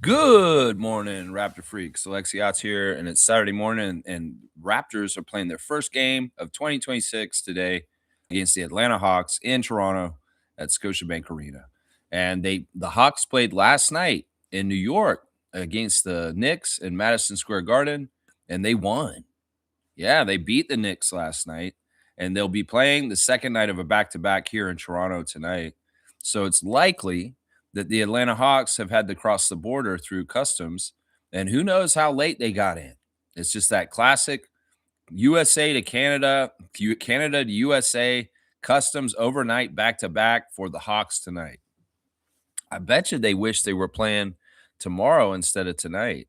Good morning, Raptor freaks. Alexiot's here, and it's Saturday morning, and Raptors are playing their first game of 2026 today against the Atlanta Hawks in Toronto at Scotiabank Arena. And the Hawks played last night in New York against the Knicks in Madison Square Garden, and they won. Yeah, they beat the Knicks last night, and they'll be playing the second night of a back-to-back here in Toronto tonight. So it's likely that the Atlanta Hawks have had to cross the border through customs, and who knows how late they got in. It's just that classic USA to Canada, Canada to USA customs overnight back-to-back for the Hawks tonight. I bet you they wish they were playing tomorrow instead of tonight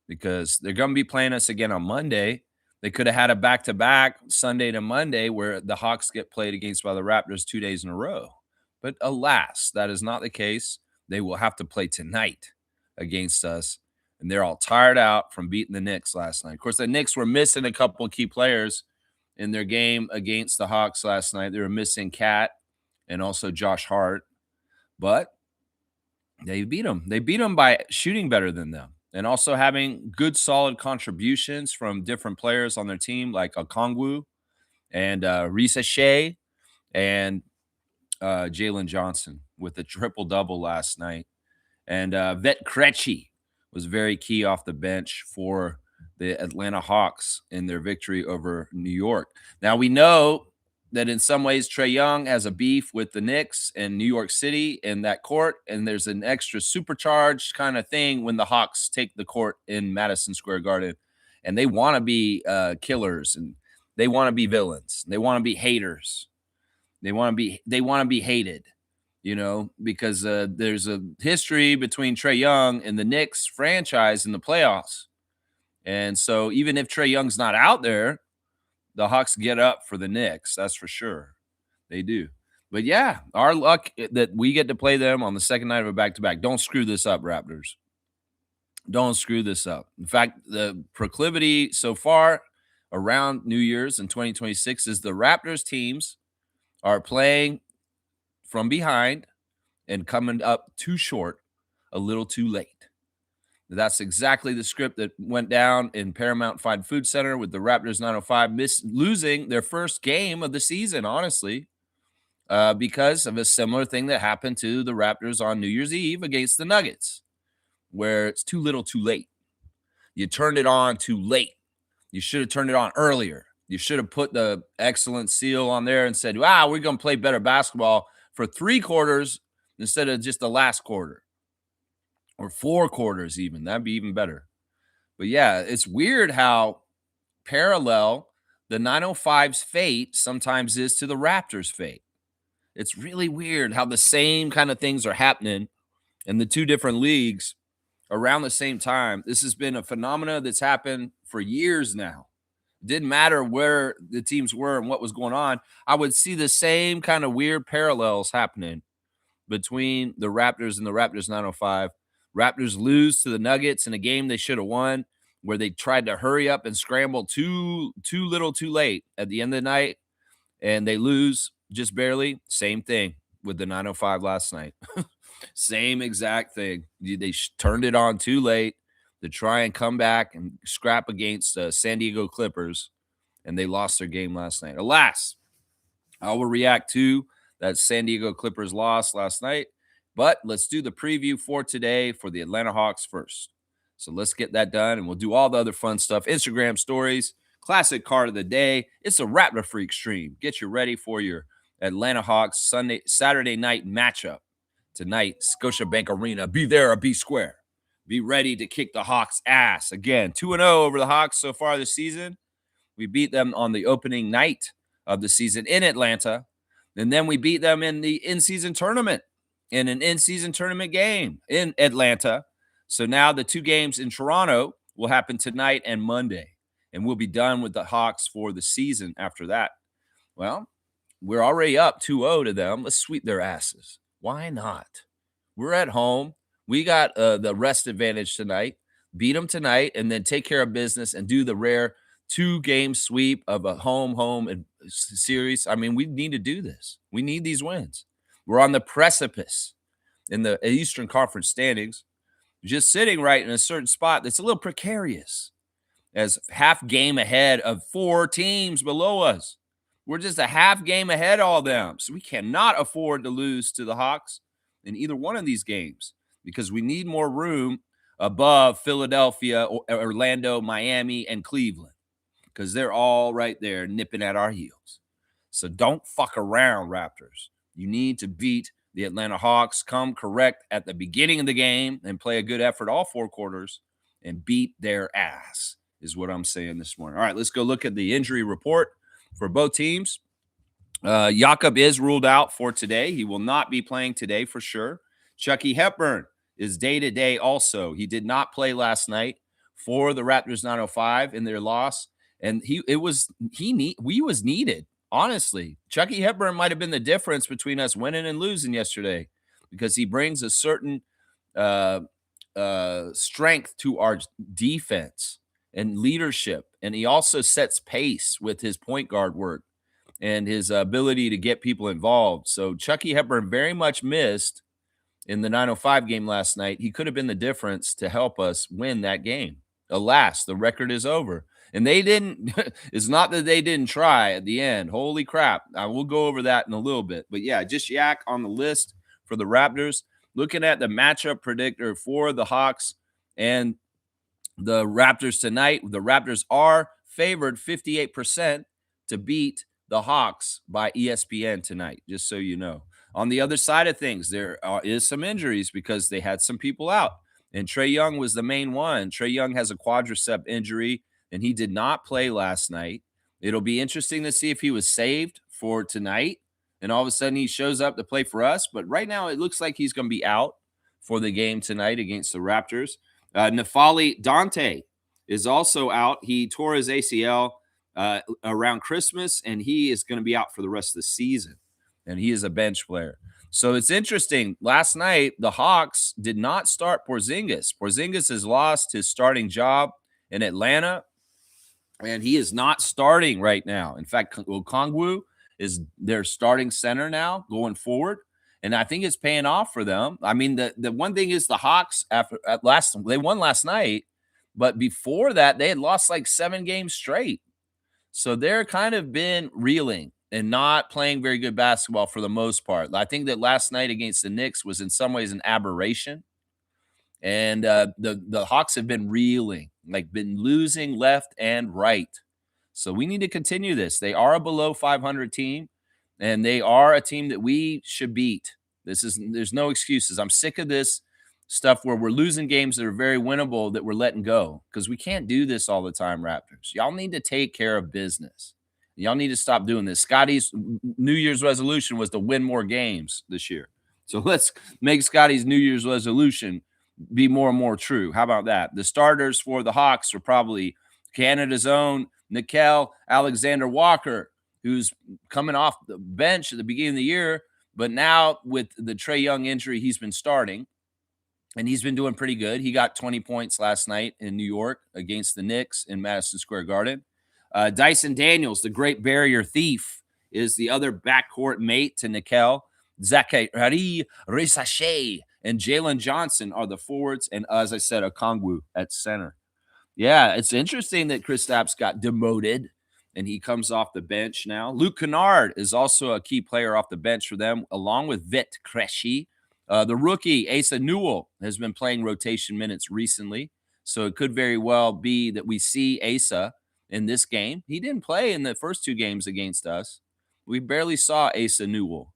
because they're going to be playing us again on Monday. They could have had a back-to-back Sunday to Monday where the Hawks get played against by the Raptors 2 days in a row. But alas, that is not the case. They will have to play tonight against us, and they're all tired out from beating the Knicks last night. Of course, the Knicks were missing a couple of key players in their game against the Hawks last night. They were missing Cat and also Josh Hart, but they beat them. They beat them by shooting better than them and also having good, solid contributions from different players on their team, like Okongwu and Risa Shea and Jalen Johnson with a triple-double last night. And Vet Krejci was very key off the bench for the Atlanta Hawks in their victory over New York. Now, we know that in some ways Trae Young has a beef with the Knicks and New York City in that court, and there's an extra supercharged kind of thing when the Hawks take the court in Madison Square Garden, and they want to be killers, and they want to be villains. They want to be haters. They want to be hated, because there's a history between Trae Young and the Knicks franchise in the playoffs. And so even if Trae Young's not out there, the Hawks get up for the Knicks. That's for sure. They do. But yeah, our luck that we get to play them on the second night of a back-to-back. Don't screw this up, Raptors. Don't screw this up. In fact, the proclivity so far around New Year's in 2026 is the Raptors teams are playing from behind and coming up too short, a little too late. That's exactly the script that went down in Paramount Fine Food Center with the Raptors 905 losing their first game of the season, honestly, because of a similar thing that happened to the Raptors on New Year's Eve against the Nuggets, where it's too little too late. You turned it on too late. You should have turned it on earlier. You should have put the excellent seal on there and said, we're going to play better basketball for 3 quarters instead of just the last quarter. Or 4 quarters even. That'd be even better. But yeah, it's weird how parallel the 905's fate sometimes is to the Raptors' fate. It's really weird how the same kind of things are happening in the two different leagues around the same time. This has been a phenomena that's happened for years now. It didn't matter where the teams were and what was going on. I would see the same kind of weird parallels happening between the Raptors and the Raptors 905. Raptors lose to the Nuggets in a game they should have won, where they tried to hurry up and scramble too little too late at the end of the night, and they lose just barely. Same thing with the 905 last night. Same exact thing. They turned it on too late to try and come back and scrap against San Diego Clippers, and they lost their game last night. Alas, I will react to that San Diego Clippers loss last night. But let's do the preview for today for the Atlanta Hawks first. So let's get that done, and we'll do all the other fun stuff. Instagram stories, classic card of the day. It's a Raptor Freak stream. Get you ready for your Atlanta Hawks Saturday night matchup tonight, Scotiabank Arena. Be there or be square. Be ready to kick the Hawks' ass. Again, 2-0 over the Hawks so far this season. We beat them on the opening night of the season in Atlanta, and then we beat them in the in-season tournament. In an in-season tournament game in Atlanta. So now the 2 games in Toronto will happen tonight and Monday, and we'll be done with the Hawks for the season after that. Well, we're already up 2-0 to them. Let's sweep their asses. Why not? We're at home. We got the rest advantage tonight. Beat them tonight and then take care of business and do the rare 2-game sweep of a home series. I mean, we need to do this. We need these wins. We're on the precipice in the Eastern Conference standings. just sitting right in a certain spot that's a little precarious, as half game ahead of 4 teams below us. We're just a half game ahead of all them. So we cannot afford to lose to the Hawks in either one of these games because we need more room above Philadelphia, Orlando, Miami, and Cleveland, because they're all right there nipping at our heels. So don't fuck around, Raptors. You need to beat the Atlanta Hawks, come correct at the beginning of the game, and play a good effort all 4 quarters and beat their ass, is what I'm saying this morning. All right, let's go look at the injury report for both teams. Jakob is ruled out for today. He will not be playing today for sure. Chucky Hepburn is day-to-day also. He did not play last night for the Raptors 905 in their loss, and we was needed. Honestly, Chucky Hepburn might have been the difference between us winning and losing yesterday, because he brings a certain strength to our defense and leadership, and he also sets pace with his point guard work and his ability to get people involved. So Chucky Hepburn very much missed in the 905 game last night. He could have been the difference to help us win that game. Alas, the record is over. And they didn't, it's not that they didn't try at the end. Holy crap. I will go over that in a little bit. But yeah, just Yak on the list for the Raptors. Looking at the matchup predictor for the Hawks and the Raptors tonight, the Raptors are favored 58% to beat the Hawks by ESPN tonight, just so you know. On the other side of things, there is some injuries because they had some people out, and Trae Young was the main one. Trae Young has a quadricep injury, and he did not play last night. It'll be interesting to see if he was saved for tonight, and all of a sudden he shows up to play for us. But right now it looks like he's going to be out for the game tonight against the Raptors. Nafali Dante is also out. He tore his ACL around Christmas, and he is going to be out for the rest of the season, and he is a bench player. So it's interesting. Last night, the Hawks did not start Porzingis. Porzingis has lost his starting job in Atlanta, and he is not starting right now. In fact, Okongwu is their starting center now going forward, and I think it's paying off for them. I mean, the one thing is the Hawks, they won last night, but before that, they had lost like 7 games straight. So they're kind of been reeling and not playing very good basketball for the most part. I think that last night against the Knicks was in some ways an aberration. And the Hawks have been reeling, like been losing left and right. So we need to continue this. They are a below 500 team, and they are a team that we should beat. There's no excuses. I'm sick of this stuff where we're losing games that are very winnable that we're letting go, because we can't do this all the time, Raptors. Y'all need to take care of business. Y'all need to stop doing this. Scotty's New Year's resolution was to win more games this year. So let's make Scotty's New Year's resolution be more and more true. How about that? The starters for the Hawks are probably Canada's own Nickeil Alexander-Walker, who's coming off the bench at the beginning of the year, but now with the Trae Young injury, he's been starting, and he's been doing pretty good. He got 20 points last night in New York against the Knicks in Madison Square Garden. Dyson Daniels, the great barrier thief, is the other backcourt mate to Nickeil. Zachary Resache and Jalen Johnson are the forwards, and as I said, Okongwu at center. Yeah, it's interesting that Kristaps got demoted, and he comes off the bench now. Luke Kennard is also a key player off the bench for them, along with Vit Krejci. The rookie, Asa Newell, has been playing rotation minutes recently, so it could very well be that we see Asa in this game. He didn't play in the first 2 games against us. We barely saw Asa Newell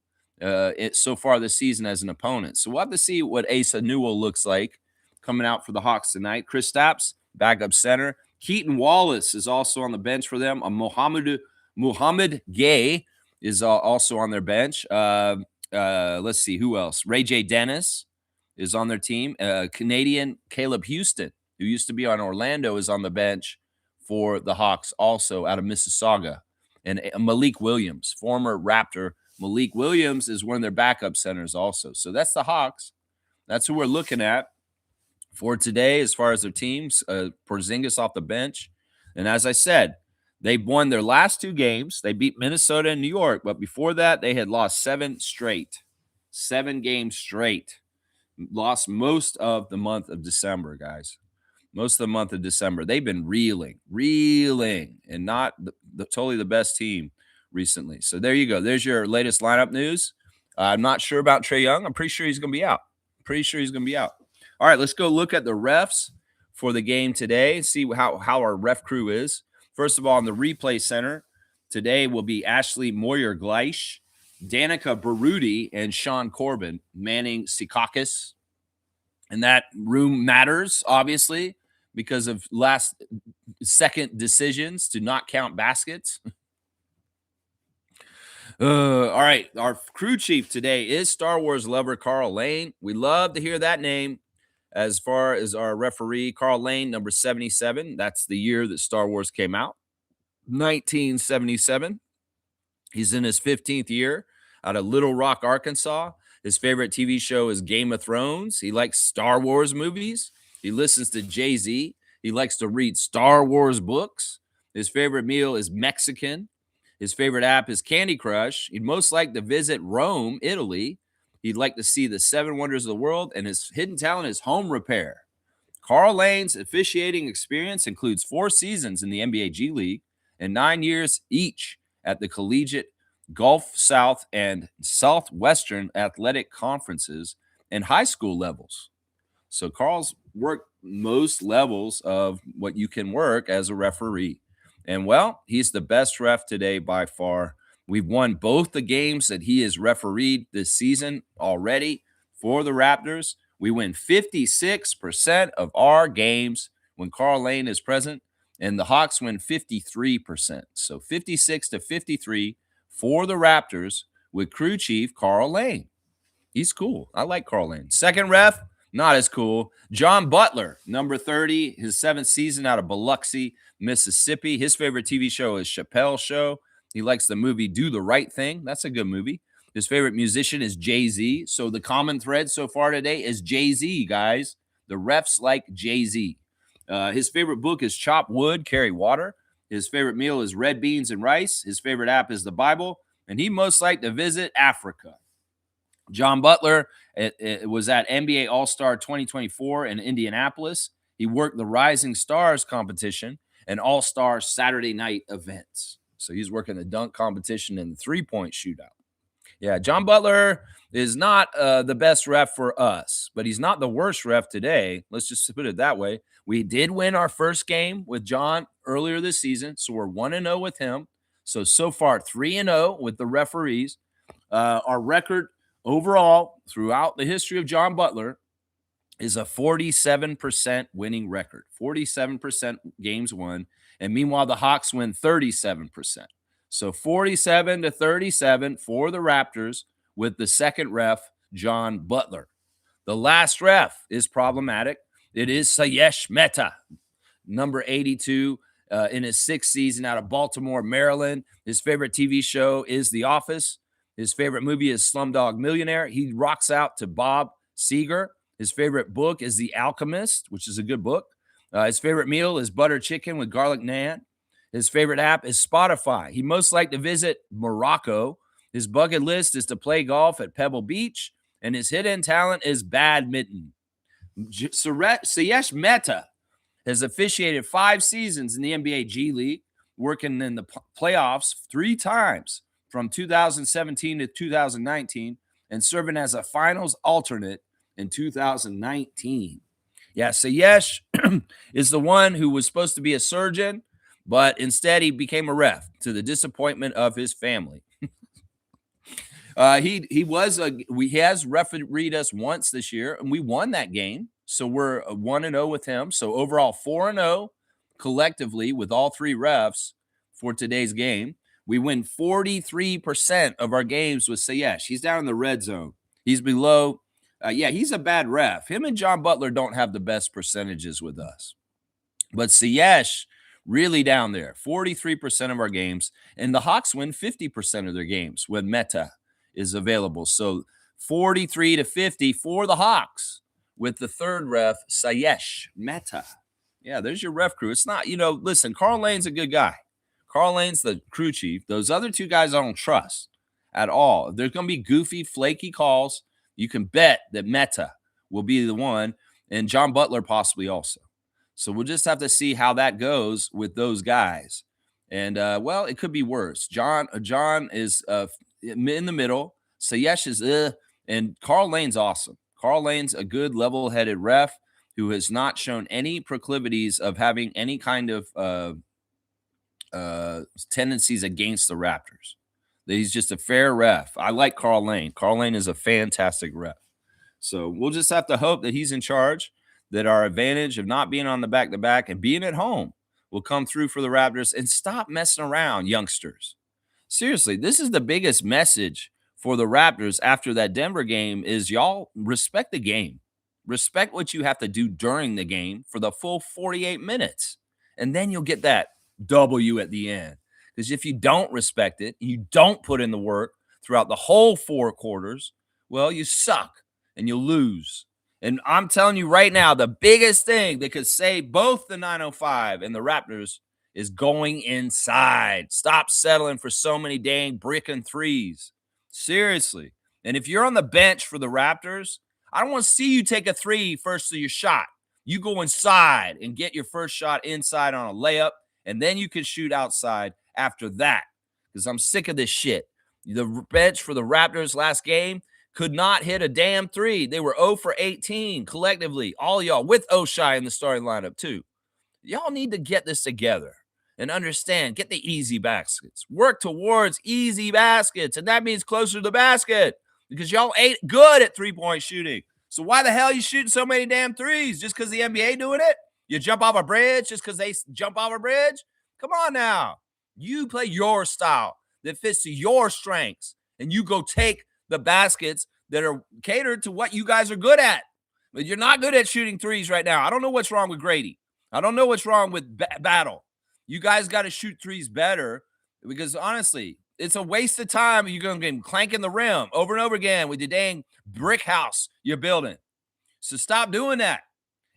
so far this season as an opponent. So we'll have to see what Asa Newell looks like coming out for the Hawks tonight. Kristaps, backup center. Keaton Wallace is also on the bench for them. Muhammad Gay is also on their bench. Let's see, who else? Ray J. Dennis is on their team. Canadian Caleb Houston, who used to be on Orlando, is on the bench for the Hawks, also out of Mississauga. And Malik Williams, former Raptor Malik Williams, is one of their backup centers also. So that's the Hawks. That's who we're looking at for today as far as their teams. Porzingis off the bench. And as I said, they won their last 2 games. They beat Minnesota and New York. But before that, they had lost 7 games straight. lost most of the month of December, guys. Most of the month of December. They've been reeling, and not totally the best team recently. So there you go. There's your latest lineup news. I'm not sure about Trae Young. I'm pretty sure he's going to be out. All right, let's go look at the refs for the game today and see how our ref crew is. First of all, in the replay center today will be Ashley Moyer-Gleish, Danica Barudi, and Sean Corbin manning Secaucus. And that room matters, obviously, because of last second decisions to not count baskets. All right. Our crew chief today is Star Wars lover Carl Lane. We love to hear that name. As far as our referee, Carl Lane, number 77. That's the year that Star Wars came out, 1977. He's in his 15th year out of Little Rock, Arkansas. His favorite TV show is Game of Thrones. He likes Star Wars movies. He listens to Jay-Z. He likes to read Star Wars books. His favorite meal is Mexican. His favorite app is Candy Crush. He'd most like to visit Rome, Italy. He'd like to see the 7 wonders of the world, and his hidden talent is home repair. Carl Lane's officiating experience includes 4 seasons in the NBA G League and 9 years each at the collegiate Gulf South and Southwestern athletic conferences and high school levels. So Carl's worked most levels of what you can work as a referee. And, well, he's the best ref today by far. We've won both the games that he has refereed this season already for the Raptors. We win 56% of our games when Carl Lane is present, and the Hawks win 53%. So 56-53 for the Raptors with crew chief Carl Lane. He's cool. I like Carl Lane. Second ref, not as cool. John Butler, number 30, his 7th season out of Biloxi, Mississippi. His favorite TV show is Chappelle's Show. He likes the movie Do the Right Thing. That's a good movie. His favorite musician is Jay-Z. So the common thread so far today is Jay-Z, guys. The refs like Jay-Z. His favorite book is Chop Wood, Carry Water. His favorite meal is red beans and rice. His favorite app is the Bible. And he most like to visit Africa. John Butler was at NBA All-Star 2024 in Indianapolis. He worked the Rising Stars competition and All-Star Saturday night events. So he's working the dunk competition and the three-point shootout. Yeah, John Butler is not the best ref for us, but he's not the worst ref today. Let's just put it that way. We did win our first game with John earlier this season, so we're 1-0 with him. So far, 3-0 with the referees. Our record overall throughout the history of John Butler is a 47% winning record, 47% games won. And meanwhile, the Hawks win 37%. So 47-37 for the Raptors with the second ref, John Butler. The last ref is problematic. It is Sayesh Mehta, number 82, in his 6th season out of Baltimore, Maryland. His favorite TV show is The Office. His favorite movie is Slumdog Millionaire. He rocks out to Bob Seger. His favorite book is The Alchemist, which is a good book. His favorite meal is butter chicken with garlic naan. His favorite app is Spotify. He most like to visit Morocco. His bucket list is to play golf at Pebble Beach, and his hidden talent is badminton. Sayesh Mehta has officiated 5 seasons in the NBA G League, working in the playoffs 3 times from 2017 to 2019, and serving as a finals alternate in 2019. Yeah, Sayesh is the one who was supposed to be a surgeon, but instead he became a ref to the disappointment of his family. He has refereed us once this year, and we won that game. So we're 1-0 with him. So overall 4-0 collectively with all 3 refs for today's game. We win 43% of our games with Sayesh. He's down in the red zone. He's below. He's a bad ref. Him and John Butler don't have the best percentages with us. But Sayesh, really down there, 43% of our games. And the Hawks win 50% of their games when Mehta is available. So 43-50 for the Hawks with the third ref, Sayesh Mehta. Yeah, there's your ref crew. It's not, listen, Carl Lane's a good guy. Carl Lane's the crew chief. Those other 2 guys I don't trust at all. If there's going to be goofy, flaky calls, you can bet that Mehta will be the one, and John Butler possibly also. So we'll just have to see how that goes with those guys. And well, it could be worse. John is in the middle. Sayesh is and Carl Lane's awesome. Carl Lane's a good level-headed ref who has not shown any proclivities of having any kind of tendencies against the Raptors. He's just a fair ref. I like Carl Lane. Carl Lane is a fantastic ref. So we'll just have to hope that he's in charge, that our advantage of not being on the back-to-back and being at home will come through for the Raptors, and stop messing around, youngsters. Seriously, this is the biggest message for the Raptors after that Denver game is y'all respect the game. Respect what you have to do during the game for the full 48 minutes. And then you'll get that W at the end. Because if you don't respect it, you don't put in the work throughout the whole 4 quarters, well, you suck and you lose. And I'm telling you right now, the biggest thing that could save both the 905 and the Raptors is going inside. Stop settling for so many dang brick and threes. Seriously. And if you're on the bench for the Raptors, I don't want to see you take a three first of your shot. You go inside and get your first shot inside on a layup, and then you can shoot outside after that. Because I'm sick of this shit. The bench for the Raptors last game could not hit a damn three. They were 0 for 18 collectively. All y'all with Oshai in the starting lineup too. Y'all need to get this together and understand, get the easy baskets. Work towards easy baskets, and that means closer to the basket because y'all ain't good at three-point shooting. So why the hell are you shooting so many damn threes? Just because the NBA doing it? You jump off a bridge just because they jump off a bridge? Come on now. You play your style that fits to your strengths, and you go take the baskets that are catered to what you guys are good at. But you're not good at shooting threes right now. I don't know what's wrong with Grady. I don't know what's wrong with Battle. You guys got to shoot threes better because, honestly, it's a waste of time. You're going to get clanking the rim over and over again with your dang brick house you're building. So stop doing that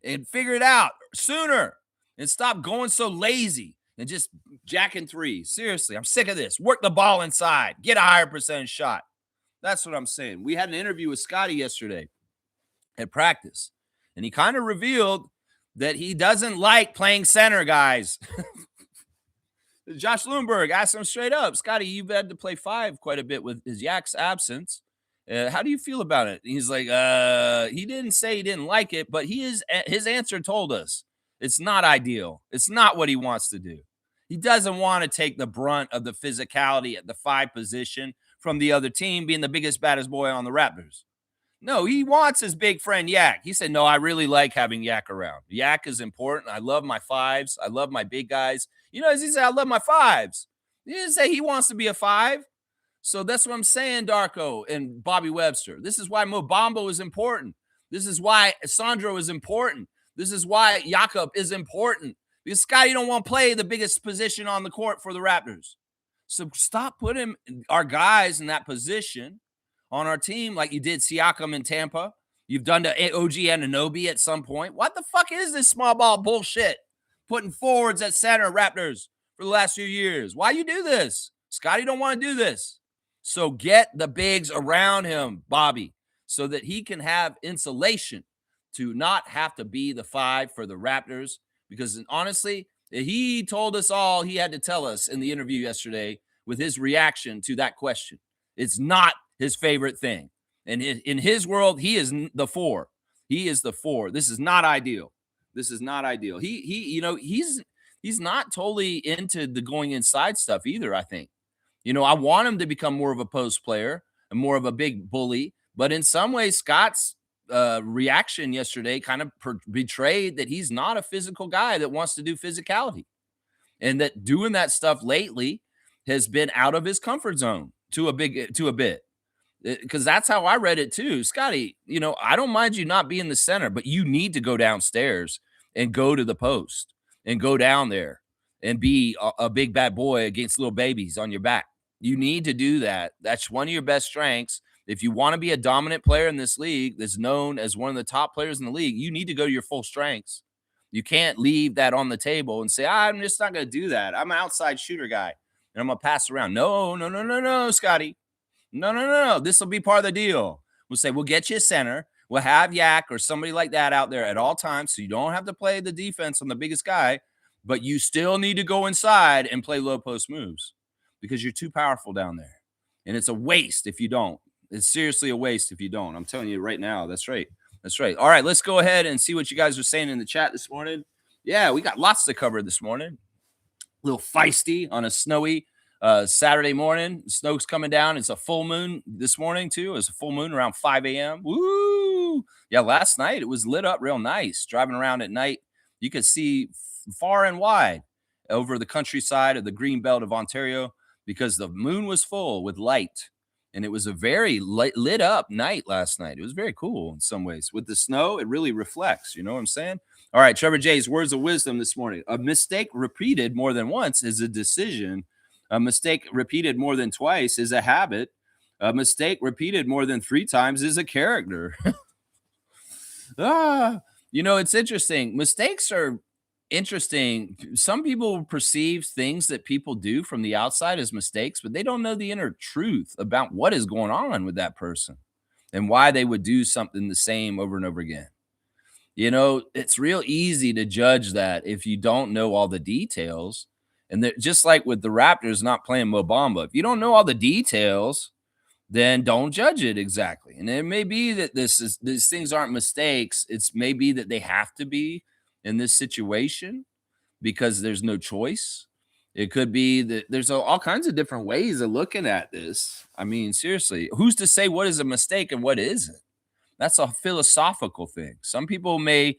and figure it out sooner and stop going so lazy and just jacking threes. Seriously, I'm sick of this. Work the ball inside. Get a higher percentage shot. That's what I'm saying. We had an interview with Scotty yesterday at practice, and he kind of revealed that he doesn't like playing center, guys. Josh Lundberg asked him straight up, Scotty, you've had to play 5 quite a bit with his Yak's absence. How do you feel about it? He's like, he didn't say he didn't like it, but his answer told us it's not ideal. It's not what he wants to do. He doesn't want to take the brunt of the physicality at the 5 position from the other team being the biggest, baddest boy on the Raptors. No, he wants his big friend Yak. He said, no, I really like having Yak around. Yak is important. I love my 5s. I love my big guys. You know, as he said, I love my 5s. He didn't say he wants to be a 5. So that's what I'm saying, Darko and Bobby Webster. This is why Mo Bambo is important. This is why Sandro is important. This is why Jakob is important. Because Scotty don't want to play the biggest position on the court for the Raptors. So stop putting our guys in that position on our team like you did Siakam in Tampa. You've done to OG Anunoby at some point. What the fuck is this small ball bullshit? Putting forwards at center, Raptors, for the last few years. Why you do this? Scotty don't want to do this. So get the bigs around him, Bobby, so that he can have insulation to not have to be the 5 for the Raptors. Because honestly, he told us all he had to tell us in the interview yesterday with his reaction to that question. It's not his favorite thing. And in his world, he is the 4. He is the 4. This is not ideal. This is not ideal. He's not totally into the going inside stuff either, I think. You know, I want him to become more of a post player and more of a big bully. But in some ways, Scott's reaction yesterday kind of betrayed that he's not a physical guy that wants to do physicality. And that doing that stuff lately has been out of his comfort zone to a bit. Because that's how I read it too. Scotty, you know, I don't mind you not being the center, but you need to go downstairs and go to the post and go down there and be a big bad boy against little babies on your back. You need to do that. That's one of your best strengths. If you want to be a dominant player in this league that's known as one of the top players in the league, you need to go to your full strengths. You can't leave that on the table and say, I'm just not going to do that. I'm an outside shooter guy and I'm going to pass around. No, Scotty. No. This will be part of the deal. We'll say, we'll get you a center. We'll have Yak or somebody like that out there at all times, so you don't have to play the defense on the biggest guy, but you still need to go inside and play low post moves because you're too powerful down there. And it's a waste if you don't. It's seriously a waste if you don't. I'm telling you right now. That's right. That's right. All right, let's go ahead and see what you guys are saying in the chat this morning. Yeah, we got lots to cover this morning. A little feisty on a snowy Saturday morning. The snow's coming down. It's a full moon this morning, too. It's a full moon around 5 a.m. Woo! Yeah, last night it was lit up real nice. Driving around at night, you could see far and wide over the countryside of the green belt of Ontario because the moon was full with light. And it was a very lit up night last night. It was very cool in some ways. With the snow, it really reflects. You know what I'm saying? All right, Trevor J's words of wisdom this morning. A mistake repeated more than once is a decision. A mistake repeated more than twice is a habit. A mistake repeated more than 3 times is a character. It's interesting. Mistakes are interesting. Some people perceive things that people do from the outside as mistakes, but they don't know the inner truth about what is going on with that person and why they would do something the same over and over again. It's real easy to judge that if you don't know all the details. And just like with the Raptors not playing Mo Bamba, if you don't know all the details, then don't judge it exactly. And it may be that these things aren't mistakes. It's maybe that they have to be in this situation because there's no choice. It could be that there's all kinds of different ways of looking at this. I mean, seriously, who's to say what is a mistake and what isn't? That's a philosophical thing. Some people may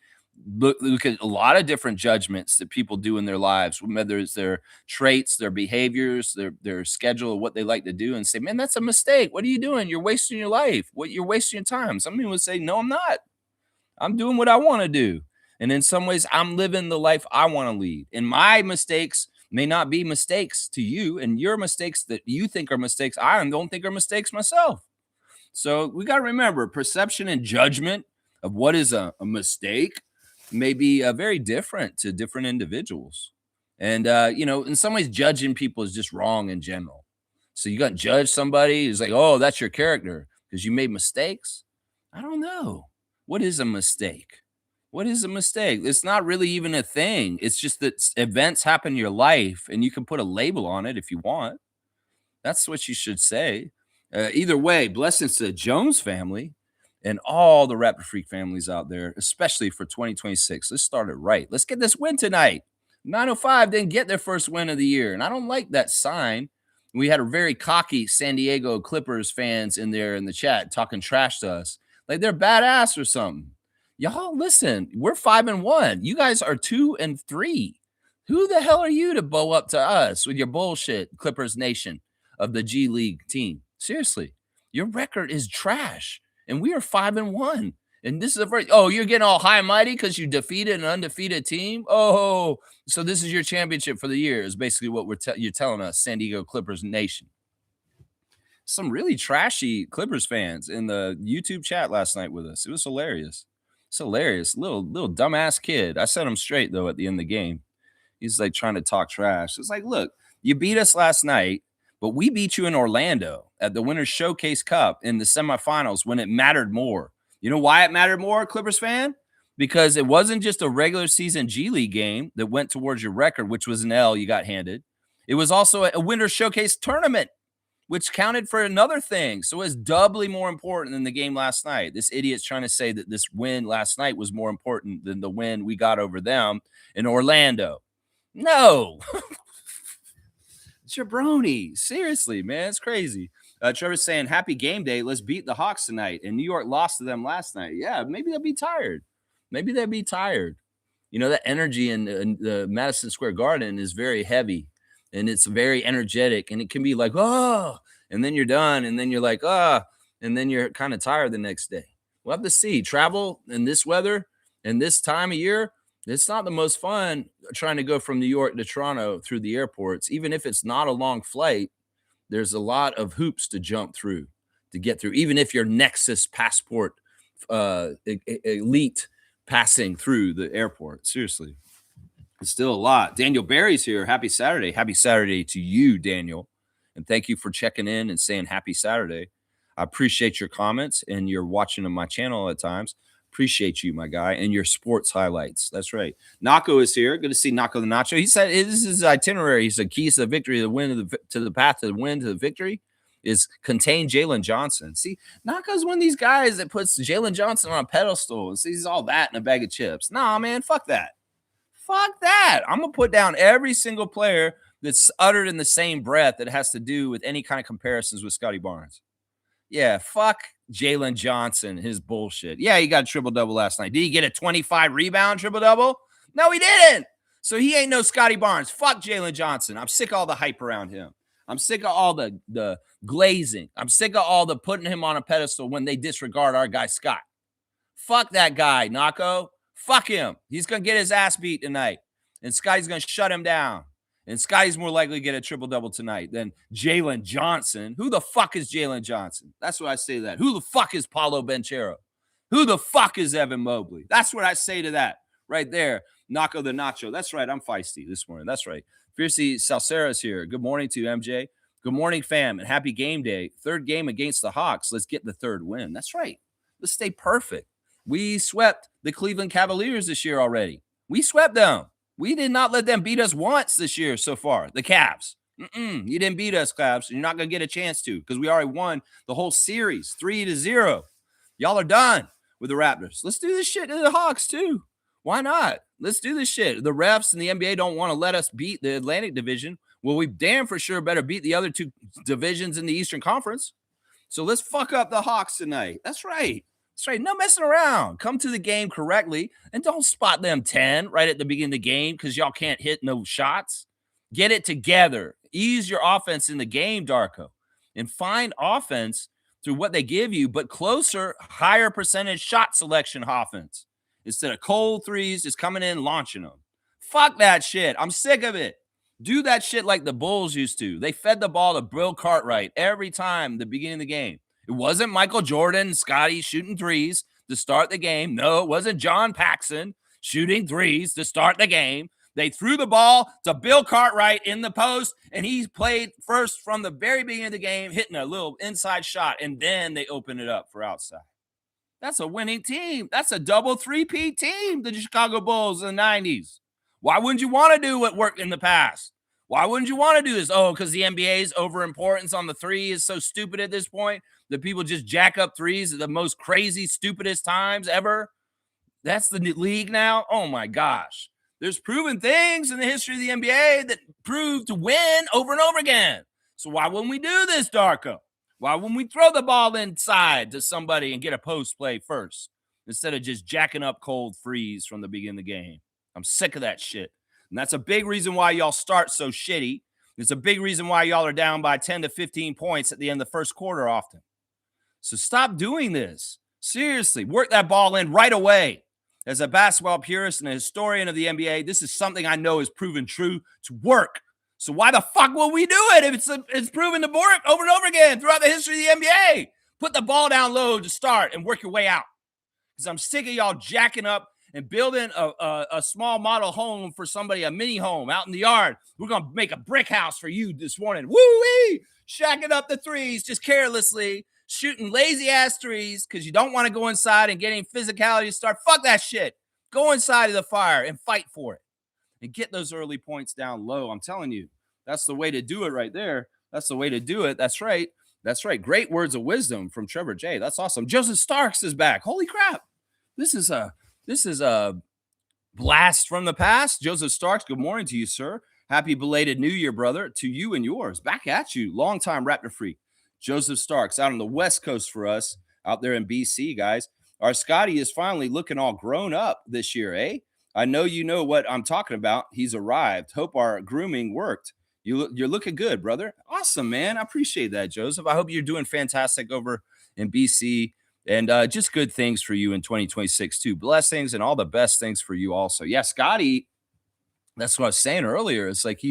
look at a lot of different judgments that people do in their lives, whether it's their traits, their behaviors, their schedule, what they like to do, and say, man, that's a mistake. What are you doing? You're wasting your life. You're wasting your time. Some people would say, no, I'm not. I'm doing what I want to do. And in some ways, I'm living the life I want to lead. And my mistakes may not be mistakes to you, and your mistakes that you think are mistakes, I don't think are mistakes myself. So we got to remember perception and judgment of what is a mistake may be very different to different individuals. And, in some ways, judging people is just wrong in general. So you got to judge somebody who's like, oh, that's your character because you made mistakes. I don't know. What is a mistake? What is a mistake? It's not really even a thing. It's just that events happen in your life and you can put a label on it if you want. That's what you should say. Either way, blessings to the Jones family and all the Raptor Freak families out there, especially for 2026. Let's start it right. Let's get this win tonight. 905 didn't get their first win of the year, and I don't like that sign. We had a very cocky San Diego Clippers fans in there in the chat talking trash to us, like they're badass or something. Y'all, listen, we're 5-1. You guys are 2-3. Who the hell are you to bow up to us with your bullshit, Clippers Nation of the G League team? Seriously, your record is trash, and we are 5-1. And this is the first. Oh, you're getting all high and mighty because you defeated an undefeated team. Oh, so this is your championship for the year. Is basically what you're telling us, San Diego Clippers Nation. Some really trashy Clippers fans in the YouTube chat last night with us. It was hilarious. It's hilarious. Little dumbass kid. I set him straight though at the end of the game. He's like trying to talk trash. It's like, look, you beat us last night, but we beat you in Orlando at the Winners Showcase Cup in the semifinals when it mattered more. You know why it mattered more, Clippers fan? Because it wasn't just a regular season G League game that went towards your record, which was an L you got handed. It was also a Winners Showcase tournament, which counted for another thing. So it's doubly more important than the game last night. This idiot's trying to say that this win last night was more important than the win we got over them in Orlando. No. Jabroni. Seriously, man. It's crazy. Trevor's saying, happy game day. Let's beat the Hawks tonight. And New York lost to them last night. Yeah, maybe they'll be tired. Maybe they'll be tired. You know, that energy in the Madison Square Garden is very heavy. And it's very energetic. And it can be like, oh, and then you're done. And then you're like, ah, and then you're kind of tired the next day. We'll have to see. Travel in this weather and this time of year, it's not the most fun trying to go from New York to Toronto through the airports. Even if it's not a long flight, there's a lot of hoops to jump through to get through. Even if your Nexus passport elite passing through the airport. Seriously. It's still a lot. Daniel Barry's here. Happy Saturday. Happy Saturday to you, Daniel. And thank you for checking in and saying happy Saturday. I appreciate your comments and you're watching on my channel at times. Appreciate you, my guy, and your sports highlights. That's right. Nako is here. Good to see Nako the Nacho. He said this is his itinerary. He said keys to the victory, the win to the path to the win to the victory is contain Jalen Johnson. See, Nako's one of these guys that puts Jalen Johnson on a pedestal and sees all that in a bag of chips. Nah, man, fuck that. Fuck that. I'm gonna put down every single player that's uttered in the same breath that has to do with any kind of comparisons with Scotty Barnes. Yeah, fuck Jalen Johnson, his bullshit. Yeah, he got a triple-double last night. Did he get a 25 rebound triple-double? No, he didn't. So he ain't no Scotty Barnes. Fuck Jalen Johnson. I'm sick of all the hype around him. I'm sick of all the glazing. I'm sick of all the putting him on a pedestal when they disregard our guy Scott. Fuck that guy, Nako. Fuck him. He's going to get his ass beat tonight. And Scotty's going to shut him down. And Scotty's more likely to get a triple-double tonight than Jalen Johnson. Who the fuck is Jalen Johnson? That's what I say to that. Who the fuck is Paulo Banchero? Who the fuck is Evan Mobley? That's what I say to that right there. Nako the Nacho. That's right. I'm feisty this morning. That's right. Fiercey Salcera's here. Good morning to MJ. Good morning, fam, and happy game day. Third game against the Hawks. Let's get the third win. That's right. Let's stay perfect. We swept the Cleveland Cavaliers this year already. We swept them. We did not let them beat us once this year so far, the Cavs. You didn't beat us, Cavs. You're not going to get a chance to because we already won the whole series 3-0. Y'all are done with the Raptors. Let's do this shit to the Hawks, too. Why not? Let's do this shit. The refs and the NBA don't want to let us beat the Atlantic Division. Well, we damn for sure better beat the other two divisions in the Eastern Conference. So let's fuck up the Hawks tonight. That's right. That's right. No messing around. Come to the game correctly and don't spot them 10 right at the beginning of the game because y'all can't hit no shots. Get it together. Ease your offense in the game, Darko, and find offense through what they give you, but closer, higher percentage shot selection offense instead of cold threes just coming in, launching them. Fuck that shit. I'm sick of it. Do that shit like the Bulls used to. They fed the ball to Bill Cartwright every time at the beginning of the game. It wasn't Michael Jordan and Scotty shooting threes to start the game. No, it wasn't John Paxson shooting threes to start the game. They threw the ball to Bill Cartwright in the post, and he played first from the very beginning of the game, hitting a little inside shot, and then they opened it up for outside. That's a winning team. That's a double three-peat team, the Chicago Bulls in the 90s. Why wouldn't you want to do what worked in the past? Why wouldn't you want to do this? Oh, because the NBA's overimportance on the three is so stupid at this point that people just jack up threes at the most crazy, stupidest times ever. That's the league now. Oh, my gosh. There's proven things in the history of the NBA that prove to win over and over again. So why wouldn't we do this, Darko? Why wouldn't we throw the ball inside to somebody and get a post play first instead of just jacking up cold threes from the beginning of the game? I'm sick of that shit. And that's a big reason why y'all start so shitty. It's a big reason why y'all are down by 10 to 15 points at the end of the first quarter often. So stop doing this. Seriously, work that ball in right away. As a basketball purist and a historian of the NBA, this is something I know is proven true to work. So why the fuck will we do it if it's proven to work over and over again throughout the history of the NBA? Put the ball down low to start and work your way out. Because I'm sick of y'all jacking up and building a small model home for somebody, a mini home out in the yard. We're going to make a brick house for you this morning. Woo-wee! Shacking up the threes just carelessly, shooting lazy-ass threes because you don't want to go inside and getting physicality to start. Fuck that shit. Go inside of the fire and fight for it. And get those early points down low. I'm telling you, that's the way to do it right there. That's the way to do it. That's right. That's right. Great words of wisdom from Trevor J. That's awesome. Joseph Starks is back. Holy crap. This is a blast from the past. Joseph Starks, good morning to you, sir. Happy belated New Year, brother, to you and yours. Back at you. Longtime Raptor freak. Joseph Starks out on the West Coast for us out there in BC, guys. Our Scotty is finally looking all grown up this year, eh? I know you know what I'm talking about. He's arrived. Hope our grooming worked. You're looking good, brother. Awesome, man. I appreciate that, Joseph. I hope you're doing fantastic over in BC. And just good things for you in 2026, too. Blessings and all the best things for you also. Yeah, Scotty, that's what I was saying earlier. It's like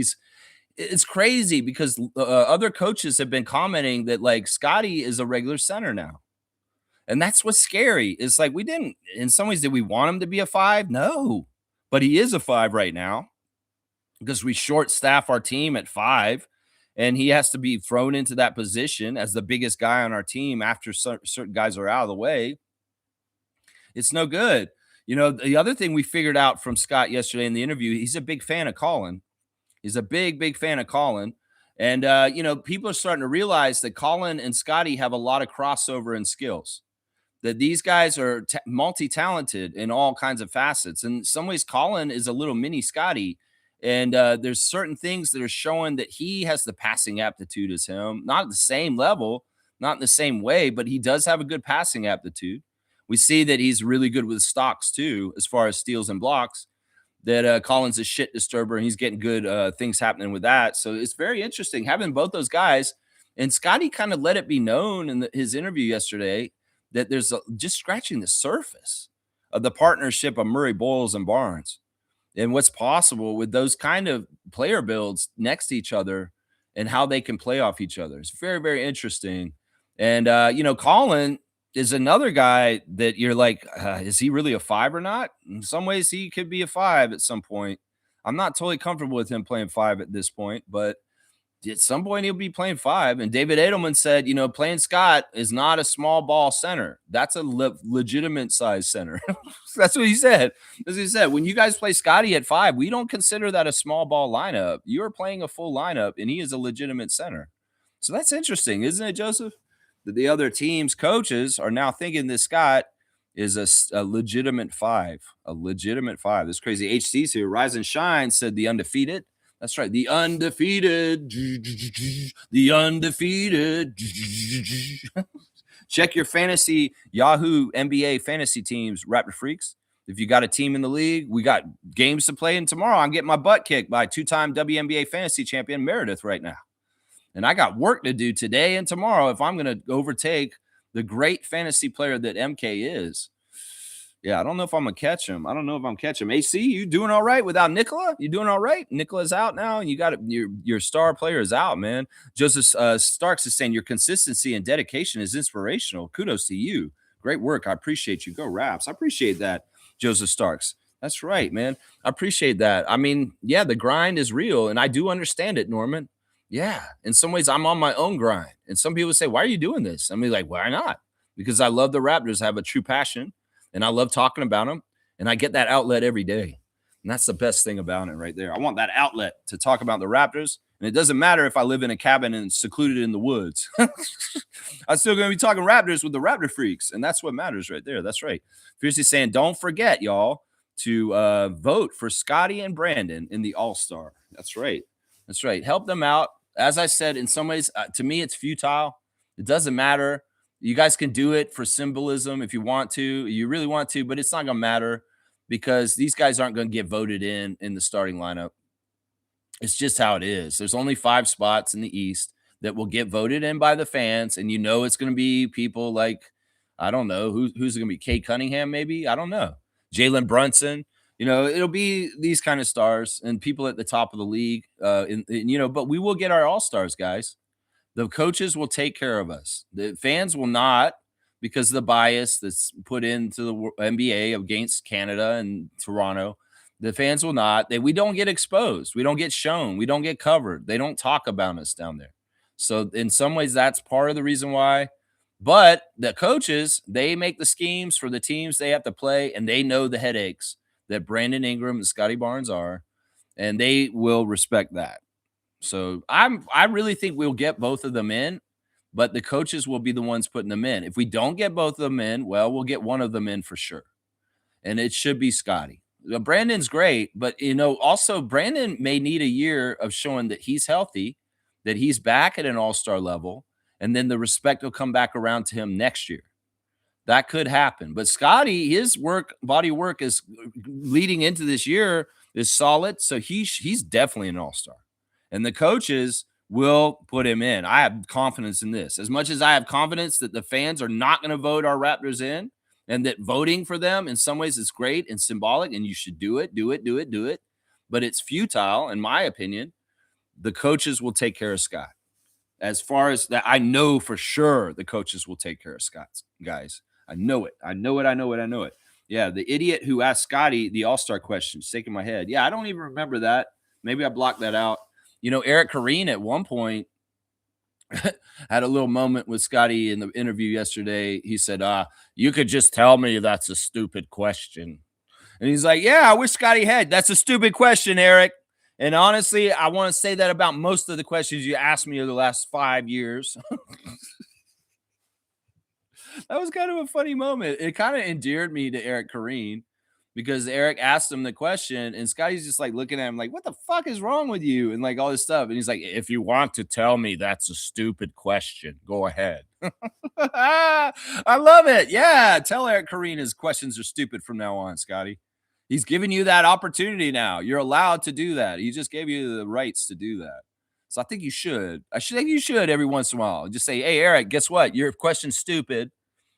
it's crazy because other coaches have been commenting that, like, Scotty is a regular center now. And that's what's scary. It's like in some ways, did we want him to be a 5? No. But he is a 5 right now because we short staff our team at 5. and he has to be thrown into that position as the biggest guy on our team after certain guys are out of the way. It's no good. The other thing we figured out from Scott yesterday in the interview, he's a big fan of Colin. He's a big, big fan of Colin. And, people are starting to realize that Colin and Scotty have a lot of crossover in skills, that these guys are multi-talented in all kinds of facets. In some ways, Colin is a little mini Scotty. And there's certain things that are showing that he has the passing aptitude as him, not at the same level, not in the same way, but he does have a good passing aptitude. We see that he's really good with stocks too, as far as steals and blocks. That Colin's a shit disturber, and he's getting good things happening with that. So it's very interesting having both those guys. And Scotty kind of let it be known in his interview yesterday that there's just scratching the surface of the partnership of Murray, Boyles, and Barnes, and what's possible with those kind of player builds next to each other and how they can play off each other. It's very, very interesting. And, Colin is another guy that you're like, is he really a 5 or not? In some ways, he could be a 5 at some point. I'm not totally comfortable with him playing 5 at this point, but at some point he'll be playing 5. And David Edelman said, playing Scott is not a small ball center. That's a legitimate size center. That's what he said. As he said, when you guys play Scotty at 5, we don't consider that a small ball lineup. You're playing a full lineup, and he is a legitimate center. So that's interesting, isn't it, Joseph? That the other team's coaches are now thinking this Scott is a legitimate 5, a legitimate 5. This crazy. HC's here. Rise and Shine said the undefeated. That's right. The undefeated. The undefeated. Check your fantasy Yahoo NBA fantasy teams, Raptor Freaks. If you got a team in the league, we got games to play. And tomorrow I'm getting my butt kicked by 2-time WNBA fantasy champion Meredith right now. And I got work to do today and tomorrow if I'm going to overtake the great fantasy player that MK is. Yeah, I don't know if I'm going to catch him. I don't know if I'm catching him. AC, you doing all right without Nicola? You doing all right? Nicola's out now, and you got your star player is out, man. Joseph Starks is saying your consistency and dedication is inspirational. Kudos to you. Great work. I appreciate you. Go Raps. I appreciate that, Joseph Starks. That's right, man. I appreciate that. I mean, yeah, the grind is real, and I do understand it, Norman. Yeah, in some ways, I'm on my own grind. And some people say, why are you doing this? I mean, like, why not? Because I love the Raptors. I have a true passion, and I love talking about them, and I get that outlet every day. And that's the best thing about it right there. I want that outlet to talk about the Raptors, and it doesn't matter if I live in a cabin and secluded in the woods. I'm still going to be talking Raptors with the Raptor Freaks, and that's what matters right there. That's right. Fiercely saying, don't forget, y'all, to vote for Scotty and Brandon in the All-Star. That's right. That's right. Help them out. As I said, in some ways, to me, it's futile. It doesn't matter. You guys can do it for symbolism if you want to. You really want to, but it's not going to matter because these guys aren't going to get voted in the starting lineup. It's just how it is. There's only 5 spots in the East that will get voted in by the fans, and it's going to be people like, I don't know, who's it going to be? Kate Cunningham, maybe? I don't know. Jalen Brunson. It'll be these kind of stars and people at the top of the league. But we will get our all-stars, guys. The coaches will take care of us. The fans will not, because of the bias that's put into the NBA against Canada and Toronto. The fans will not. We don't get exposed. We don't get shown. We don't get covered. They don't talk about us down there. So in some ways, that's part of the reason why. But the coaches, they make the schemes for the teams they have to play, and they know the headaches that Brandon Ingram and Scotty Barnes are, and they will respect that. So I really think we'll get both of them in, but the coaches will be the ones putting them in. If we don't get both of them in, well, we'll get one of them in for sure. And it should be Scotty. Brandon's great, but also Brandon may need a year of showing that he's healthy, that he's back at an all-star level, and then the respect will come back around to him next year. That could happen. But Scotty, his body work is leading into this year is solid. So he's definitely an all-star. And the coaches will put him in. I have confidence in this. As much as I have confidence that the fans are not going to vote our Raptors in, and that voting for them in some ways is great and symbolic, and you should do it. But it's futile, in my opinion. The coaches will take care of Scott. As far as that, I know for sure the coaches will take care of Scott's guys. I know it. Yeah, the idiot who asked Scotty the all-star question is shaking my head. Yeah, I don't even remember that. Maybe I blocked that out. Eric Kareen at one point had a little moment with Scotty in the interview yesterday. He said, you could just tell me that's a stupid question. And he's like, yeah, I wish Scotty had. That's a stupid question, Eric. And honestly, I want to say that about most of the questions you asked me over the last 5 years. That was kind of a funny moment. It kind of endeared me to Eric Kareen because Eric asked him the question and Scotty's just like looking at him like, what the fuck is wrong with you? And like all this stuff. And he's like, if you want to tell me that's a stupid question, go ahead. I love it. Yeah. Tell Eric Kareen his questions are stupid from now on, Scotty. He's giving you that opportunity now. You're allowed to do that. He just gave you the rights to do that. So I think you should. I think you should every once in a while. Just say, hey, Eric, guess what? Your question's stupid.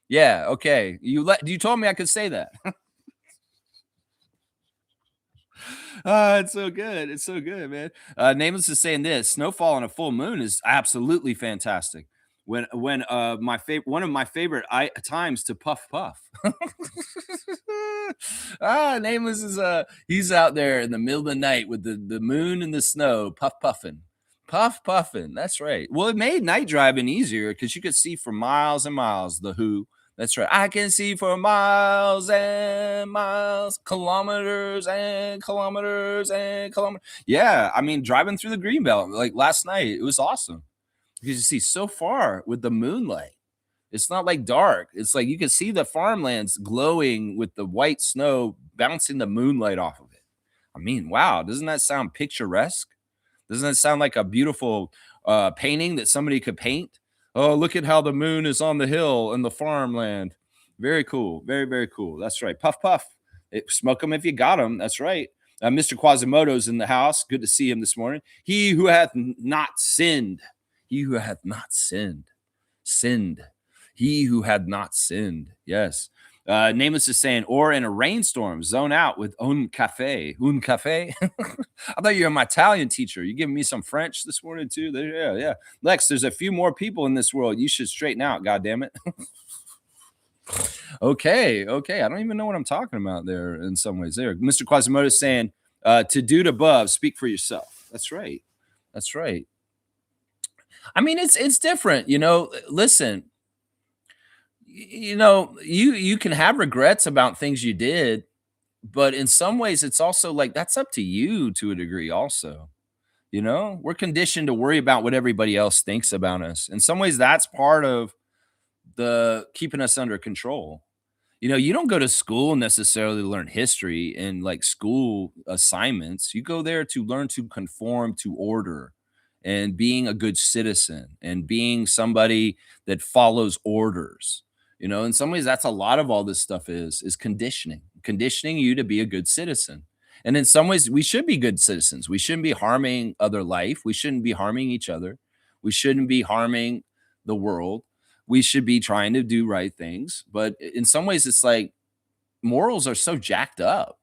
Yeah, okay. You told me I could say that. It's so good. It's so good, man. Nameless is saying this: snowfall on a full moon is absolutely fantastic. When one of my favorite times to puff. Nameless is he's out there in the middle of the night with the moon and the snow, puffing. That's right. Well, it made night driving easier because you could see for miles and miles. The Who. That's right. I can see for miles and miles, kilometers and kilometers and kilometers. Yeah, I mean, driving through the Greenbelt like last night, it was awesome because you see so far with the moonlight. It's not like dark. It's like you can see the farmlands glowing with the white snow bouncing the moonlight off of it. I mean, wow, doesn't that sound picturesque? Doesn't that sound like a beautiful painting that somebody could paint? Oh, look at how the moon is on the hill and the farmland. Very cool. Very, very cool. That's right. Puff. Smoke them if you got them. That's right. Mr. Quasimodo's in the house. Good to see him this morning. He who hath not sinned. He who hath not sinned. Sinned. He who had not sinned. Yes. Nameless is saying, or in a rainstorm, zone out with un cafe. Un cafe? I thought you were my Italian teacher. You giving me some French this morning too? Yeah. Lex, there's a few more people in this world. You should straighten out, goddammit. Okay. I don't even know what I'm talking about there in some ways. There. Mr. Quasimodo is saying, to dude above, speak for yourself. That's right. I mean, it's different. Listen, you can have regrets about things you did, but in some ways it's also like that's up to you to a degree also. We're conditioned to worry about what everybody else thinks about us. In some ways that's part of the keeping us under control. You don't go to school necessarily to learn history and like school assignments. You go there to learn to conform to order and being a good citizen and being somebody that follows orders. In some ways, that's a lot of all this stuff is conditioning you to be a good citizen. And in some ways, we should be good citizens. We shouldn't be harming other life. We shouldn't be harming each other. We shouldn't be harming the world. We should be trying to do right things. But in some ways, it's like morals are so jacked up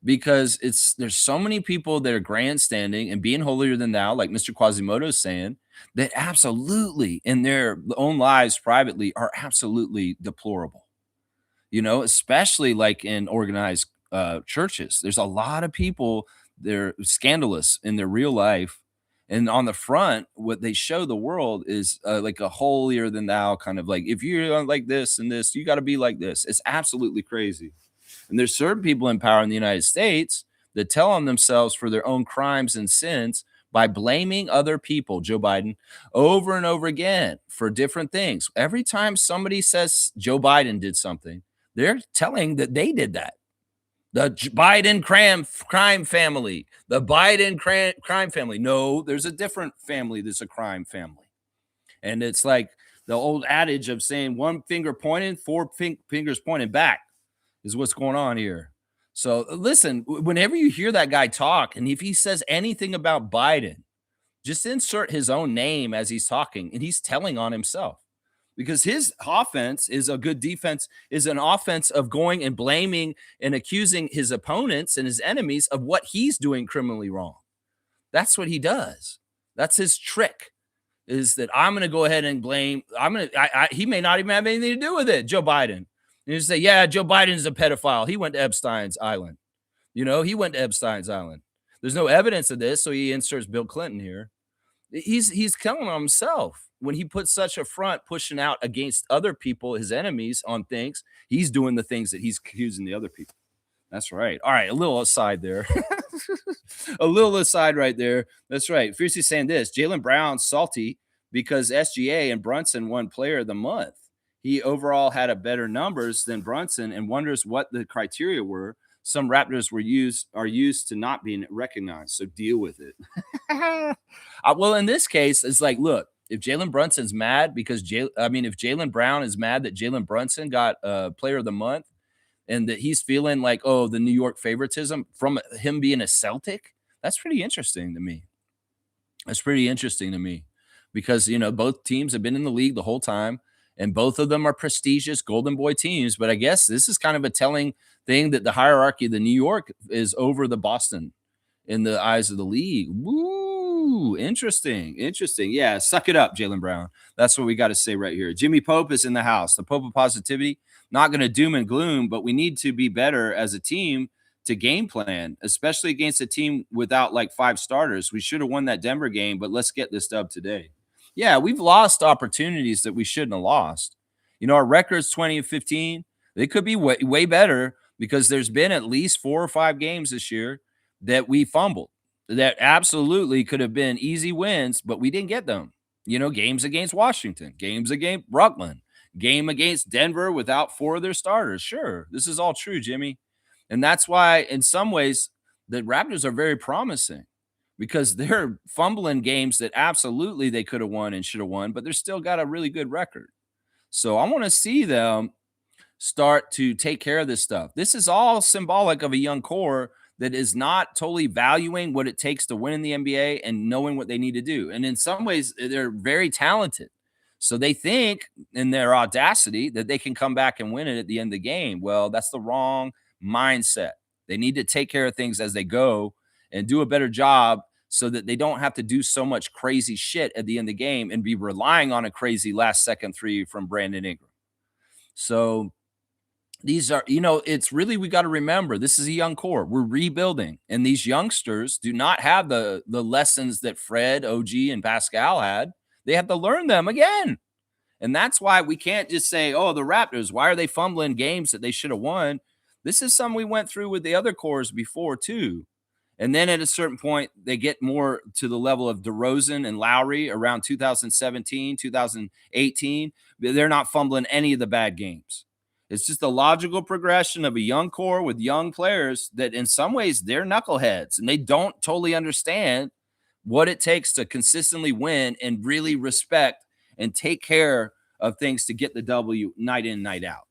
because there's so many people that are grandstanding and being holier than thou, like Mr. Quasimodo is saying, that absolutely in their own lives privately are absolutely deplorable. Especially like in organized churches. There's a lot of people they're scandalous in their real life. And on the front, what they show the world is like a holier than thou kind of like, if you're like this and this, you got to be like this. It's absolutely crazy. And there's certain people in power in the United States that tell on themselves for their own crimes and sins by blaming other people, Joe Biden, over and over again for different things. Every time somebody says Joe Biden did something, they're telling that they did that. The Biden crime family, the Biden crime family. No, there's a different family that's a crime family. And it's like the old adage of saying one finger pointing, four fingers pointing back is what's going on here. So listen, whenever you hear that guy talk, and if he says anything about Biden, just insert his own name as he's talking, and he's telling on himself. Because his offense is a good defense, is an offense of going and blaming and accusing his opponents and his enemies of what he's doing criminally wrong. That's what he does. That's his trick, is that I'm going to go ahead and blame. He may not even have anything to do with it, Joe Biden. And you say, yeah, Joe Biden's a pedophile. He went to Epstein's Island. He went to Epstein's Island. There's no evidence of this, so he inserts Bill Clinton here. He's killing himself when he puts such a front pushing out against other people, his enemies, on things. He's doing the things that he's accusing the other people. That's right. All right, a little aside there. A little aside right there. That's right. Fiercely saying this: Jaylen Brown's salty because SGA and Brunson won Player of the Month. He overall had a better numbers than Brunson and wonders what the criteria were. Some Raptors are used to not being recognized, so deal with it. Well, in this case, it's like, look, if Jalen Brunson's mad because if Jaylen Brown is mad that Jalen Brunson got Player of the Month, and that he's feeling like, oh, the New York favoritism from him being a Celtic, that's pretty interesting to me. That's pretty interesting to me because, both teams have been in the league the whole time and both of them are prestigious Golden Boy teams. But I guess this is kind of a telling thing that the hierarchy of the New York is over the Boston in the eyes of the league. Woo, interesting. Interesting. Yeah, suck it up, Jaylen Brown. That's what we got to say right here. Jimmy Pope is in the house. The Pope of positivity. Not going to doom and gloom, but we need to be better as a team to game plan, especially against a team without like 5 starters. We should have won that Denver game, but let's get this dub today. Yeah, we've lost opportunities that we shouldn't have lost. Our record's 20-15. They could be way, way better because there's been at least 4 or 5 games this year that we fumbled that absolutely could have been easy wins, but we didn't get them. Games against Washington, games against Brooklyn, game against Denver without 4 of their starters. Sure, this is all true, Jimmy. And that's why, in some ways, the Raptors are very promising because they're fumbling games that absolutely they could have won and should have won, but they're still got a really good record. So I want to see them start to take care of this stuff. This is all symbolic of a young core that is not totally valuing what it takes to win in the NBA and knowing what they need to do. And in some ways, they're very talented. So they think in their audacity that they can come back and win it at the end of the game. Well, that's the wrong mindset. They need to take care of things as they go and do a better job so that they don't have to do so much crazy shit at the end of the game and be relying on a crazy last second 3 from Brandon Ingram. So these are, it's really, we got to remember, this is a young core. We're rebuilding. And these youngsters do not have the lessons that Fred, OG, and Pascal had. They have to learn them again. And that's why we can't just say, oh, the Raptors, why are they fumbling games that they should have won? This is something we went through with the other cores before, too. And then at a certain point, they get more to the level of DeRozan and Lowry around 2017, 2018. They're not fumbling any of the bad games. It's just a logical progression of a young core with young players that in some ways they're knuckleheads and they don't totally understand what it takes to consistently win and really respect and take care of things to get the W night in, night out.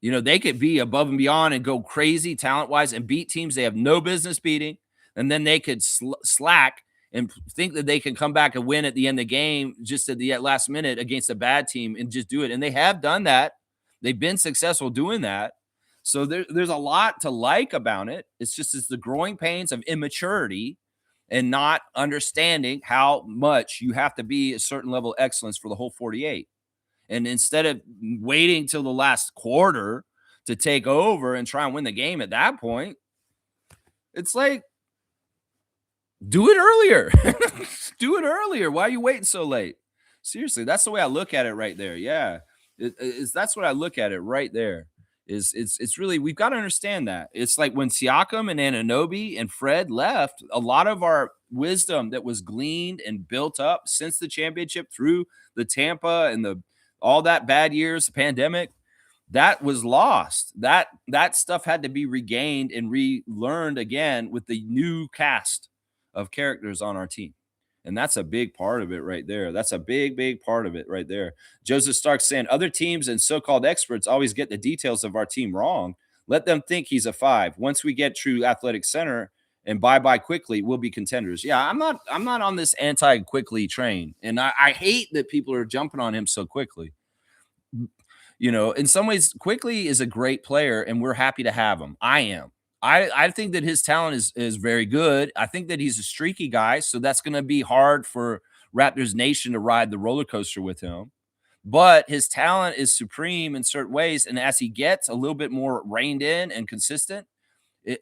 They could be above and beyond and go crazy talent-wise and beat teams they have no business beating, and then they could slack and think that they can come back and win at the end of the game just at the last minute against a bad team and just do it. And they have done that. They've been successful doing that. So there's a lot to like about it. It's the growing pains of immaturity and not understanding how much you have to be a certain level of excellence for the whole 48. And instead of waiting till the last quarter to take over and try and win the game at that point, it's like, do it earlier. Do it earlier. Why are you waiting so late? Seriously, that's the way I look at it right there. Yeah. That's what I look at it right there. It's really, we've got to understand that. It's like when Siakam and Anunoby and Fred left, a lot of our wisdom that was gleaned and built up since the championship through the Tampa and all that bad years, the pandemic, that was lost. That stuff had to be regained and relearned again with the new cast of characters on our team. And that's a big part of it right there. That's a big, big part of it right there. Joseph Stark saying, other teams and so-called experts always get the details of our team wrong. Let them think he's a 5. Once we get true athletic center and bye quickly, we'll be contenders. Yeah, I'm not on this anti-quickly train. And I hate that people are jumping on him so quickly. In some ways, Quickly is a great player, and we're happy to have him. I am. I think that his talent is very good. I think that he's a streaky guy, so that's going to be hard for Raptors Nation to ride the roller coaster with him. But his talent is supreme in certain ways, and as he gets a little bit more reined in and consistent,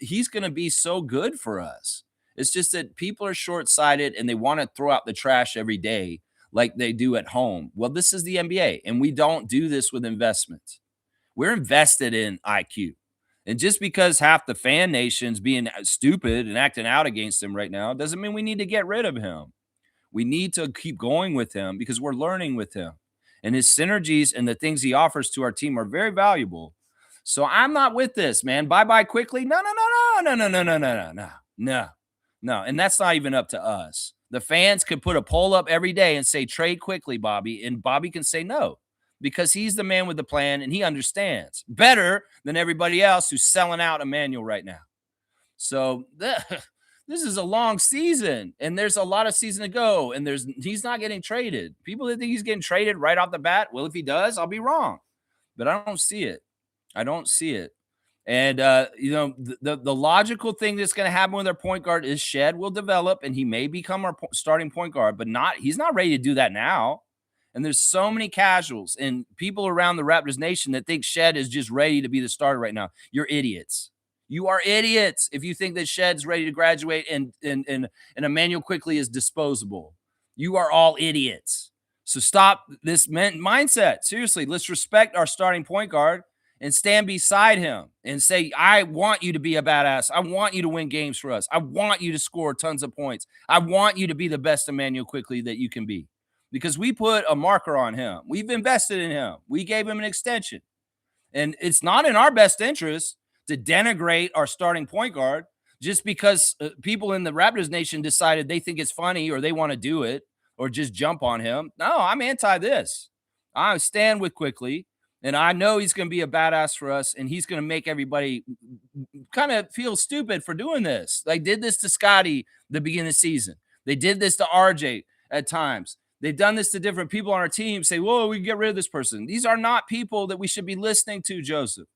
he's going to be so good for us. It's just that people are short-sighted and they want to throw out the trash every day like they do at home. Well, this is the NBA, and we don't do this with investments. We're invested in IQ. And just because half the fan nation's being stupid and acting out against him right now doesn't mean we need to get rid of him. We need to keep going with him because we're learning with him. And his synergies and the things he offers to our team are very valuable. So I'm not with this, man. Bye-bye quickly. No, no, no, no, no, no, no, no, no, no, no, no. And that's not even up to us. The fans could put a poll up every day and say, trade quickly, Bobby. And Bobby can say no because he's the man with the plan and he understands better than everybody else who's selling out Emmanuel right now. So this is a long season and there's a lot of season to go. And he's not getting traded. People that think he's getting traded right off the bat. Well, if he does, I'll be wrong. But I don't see it. I don't see it. And, the logical thing that's going to happen with our point guard is Shed will develop and he may become our starting point guard, but he's not ready to do that now. And there's so many casuals and people around the Raptors nation that think Shed is just ready to be the starter right now. You're idiots. You are idiots if you think that Shed's ready to graduate and Emmanuel quickly is disposable. You are all idiots. So stop this mindset. Seriously, let's respect our starting point guard and stand beside him and say, I want you to be a badass. I want you to win games for us. I want you to score tons of points. I want you to be the best Emmanuel quickly that you can be because we put a marker on him. We've invested in him. We gave him an extension. And it's not in our best interest to denigrate our starting point guard just because people in the Raptors nation decided they think it's funny or they want to do it or just jump on him. No, I'm anti this. I stand with quickly. And I know he's going to be a badass for us, and he's going to make everybody kind of feel stupid for doing this. They did this to Scotty the beginning of the season. They did this to RJ at times. They've done this to different people on our team, say, whoa, we can get rid of this person. These are not people that we should be listening to, Joseph.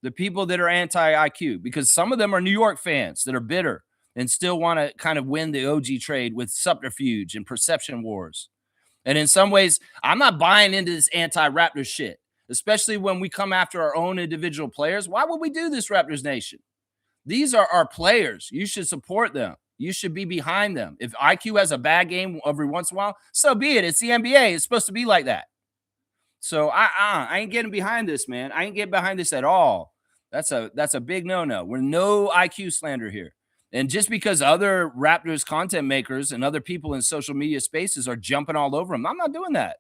The people that are anti-IQ, because some of them are New York fans that are bitter and still want to kind of win the OG trade with subterfuge and perception wars. And in some ways, I'm not buying into this anti-Raptors shit. Especially when we come after our own individual players. Why would we do this, Raptors Nation? These are our players. You should support them. You should be behind them. If IQ has a bad game every once in a while, so be it. It's the NBA. It's supposed to be like that. So I ain't getting behind this, man. I ain't getting behind this at all. That's a big no-no. We're no IQ slander here. And just because other Raptors content makers and other people in social media spaces are jumping all over them, I'm not doing that.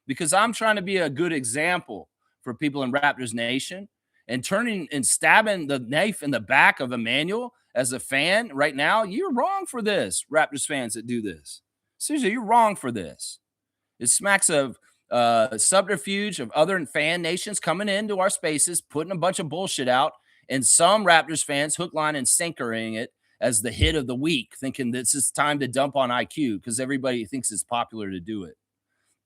Because I'm trying to be a good example for people in Raptors Nation and turning and stabbing the knife in the back of Emmanuel as a fan right now. You're wrong for this, Raptors fans that do this. Seriously, you're wrong for this. It smacks of subterfuge of other fan nations coming into our spaces, putting a bunch of bullshit out, and some Raptors fans hook, line, and sinkering it as the hit of the week, thinking this is time to dump on IQ because everybody thinks it's popular to do it.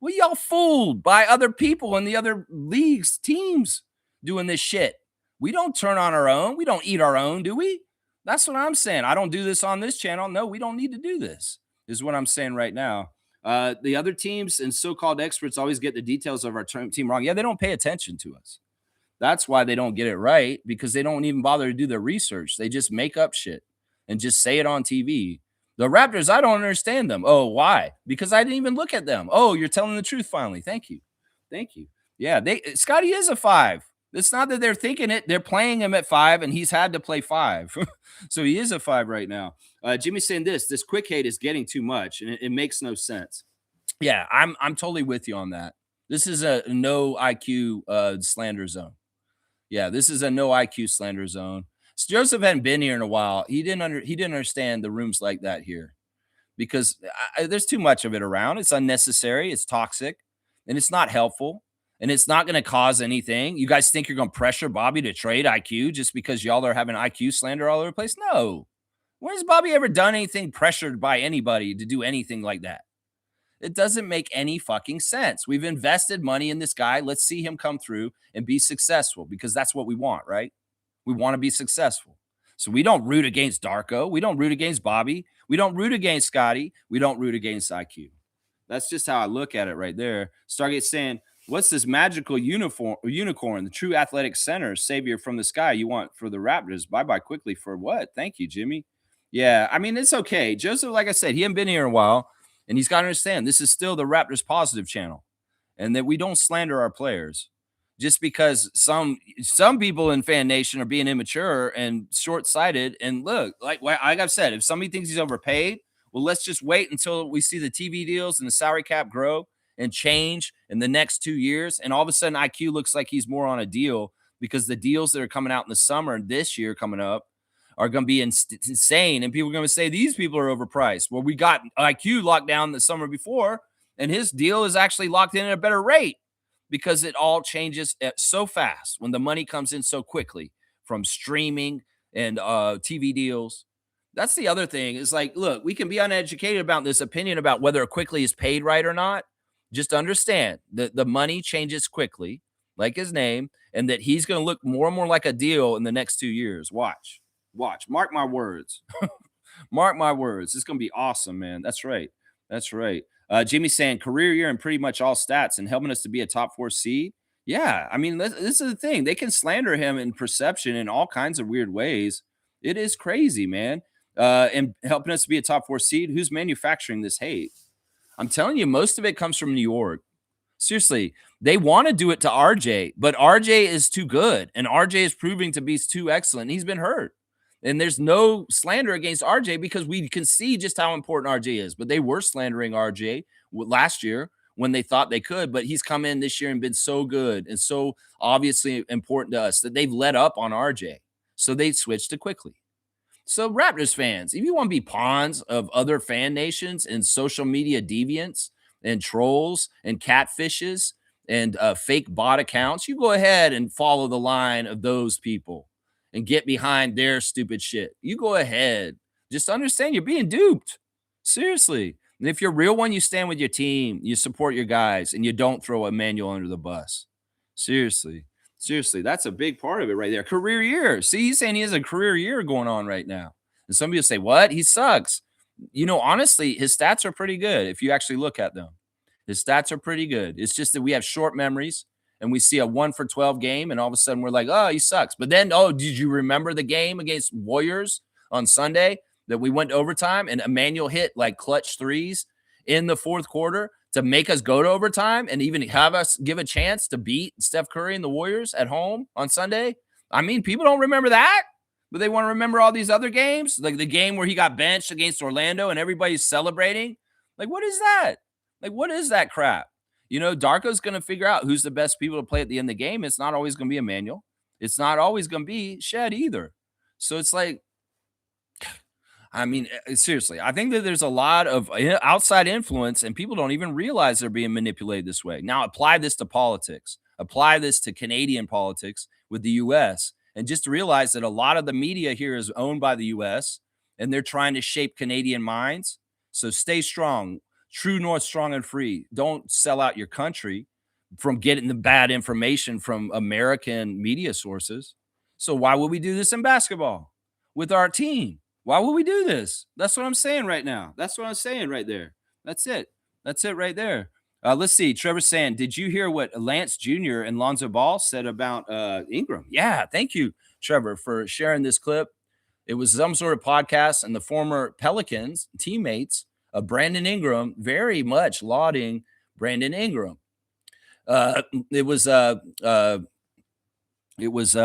Well, y'all fooled by other people in the other leagues, teams doing this shit. We don't turn on our own. We don't eat our own, do we? That's what I'm saying. I don't do this on this channel. No, we don't need to do this, is what I'm saying right now. The other teams and so-called experts always get the details of our team wrong. Yeah, they don't pay attention to us. That's why they don't get it right, because they don't even bother to do their research. They just make up shit and just say it on TV. The Raptors, I don't understand them. Oh, why? Because I didn't even look at them. Oh, you're telling the truth finally. Thank you. Thank you. Yeah, Scotty is a 5. It's not that they're thinking it. They're playing him at 5, and he's had to play 5. So he is a 5 right now. Jimmy's saying this quick hate is getting too much, and it makes no sense. Yeah, I'm totally with you on that. This is a no IQ slander zone. Yeah, this is a no IQ slander zone. Joseph hadn't been here in a while. He didn't understand the rooms like that here because there's too much of it around. It's unnecessary. It's toxic, and it's not helpful, and it's not going to cause anything. You guys think you're going to pressure Bobby to trade IQ just because y'all are having IQ slander all over the place? No. When has Bobby ever done anything pressured by anybody to do anything like that? It doesn't make any fucking sense. We've invested money in this guy. Let's see him come through and be successful because that's what we want, right? We want to be successful. So we don't root against Darko. We don't root against Bobby. We don't root against Scotty. We don't root against IQ. That's just how I look at it right there. Stargate saying, what's this magical unicorn, the true athletic center, savior from the sky you want for the Raptors? Bye-bye quickly for what? Thank you, Jimmy. Yeah, I mean, it's okay. Joseph, like I said, he hasn't been here in a while, and he's got to understand this is still the Raptors positive channel, and that we don't slander our players just because some people in fan nation are being immature and short-sighted. And look, like I've said, if somebody thinks he's overpaid, well, let's just wait until we see the TV deals and the salary cap grow and change in the next 2 years, and all of a sudden IQ looks like he's more on a deal because the deals that are coming out in the summer this year coming up are going to be insane. And people are going to say these people are overpriced. Well, we got IQ locked down the summer before, and his deal is actually locked in at a better rate because it all changes so fast when the money comes in so quickly from streaming and TV deals. That's the other thing is like, look, we can be uneducated about this opinion about whether quickly is paid right or not. Just understand that the money changes quickly, like his name, and that he's going to look more and more like a deal in the next 2 years. Watch, mark my words. Mark my words. It's going to be awesome, man. That's right. That's right. Jimmy saying career year in pretty much all stats and helping us to be a top 4 seed. Yeah, I mean, this is the thing. They can slander him in perception in all kinds of weird ways. It is crazy, man. And helping us to be a top 4 seed. Who's manufacturing this hate? I'm telling you, most of it comes from New York. Seriously, they want to do it to RJ, but RJ is too good, and RJ is proving to be too excellent. He's been hurt. And there's no slander against RJ because we can see just how important RJ is. But they were slandering RJ last year when they thought they could. But he's come in this year and been so good and so obviously important to us that they've let up on RJ. So they switched to quickly. So, Raptors fans, if you want to be pawns of other fan nations and social media deviants and trolls and catfishes and fake bot accounts, you go ahead and follow the line of those people and get behind their stupid shit. You go ahead. Just understand you're being duped. Seriously. And if you're a real one, you stand with your team, you support your guys, and you don't throw Emmanuel under the bus. Seriously. Seriously, that's a big part of it right there. Career year. See, he's saying he has a career year going on right now. And some people say, what? He sucks. You know, honestly, his stats are pretty good if you actually look at them. His stats are pretty good. It's just that we have short memories and we see a 1 for 12 game, and all of a sudden we're like, oh, he sucks. But then, oh, did you remember the game against Warriors on Sunday that we went to overtime and Emmanuel hit like clutch threes in the fourth quarter to make us go to overtime and even have us give a chance to beat Steph Curry and the Warriors at home on Sunday? I mean, people don't remember that, but they want to remember all these other games, like the game where he got benched against Orlando and everybody's celebrating. Like, what is that? Like, what is that crap? You know, Darko's going to figure out who's the best people to play at the end of the game. It's not always going to be Emmanuel. It's not always going to be Shed either. So it's like, I mean, seriously, I think that there's a lot of outside influence and people don't even realize they're being manipulated this way. Now, apply this to politics, apply this to Canadian politics with the US, and just realize that a lot of the media here is owned by the US and they're trying to shape Canadian minds. So stay strong, true north, strong and free. Don't sell out your country from getting the bad information from American media sources. So why would we do this in basketball with our team? Why would we do this? That's what I'm saying right now. That's what I'm saying right there. That's it. That's it right there. Let's see. Trevor saying, did you hear what Lance Jr. and Lonzo Ball said about Ingram? Yeah. Thank you, Trevor, for sharing this clip. It was some sort of podcast, and the former Pelicans teammates of Brandon Ingram very much lauding Brandon Ingram. It was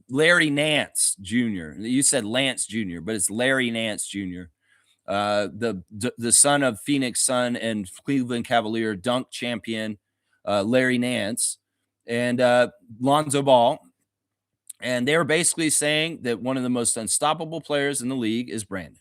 Larry Nance Jr. You said Lance Jr., but it's Larry Nance Jr. The son of Phoenix Sun and Cleveland Cavalier dunk champion Larry Nance and Lonzo Ball. And they were basically saying that one of the most unstoppable players in the league is Brandon.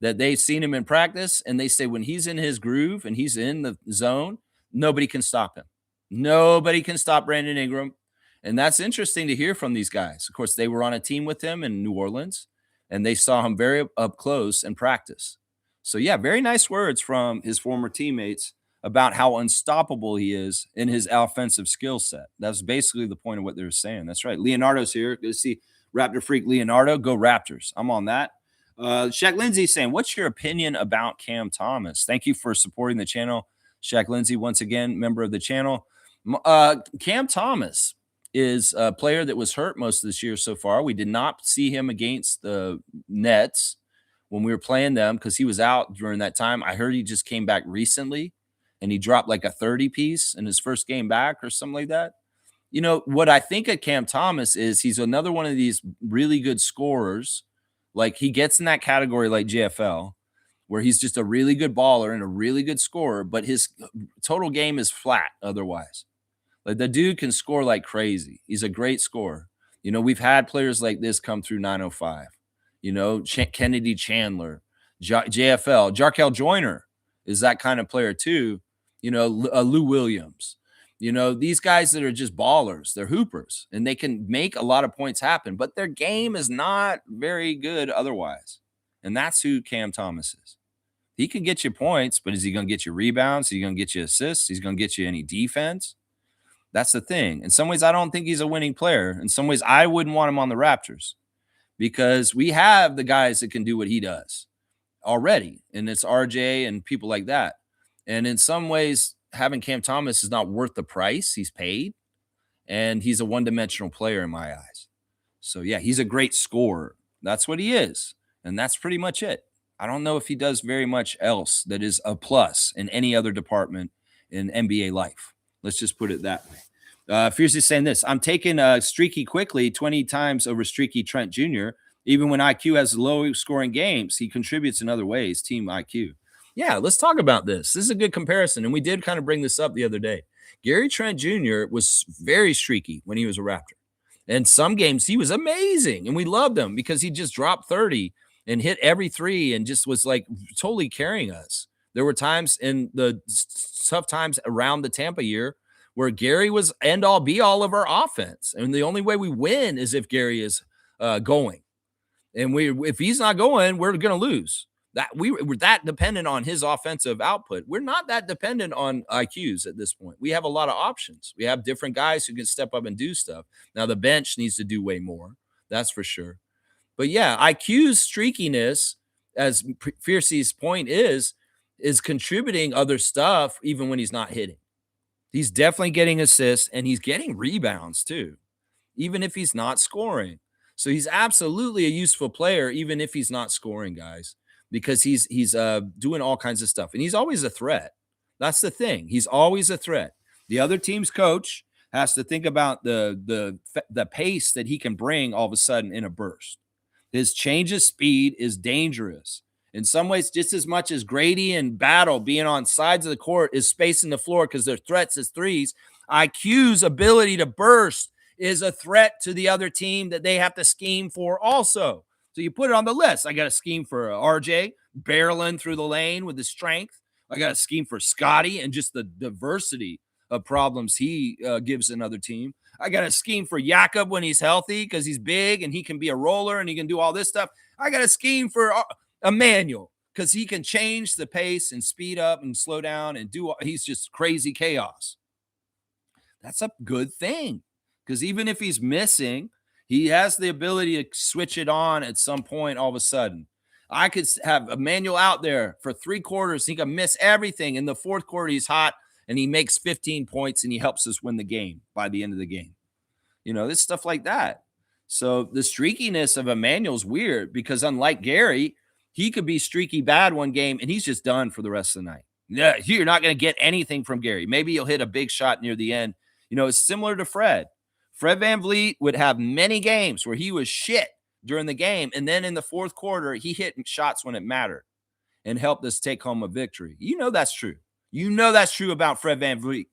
That they've seen him in practice, and they say when he's in his groove and he's in the zone, nobody can stop him. Nobody can stop Brandon Ingram. And that's interesting to hear from these guys. Of course, they were on a team with him in New Orleans, and they saw him very up close in practice. So, yeah, very nice words from his former teammates about how unstoppable he is in his offensive skill set. That's basically the point of what they were saying. That's right. Leonardo's here. Good to see Raptor Freak Leonardo. Go Raptors. I'm on that. Shaq Lindsay saying, what's your opinion about Cam Thomas? Thank you for supporting the channel. Shaq Lindsay, once again, member of the channel. Cam Thomas is a player that was hurt most of this year so far. We did not see him against the Nets. when we were playing them because he was out during that time. I heard he just came back recently and he dropped like a 30 piece in his first game back or something like that. You know, what I think of Cam Thomas is he's another one of these really good scorers. Like he gets in that category like JFL, where he's just a really good baller and a really good scorer, but his total game is flat otherwise. Like the dude can score like crazy. He's a great scorer. You know, we've had players like this come through 905. You know, Kennedy Chandler, JFL, Jarkel Joyner is that kind of player too. You know, Lou Williams. You know, these guys that are just ballers, they're hoopers, and they can make a lot of points happen, but their game is not very good otherwise. And that's who Cam Thomas is. He can get you points, but is he going to get you rebounds? Is he going to get you assists? He's going to get you any defense? That's the thing. In some ways, I don't think he's a winning player. In some ways, I wouldn't want him on the Raptors because we have the guys that can do what he does already. And it's RJ and people like that. And in some ways, having Cam Thomas is not worth the price he's paid. And he's a one-dimensional player in my eyes. So, yeah, he's a great scorer. That's what he is. And that's pretty much it. I don't know if he does very much else that is a plus in any other department in NBA life. Let's just put it that way. Fierce is saying this. I'm taking Streaky quickly 20 times over Streaky Trent Jr. Even when IQ has low scoring games, he contributes in other ways. Team IQ. Yeah, let's talk about this. This is a good comparison. And we did kind of bring this up the other day. Gary Trent Jr. was very streaky when he was a Raptor. And some games he was amazing. And we loved him because he just dropped 30 and hit every three and just was like totally carrying us. There were times in the tough times around the Tampa year where Gary was end all be all of our offense. And the only way we win is if Gary is going. And if he's not going, we're going to lose. We're that dependent on his offensive output. We're not that dependent on IQs at this point. We have a lot of options. We have different guys who can step up and do stuff. Now the bench needs to do way more. That's for sure. But yeah, IQ's streakiness, as Fiercey's point is contributing other stuff even when he's not hitting. He's definitely getting assists and he's getting rebounds too, even if he's not scoring. So he's absolutely a useful player, even if he's not scoring, guys, because he's doing all kinds of stuff. And he's always a threat. That's the thing. He's always a threat. The other team's coach has to think about the pace that he can bring all of a sudden in a burst. His change of speed is dangerous. In some ways, just as much as Grady and Battle being on sides of the court is spacing the floor because their threats is threes, IQ's ability to burst is a threat to the other team that they have to scheme for also. So you put it on the list. I got a scheme for RJ barreling through the lane with his strength. I got a scheme for Scotty and just the diversity of problems he gives another team. I got a scheme for Jakob when he's healthy because he's big and he can be a roller and he can do all this stuff. I got a scheme for Emmanuel because he can change the pace and speed up and slow down and he's just crazy chaos. That's a good thing because even if he's missing, he has the ability to switch it on at some point all of a sudden. I could have Emmanuel out there for 3 quarters. He can miss everything. In the 4th quarter, he's hot and he makes 15 points and he helps us win the game by the end of the game. You know, this stuff like that. So the streakiness of Emmanuel's weird because unlike Gary, he could be streaky bad one game and he's just done for the rest of the night. Yeah, you're not going to get anything from Gary. Maybe he'll hit a big shot near the end. You know, it's similar to Fred. Fred VanVleet would have many games where he was shit during the game. And then in the 4th quarter, he hit shots when it mattered and helped us take home a victory. You know, that's true. You know, that's true about Fred VanVleet,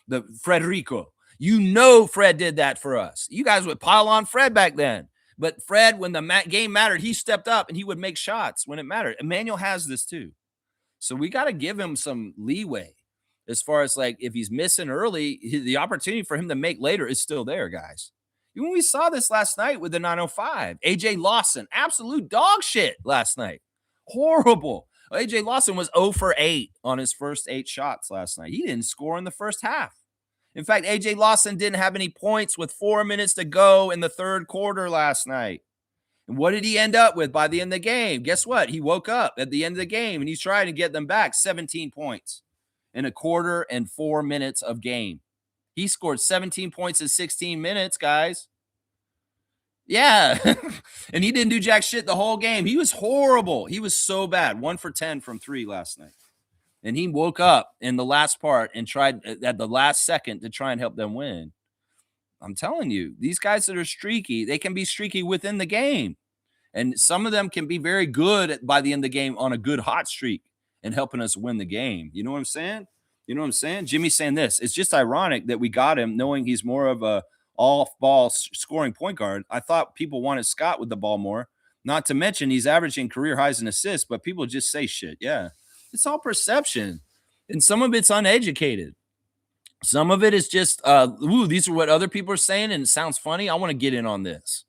the Frederico. You know, Fred did that for us. You guys would pile on Fred back then. But Fred, when the game mattered, he stepped up and he would make shots when it mattered. Emmanuel has this too. So we got to give him some leeway as far as like if he's missing early, the opportunity for him to make later is still there, guys. Even we saw this last night with the 905. AJ Lawson, absolute dog shit last night. Horrible. AJ Lawson was 0 for 8 on his first 8 shots last night. He didn't score in the first half. In fact, AJ Lawson didn't have any points with 4 minutes to go in the 3rd quarter last night. And what did he end up with by the end of the game? Guess what? He woke up at the end of the game and he's trying to get them back 17 points in a quarter and 4 minutes of game. He scored 17 points in 16 minutes, guys. Yeah. And he didn't do jack shit the whole game. He was horrible. He was so bad. 1 for 10 from 3 last night. And he woke up in the last part and tried at the last second to try and help them win. I'm telling you, these guys that are streaky, they can be streaky within the game. And some of them can be very good by the end of the game on a good hot streak and helping us win the game. You know what I'm saying? You know what I'm saying? Jimmy's saying this. It's just ironic that we got him knowing he's more of a off-ball scoring point guard. I thought people wanted Scott with the ball more. Not to mention he's averaging career highs in assists, but people just say shit. Yeah. It's all perception. And some of it's uneducated. Some of it is just, these are what other people are saying, and it sounds funny. I want to get in on this.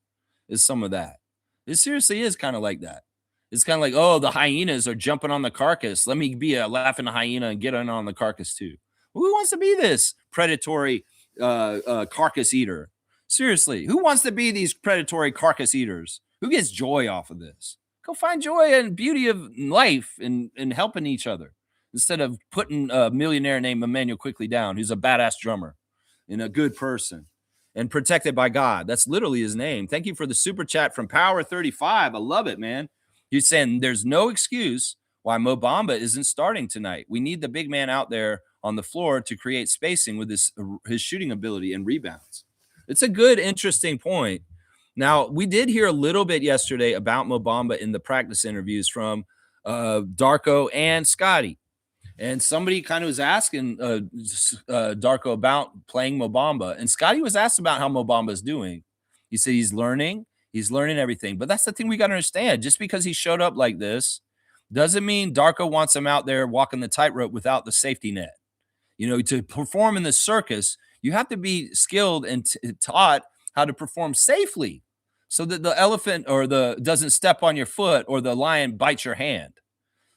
Is some of that. It seriously is kind of like that. It's kind of like, oh, the hyenas are jumping on the carcass. Let me be a laughing hyena and get in on the carcass too. Who wants to be this predatory carcass eater? Seriously, who wants to be these predatory carcass eaters? Who gets joy off of this? Go find joy and beauty of life and helping each other instead of putting a millionaire named Emmanuel Quickly down, who's a badass drummer and a good person and protected by God. That's literally his name. Thank you for the super chat from Power 35. I love it, man. He's saying there's no excuse why Mo Bamba isn't starting tonight. We need the big man out there on the floor to create spacing with his shooting ability and rebounds. It's a good, interesting point. Now, we did hear a little bit yesterday about Mo Bamba in the practice interviews from Darko and Scotty. And somebody kind of was asking Darko about playing Mo Bamba. And Scotty was asked about how Mo Bamba is doing. He said he's learning everything. But that's the thing we got to understand. Just because he showed up like this doesn't mean Darko wants him out there walking the tightrope without the safety net. You know, to perform in the circus, you have to be skilled and taught how to perform safely so that the elephant or the doesn't step on your foot or the lion bites your hand.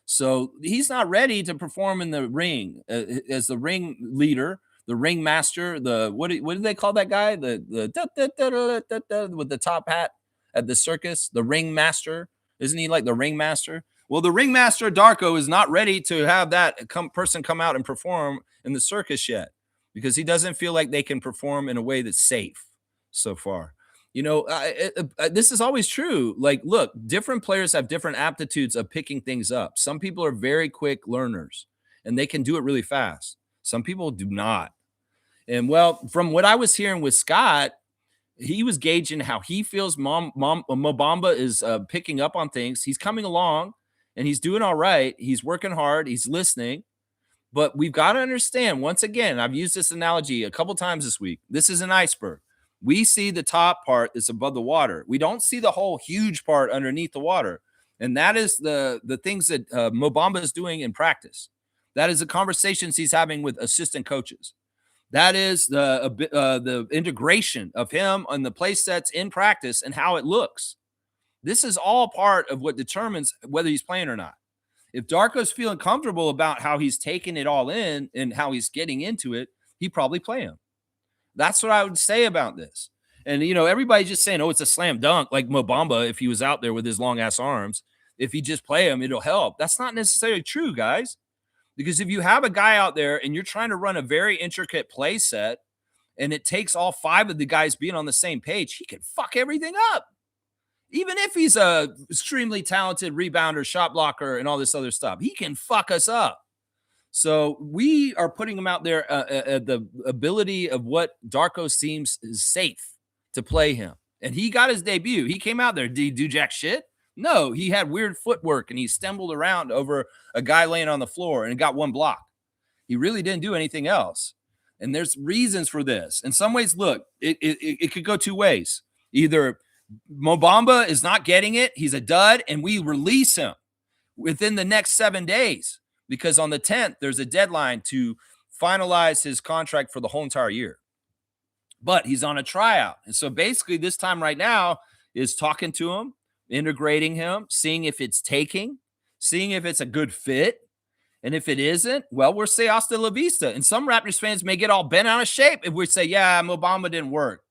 So he's not ready to perform in the ring as the ring leader, the ring master. The what do they call that guy? The with the top hat at the circus, the ring master. Isn't he like the ring master? Well, the ring master Darko is not ready to have that person come out and perform in the circus yet because he doesn't feel like they can perform in a way that's safe so far. You know, this is always true. Like, look, different players have different aptitudes of picking things up. Some people are very quick learners and they can do it really fast. Some people do not. And well, from what I was hearing with Scott, he was gauging how he feels Mo Bamba is picking up on things. He's coming along and he's doing all right. He's working hard. He's listening. But we've got to understand, once again, I've used this analogy a couple times this week. This is an iceberg. We see the top part that's above the water. We don't see the whole huge part underneath the water. And that is the things that Mo Bamba is doing in practice. That is the conversations he's having with assistant coaches. That is the integration of him on the play sets in practice and how it looks. This is all part of what determines whether he's playing or not. If Darko's feeling comfortable about how he's taking it all in and how he's getting into it, he'd probably play him. That's what I would say about this. And, you know, everybody's just saying, oh, it's a slam dunk like Mo Bamba if he was out there with his long ass arms. If you just play him, it'll help. That's not necessarily true, guys. Because if you have a guy out there and you're trying to run a very intricate play set and it takes all 5 of the guys being on the same page, he can fuck everything up. Even if he's a extremely talented rebounder, shot blocker, and all this other stuff, he can fuck us up. So we are putting him out there at the ability of what Darko seems is safe to play him. And he got his debut. He came out there. Did he do jack shit? No, he had weird footwork and he stumbled around over a guy laying on the floor and got 1 block. He really didn't do anything else. And there's reasons for this. In some ways, look, it could go 2 ways. Either Mo Bamba is not getting it, he's a dud, and we release him within the next 7 days. Because on the 10th, there's a deadline to finalize his contract for the whole entire year. But he's on a tryout. And so basically this time right now is talking to him, integrating him, seeing if it's taking, seeing if it's a good fit. And if it isn't, well, we'll say hasta la vista. And some Raptors fans may get all bent out of shape if we say, yeah, Mo Bamba didn't work.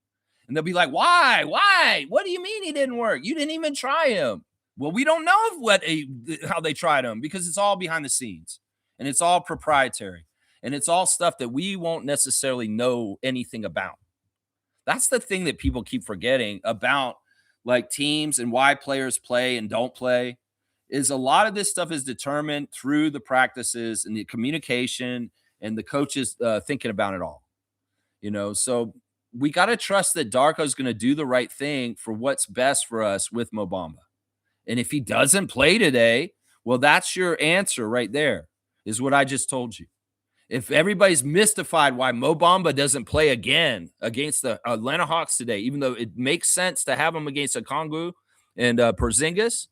And they'll be like, why? Why? What do you mean he didn't work? You didn't even try him. Well, we don't know how they tried him because it's all behind the scenes and it's all proprietary and it's all stuff that we won't necessarily know anything about. That's the thing that people keep forgetting about like teams and why players play and don't play, is a lot of this stuff is determined through the practices and the communication and the coaches thinking about it all. So we got to trust that Darko's going to do the right thing for what's best for us with Mo Bamba. And if he doesn't play today, well, that's your answer right there, is what I just told you. If everybody's mystified why Mo Bamba doesn't play again against the Atlanta Hawks today, even though it makes sense to have him against Okongwu and Porzingis,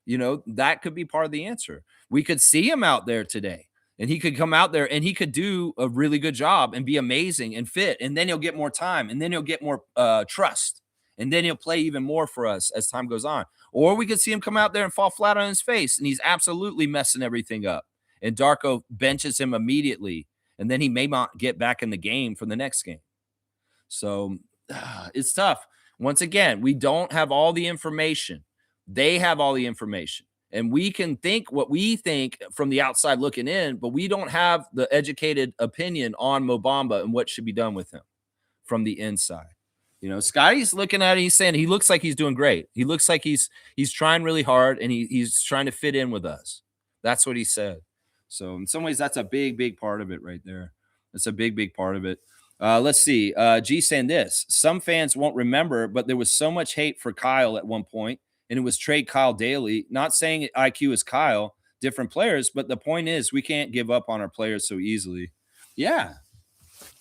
that could be part of the answer. We could see him out there today, and he could come out there and he could do a really good job and be amazing and fit. And then he'll get more time, and then he'll get more trust, and then he'll play even more for us as time goes on. Or we could see him come out there and fall flat on his face, and he's absolutely messing everything up. And Darko benches him immediately, and then he may not get back in the game for the next game. So it's tough. Once again, we don't have all the information. They have all the information. And we can think what we think from the outside looking in, but we don't have the educated opinion on Mo Bamba and what should be done with him from the inside. Scotty's looking at it. He's saying he looks like he's doing great. He looks like he's trying really hard, and he's trying to fit in with us. That's what he said. So in some ways, that's a big, big part of it right there. That's a big, big part of it. Let's see. G saying this. Some fans won't remember, but there was so much hate for Kyle at one point, and it was trade Kyle daily. Not saying IQ is Kyle, different players, but the point is we can't give up on our players so easily. Yeah.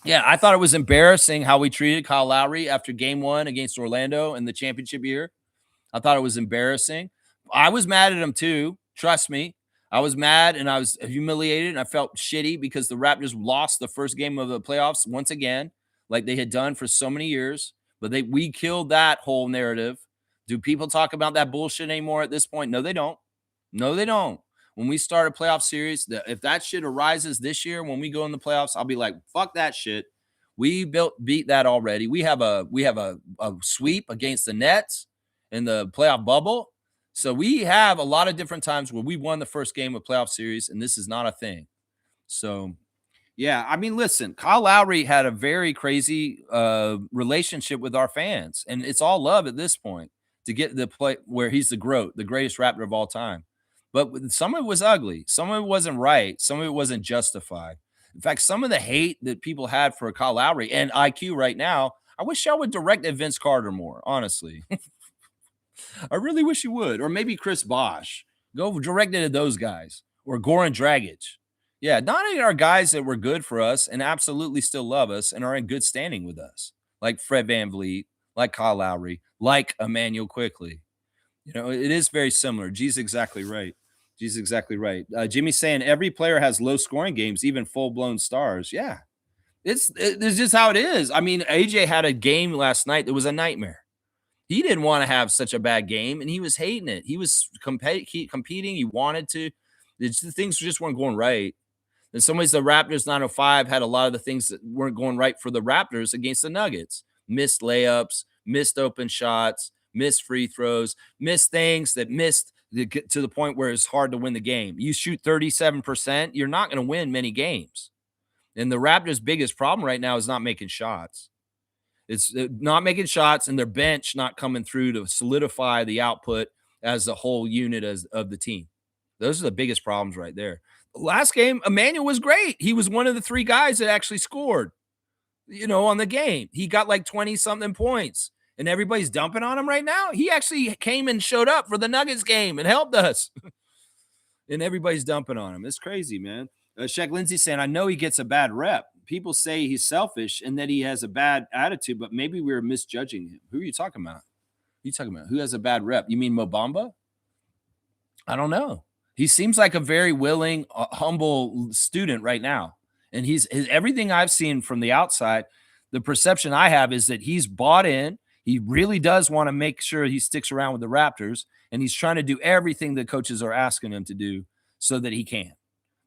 Yeah, I thought it was embarrassing how we treated Kyle Lowry after game 1 against Orlando in the championship year. I thought it was embarrassing. I was mad at him too. Trust me. I was mad and I was humiliated and I felt shitty because the Raptors lost the first game of the playoffs once again, like they had done for so many years. But we killed that whole narrative. Do people talk about that bullshit anymore at this point? No, they don't. No, they don't. When we start a playoff series, if that shit arises this year when we go in the playoffs, I'll be like, fuck that shit. We beat that already. We have a sweep against the Nets in the playoff bubble. So we have a lot of different times where we won the first game of playoff series, and this is not a thing. So, yeah, I mean, listen, Kyle Lowry had a very crazy relationship with our fans, and it's all love at this point to get the play where he's the greatest Raptor of all time. But some of it was ugly. Some of it wasn't right. Some of it wasn't justified. In fact, some of the hate that people had for Kyle Lowry and IQ right now, I wish y'all would direct at Vince Carter more, honestly. I really wish you would. Or maybe Chris Bosh. Go direct it at those guys. Or Goran Dragic. Yeah, not only are guys that were good for us and absolutely still love us and are in good standing with us, like Fred VanVleet, like Kyle Lowry, like Emmanuel Quickley. It is very similar. G's exactly right. Jimmy's saying every player has low scoring games, even full-blown stars. Yeah, it's just how it is. I mean, AJ had a game last night that was a nightmare. He didn't want to have such a bad game, and he was hating it. He was competing. He wanted to. Things just weren't going right. In some ways, the Raptors 905 had a lot of the things that weren't going right for the Raptors against the Nuggets. Missed layups, missed open shots, missed free throws, missed things that missed to the point where it's hard to win the game. You shoot 37%, you're not going to win many games. And the Raptors' biggest problem right now is not making shots. It's not making shots and their bench not coming through to solidify the output as a whole unit of the team. Those are the biggest problems right there. Last game, Emmanuel was great. He was one of the 3 guys that actually scored, on the game. He got like 20-something points, and everybody's dumping on him right now. He actually came and showed up for the Nuggets game and helped us, and everybody's dumping on him. It's crazy, man. Shaq Lindsay saying, I know he gets a bad rep. People say he's selfish and that he has a bad attitude, but maybe we're misjudging him. Who are you talking about? Who has a bad rep? You mean Mo Bamba? I don't know. He seems like a very willing, humble student right now. And everything I've seen from the outside, the perception I have is that he's bought in. He really does want to make sure he sticks around with the Raptors, and he's trying to do everything the coaches are asking him to do so that he can.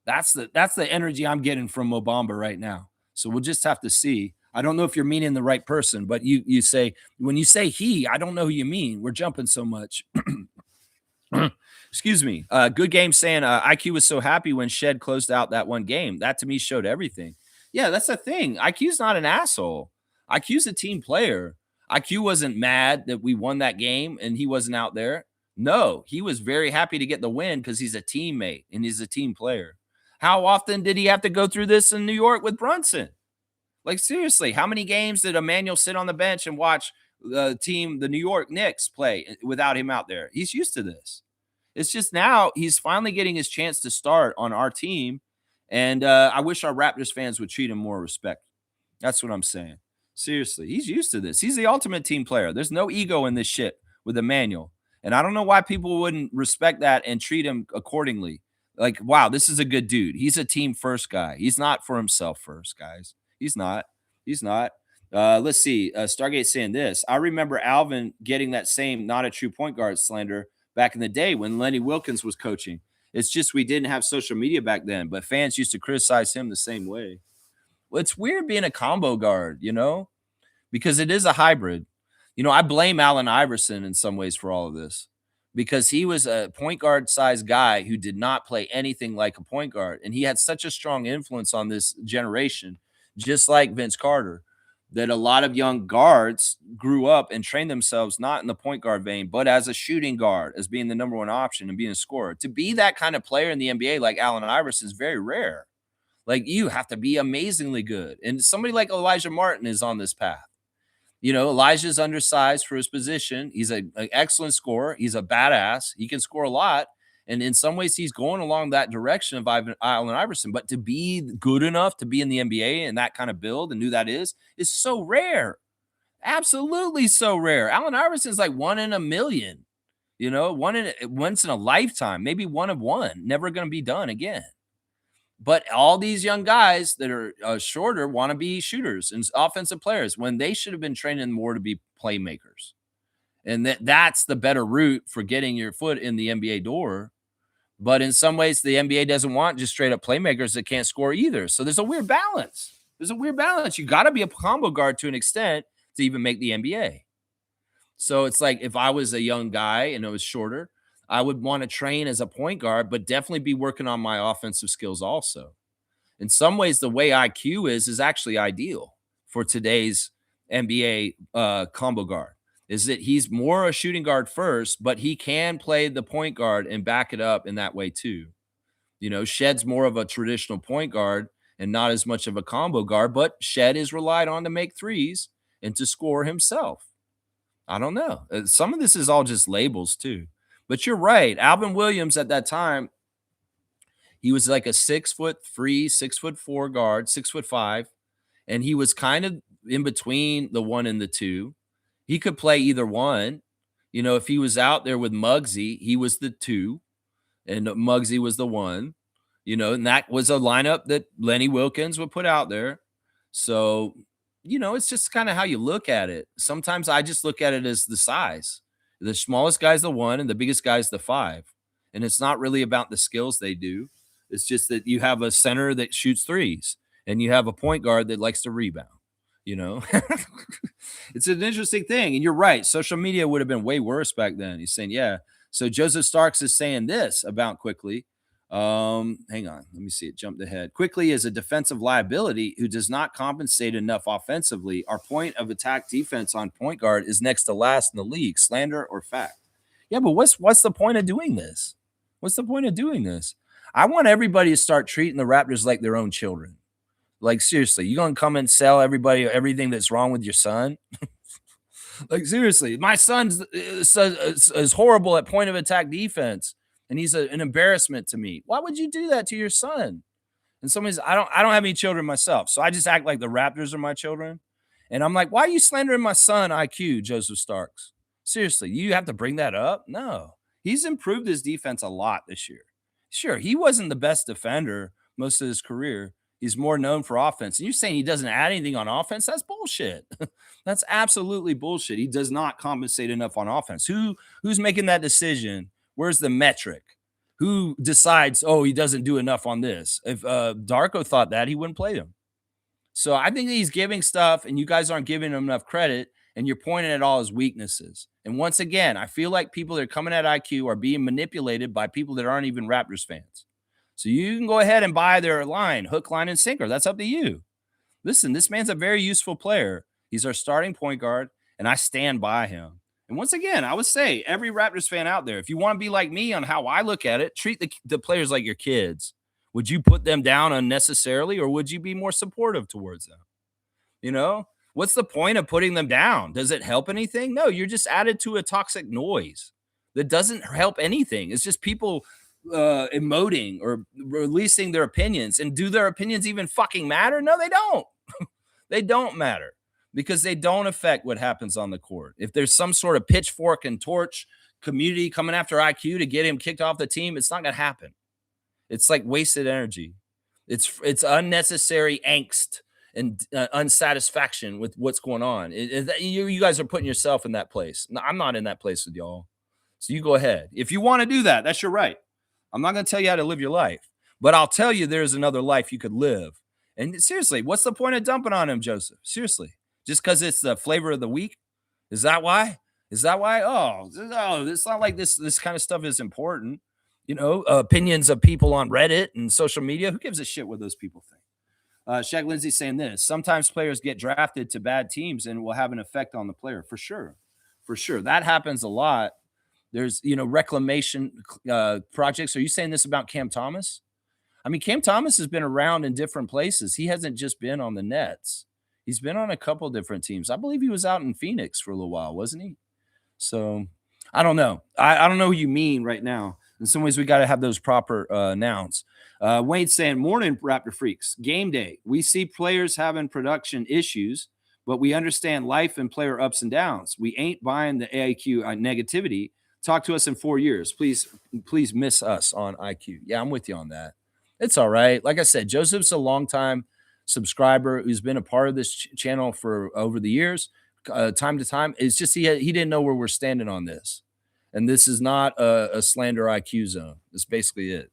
That's the energy I'm getting from Mo Bamba right now. So we'll just have to see. I don't know if you're meaning the right person, but you say, when you say he, I don't know who you mean. We're jumping so much. Excuse me. Good game saying IQ was so happy when Shed closed out that one game. That to me showed everything. Yeah, that's the thing. IQ's not an asshole. IQ's a team player. IQ wasn't mad that we won that game and he wasn't out there. No, he was very happy to get the win because he's a teammate and he's a team player. How often did he have to go through this in New York with Brunson? Like, seriously, how many games did Emmanuel sit on the bench and watch the team, the New York Knicks, play without him out there? He's used to this. It's just now he's finally getting his chance to start on our team. And I wish our Raptors fans would treat him more respect. That's what I'm saying. Seriously, he's used to this. He's the ultimate team player. There's no ego in this shit with Emmanuel. And I don't know why people wouldn't respect that and treat him accordingly. Like, wow, this is a good dude. He's a team first guy. He's not for himself first, guys. He's not. He's not. Let's see. Stargate saying this. I remember Alvin getting that same not a true point guard slander back in the day when Lenny Wilkins was coaching. It's just we didn't have social media back then, but fans used to criticize him the same way. Well, it's weird being a combo guard, because it is a hybrid. I blame Allen Iverson in some ways for all of this because he was a point guard size guy who did not play anything like a point guard. And he had such a strong influence on this generation, just like Vince Carter, that a lot of young guards grew up and trained themselves not in the point guard vein, but as a shooting guard, as being the number one option and being a scorer. To be that kind of player in the NBA like Allen Iverson is very rare. Like, you have to be amazingly good. And somebody like Elijah Martin is on this path. Elijah's undersized for his position. He's an excellent scorer. He's a badass. He can score a lot. And in some ways, he's going along that direction of Allen Iverson. But to be good enough to be in the NBA and that kind of build and who that is so rare. Absolutely so rare. Allen Iverson is like 1 in a million, once in a lifetime, maybe 1 of 1, never going to be done again. But all these young guys that are shorter want to be shooters and offensive players when they should have been training more to be playmakers. And that's the better route for getting your foot in the NBA door. But in some ways, the NBA doesn't want just straight up playmakers that can't score either. So there's a weird balance. You got to be a combo guard to an extent to even make the NBA. So it's like if I was a young guy and I was shorter, I would want to train as a point guard, but definitely be working on my offensive skills also. In some ways, the way IQ is actually ideal for today's NBA combo guard, is that he's more a shooting guard first, but he can play the point guard and back it up in that way too. Shed's more of a traditional point guard and not as much of a combo guard, but Shed is relied on to make threes and to score himself. I don't know. Some of this is all just labels too. But you're right. Alvin Williams at that time, he was like a 6'3", 6'4" guard, 6'5", and he was kind of in between the 1 and the 2. He could play either one. If he was out there with Muggsy, he was the 2, and Muggsy was the 1. And that was a lineup that Lenny Wilkins would put out there. So, it's just kind of how you look at it. Sometimes I just look at it as the size. The smallest guy's the 1 and the biggest guy's the 5. And it's not really about the skills they do. It's just that you have a center that shoots threes and you have a point guard that likes to rebound. It's an interesting thing. And you're right. Social media would have been way worse back then. He's saying, yeah. So Joseph Starks is saying this about Quickly. Hang on. Let me see it. Jumped ahead. Quickly is a defensive liability who does not compensate enough offensively. Our point of attack defense on point guard is next to last in the league. Slander or fact? Yeah, but what's the point of doing this? What's the point of doing this? I want everybody to start treating the Raptors like their own children. Like, seriously, you going to come and sell everybody everything that's wrong with your son? Like, seriously, my son's is horrible at point of attack defense. And he's an embarrassment to me. Why would you do that to your son? And somebody's, I don't have any children myself. So I just act like the Raptors are my children. And I'm like, why are you slandering my son, IQ, Joseph Starks? Seriously, you have to bring that up? No. He's improved his defense a lot this year. Sure, he wasn't the best defender most of his career. He's more known for offense. And you're saying he doesn't add anything on offense? That's bullshit. That's absolutely bullshit. He does not compensate enough on offense. Who's making that decision? Where's the metric? Who decides, oh, he doesn't do enough on this? If Darko thought that, he wouldn't play him. So I think he's giving stuff, and you guys aren't giving him enough credit, and you're pointing at all his weaknesses. And once again, I feel like people that are coming at IQ are being manipulated by people that aren't even Raptors fans. So you can go ahead and buy their line, hook, line, and sinker. That's up to you. Listen, this man's a very useful player. He's our starting point guard. and I stand by him. And once again, I would say every Raptors fan out there, if you want to be like me on how I look at it, treat the players like your kids. Would you put them down unnecessarily, or would you be more supportive towards them? You know, what's the point of putting them down? Does it help anything? No, you're just added to a toxic noise that doesn't help anything. It's just people emoting or releasing their opinions. And do their opinions even fucking matter? No, they don't. They don't matter because they don't affect what happens on the court. If there's some sort of pitchfork and torch community coming after IQ to get him kicked off the team, it's not going to happen. It's like wasted energy. It's unnecessary angst and unsatisfaction with what's going on. You guys are putting yourself in that place. No, I'm not in that place with y'all. So you go ahead. If you want to do that, that's your right. I'm not going to tell you how to live your life, but I'll tell you there's another life you could live. And seriously, what's the point of dumping on him, Joseph? Seriously, just because it's the flavor of the week? Is that why? Is that why? Oh, it's not like this kind of stuff is important. You know, opinions of people on Reddit and social media. Who gives a shit what those people think? Shaq Lindsay saying this. Sometimes players get drafted to bad teams and will have an effect on the player. For sure. For sure. That happens a lot. There's, reclamation projects. Are you saying this about Cam Thomas? I mean, Cam Thomas has been around in different places. He hasn't just been on the Nets. He's been on a couple different teams. I believe he was out in Phoenix for a little while, wasn't he? So I don't know. I don't know who you mean right now. In some ways, we got to have those proper nouns. Wayne's saying, morning, Raptor Freaks. Game day. We see players having production issues, but we understand life and player ups and downs. We ain't buying the AIQ negativity. Talk to us in 4 years. Please miss us on IQ. Yeah, I'm with you on that. It's all right. Like I said, Joseph's a longtime subscriber who's been a part of this channel for over the years, time to time. It's just he didn't know where we're standing on this. And this is not a slander IQ zone. That's basically it.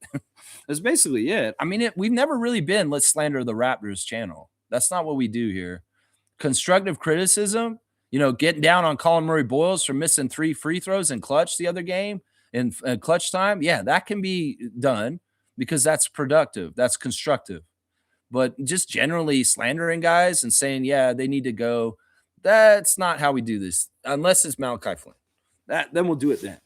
That's basically it. I mean, we've never really been, let's slander the Raptors channel. That's not what we do here. Constructive criticism, getting down on Colin Murray Boyles for missing 3 free throws in clutch the other game in clutch time. Yeah, that can be done because that's productive. That's constructive. But just generally slandering guys and saying, yeah, they need to go. That's not how we do this, unless it's Malachi Flynn. Then we'll do it then.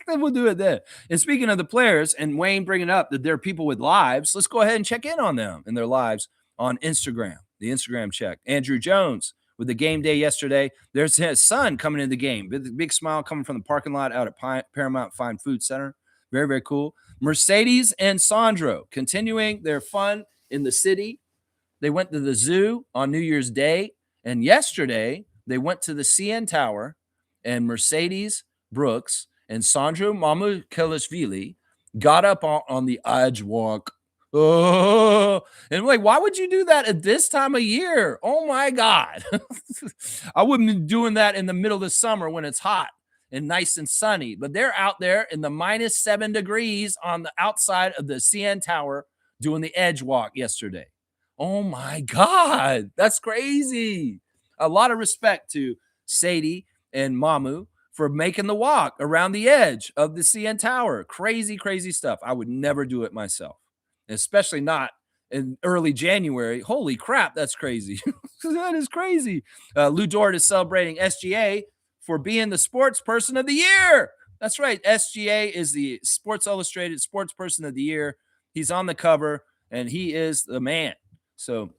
Then we'll do it then. And speaking of the players, and Wayne bringing up that there are people with lives, let's go ahead and check in on them and their lives on Instagram. The Instagram check. Andrew Jones with the game day yesterday. There's his son coming in the game. Big smile coming from the parking lot out at Paramount Fine Food Center. Very, very cool. Mercedes and Sandro continuing their fun in the city. They went to the zoo on New Year's Day. And yesterday, they went to the CN Tower. And Mercedes Brooks and Sandro Mamukelashvili got up on the edge walk. Oh, and like, why would you do that at this time of year? Oh my God. I wouldn't be doing that in the middle of the summer when it's hot and nice and sunny, but they're out there in the -7 degrees on the outside of the CN Tower doing the edge walk yesterday. Oh my God. That's crazy. A lot of respect to Sadie and Mamu for making the walk around the edge of the CN Tower. Crazy, crazy stuff. I would never do it myself, especially not in early January. Holy crap, that's crazy. That is crazy. Lou Dort is celebrating SGA for being the sports person of the year. That's right. SGA is the Sports Illustrated Sports Person of the Year. He's on the cover, and he is the man. So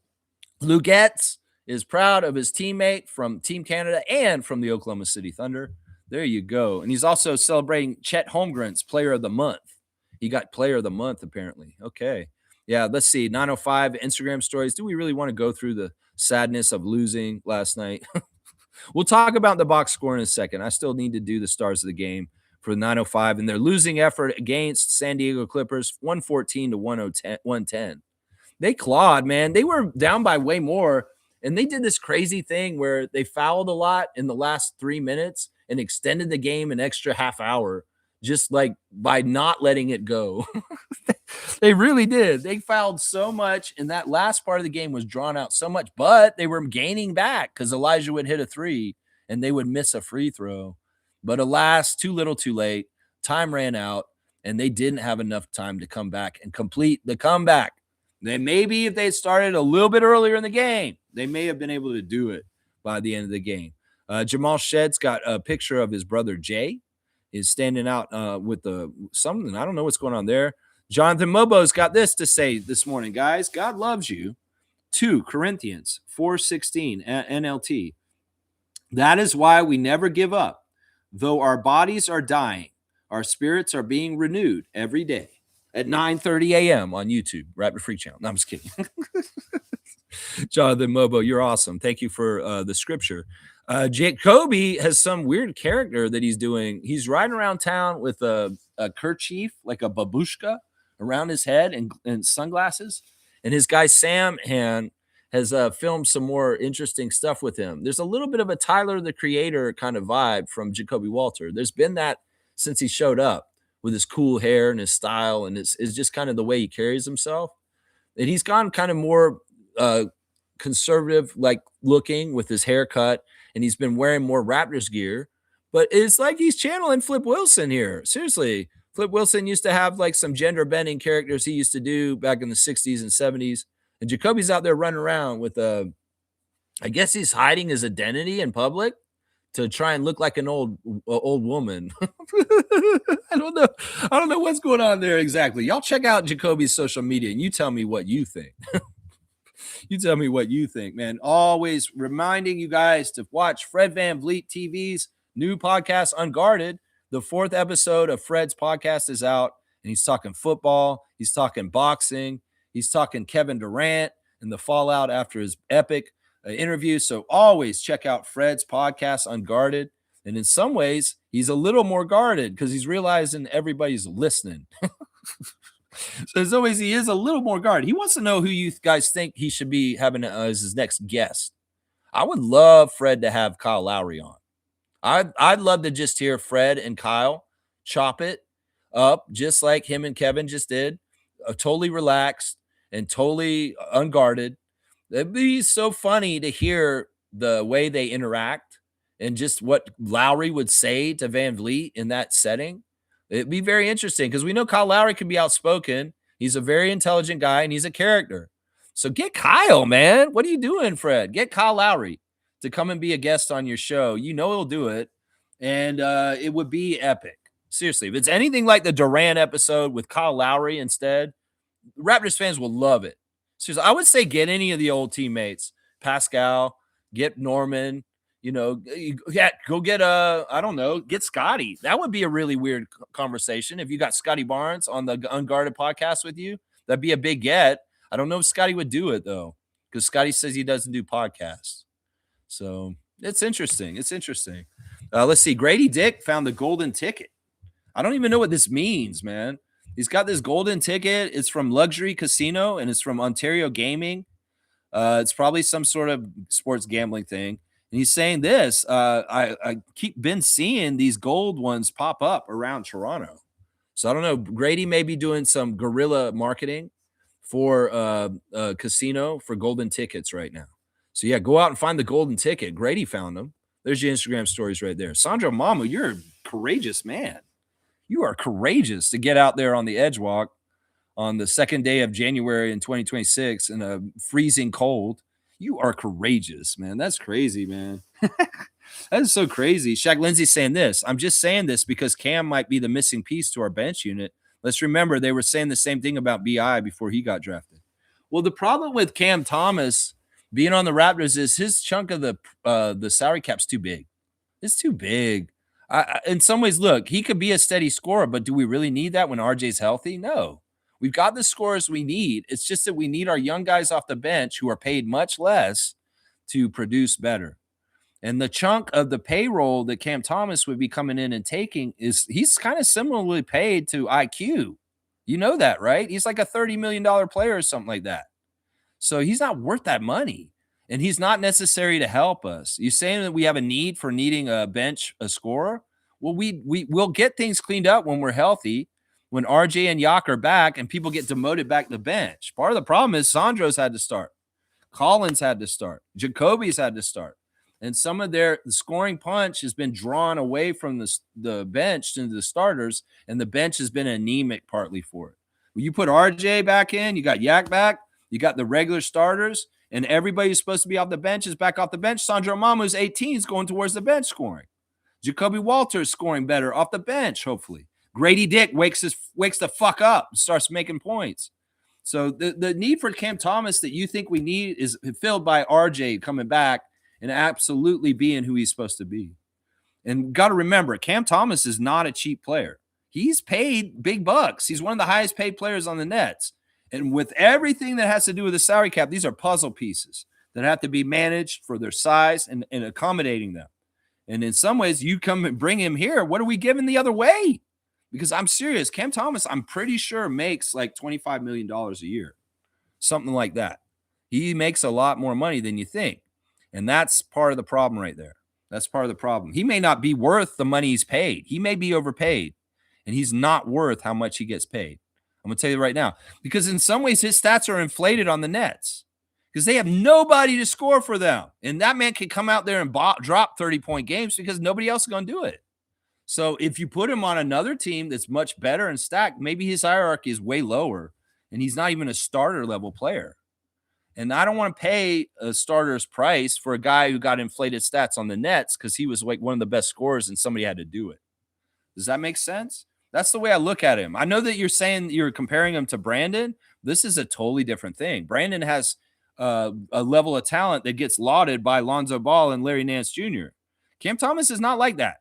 Lou Getz is proud of his teammate from Team Canada and from the Oklahoma City Thunder. There you go. And he's also celebrating Chet Holmgren's Player of the Month. He got Player of the Month, apparently. Okay. Yeah, let's see. 905 Instagram stories. Do we really want to go through the sadness of losing last night? We'll talk about the box score in a second. I still need to do the stars of the game for 905 and their losing effort against San Diego Clippers, 114 to 110. They clawed, man. They were down by way more. And they did this crazy thing where they fouled a lot in the last 3 minutes and extended the game an extra half hour, just like by not letting it go. They really did. They fouled so much, and that last part of the game was drawn out so much, but they were gaining back because Elijah would hit a 3 and they would miss a free throw. But alas, too little too late. Time ran out, and they didn't have enough time to come back and complete the comeback. Then maybe if they had started a little bit earlier in the game, they may have been able to do it by the end of the game. Jamal Shedd's got a picture of his brother Jay. Is standing out with something. I don't know what's going on there. Jonathan Mobo's got this to say this morning, guys. God loves you. 2 Corinthians 4:16 NLT. That is why we never give up. Though our bodies are dying, our spirits are being renewed every day at 9:30 a.m. on YouTube, Raptor Freak Channel. No, I'm just kidding. Jonathan Mobo, you're awesome. Thank you for the scripture. Jacoby has some weird character that he's doing. He's riding around town with a kerchief, like a babushka, around his head and sunglasses. And his guy Sam has filmed some more interesting stuff with him. There's a little bit of a Tyler, the Creator kind of vibe from Jacoby Walter. There's been that since he showed up with his cool hair and his style, and it's just kind of the way he carries himself. And he's gone kind of more conservative like looking with his haircut, and he's been wearing more Raptors gear, but it's like he's channeling Flip Wilson here. Seriously, Flip Wilson used to have like some gender bending characters he used to do back in the 60s and 70s, and Jacoby's out there running around with I guess he's hiding his identity in public to try and look like an old woman. I don't know what's going on there exactly. Y'all check out Jacoby's social media and you tell me what you think. You tell me what you think, man. Always reminding you guys to watch Fred VanVleet TV's new podcast, Unguarded. The 4th episode of Fred's podcast is out, and he's talking football. He's talking boxing. He's talking Kevin Durant and the fallout after his epic interview. So always check out Fred's podcast, Unguarded. And in some ways, he's a little more guarded because he's realizing everybody's listening. So as always, he is a little more guarded. He wants to know who you guys think he should be having as his next guest. I would love Fred to have Kyle Lowry on. I'd love to just hear Fred and Kyle chop it up just like him and Kevin just did, totally relaxed and totally unguarded. It'd be so funny to hear the way they interact and just what Lowry would say to VanVleet in that setting. It'd be very interesting because we know Kyle Lowry can be outspoken. He's a very intelligent guy, and he's a character. So get Kyle, man. What are you doing, Fred? Get Kyle Lowry to come and be a guest on your show. You know he'll do it, and it would be epic. Seriously, if it's anything like the Durant episode with Kyle Lowry instead, Raptors fans will love it. Seriously, I would say get any of the old teammates. Pascal, get Norman, go get I don't know, get Scotty. That would be a really weird conversation if you got Scotty Barnes on the Unguarded podcast with you. That'd be a big get. I don't know if Scotty would do it though, because Scotty says he doesn't do podcasts. So it's interesting. It's interesting. Let's see. Grady Dick found the golden ticket. I don't even know what this means, man. He's got this golden ticket. It's from Luxury Casino and it's from Ontario Gaming. It's probably some sort of sports gambling thing. And he's saying this, I keep been seeing these gold ones pop up around Toronto. So I don't know. Grady may be doing some guerrilla marketing for a casino for golden tickets right now. So yeah, go out and find the golden ticket. Grady found them. There's your Instagram stories right there. Sandro Mamu, you're a courageous man. You are courageous to get out there on the edge walk on the 2nd day of January in 2026 in a freezing cold. You are courageous, man. That's crazy, man. That is so crazy. Shaq Lindsay saying this. I'm just saying this because Cam might be the missing piece to our bench unit. Let's remember they were saying the same thing about BI before he got drafted. Well, the problem with Cam Thomas being on the Raptors is his chunk of the salary cap's too big. It's too big. In some ways, look, he could be a steady scorer, but do we really need that when RJ's healthy? No. We've got the scorers we need. It's just that we need our young guys off the bench who are paid much less to produce better. And the chunk of the payroll that Cam Thomas would be coming in and taking he's kind of similarly paid to IQ. You know that, right? He's like a $30 million player or something like that. So he's not worth that money. And he's not necessary to help us. You saying that we have a need for needing a scorer? Well, we'll get things cleaned up when we're healthy, when RJ and Yak are back and people get demoted back to the bench. Part of the problem is Sandro's had to start. Collins had to start. Jacoby's had to start. And some of the scoring punch has been drawn away from the bench into the starters, and the bench has been anemic partly for it. When you put RJ back in, you got Yak back, you got the regular starters, And everybody who's supposed to be off the bench is back off the bench. Sandro Mamu's 18 is going towards the bench scoring. Jacoby Walters scoring better off the bench, hopefully. Grady Dick wakes the fuck up and starts making points. So the need for Cam Thomas that you think we need is filled by RJ coming back and absolutely being who he's supposed to be. And got to remember, Cam Thomas is not a cheap player. He's paid big bucks. He's one of the highest paid players on the Nets. And with everything that has to do with the salary cap, these are puzzle pieces that have to be managed for their size and accommodating them. And in some ways, you come and bring him here. What are we giving the other way? Because I'm serious. Cam Thomas, I'm pretty sure, makes like $25 million a year, something like that. He makes a lot more money than you think. And that's part of the problem right there. That's part of the problem. He may not be worth the money he's paid. He may be overpaid, and he's not worth how much he gets paid. I'm going to tell you right now, because in some ways his stats are inflated on the Nets because they have nobody to score for them. And that man can come out there and drop 30-point games because nobody else is going to do it. So if you put him on another team that's much better and stacked, maybe his hierarchy is way lower and he's not even a starter level player. And I don't want to pay a starter's price for a guy who got inflated stats on the Nets because he was like one of the best scorers and somebody had to do it. Does that make sense? That's the way I look at him. I know that you're saying you're comparing him to Brandon. This is a totally different thing. Brandon has a level of talent that gets lauded by Lonzo Ball and Larry Nance Jr. Cam Thomas is not like that.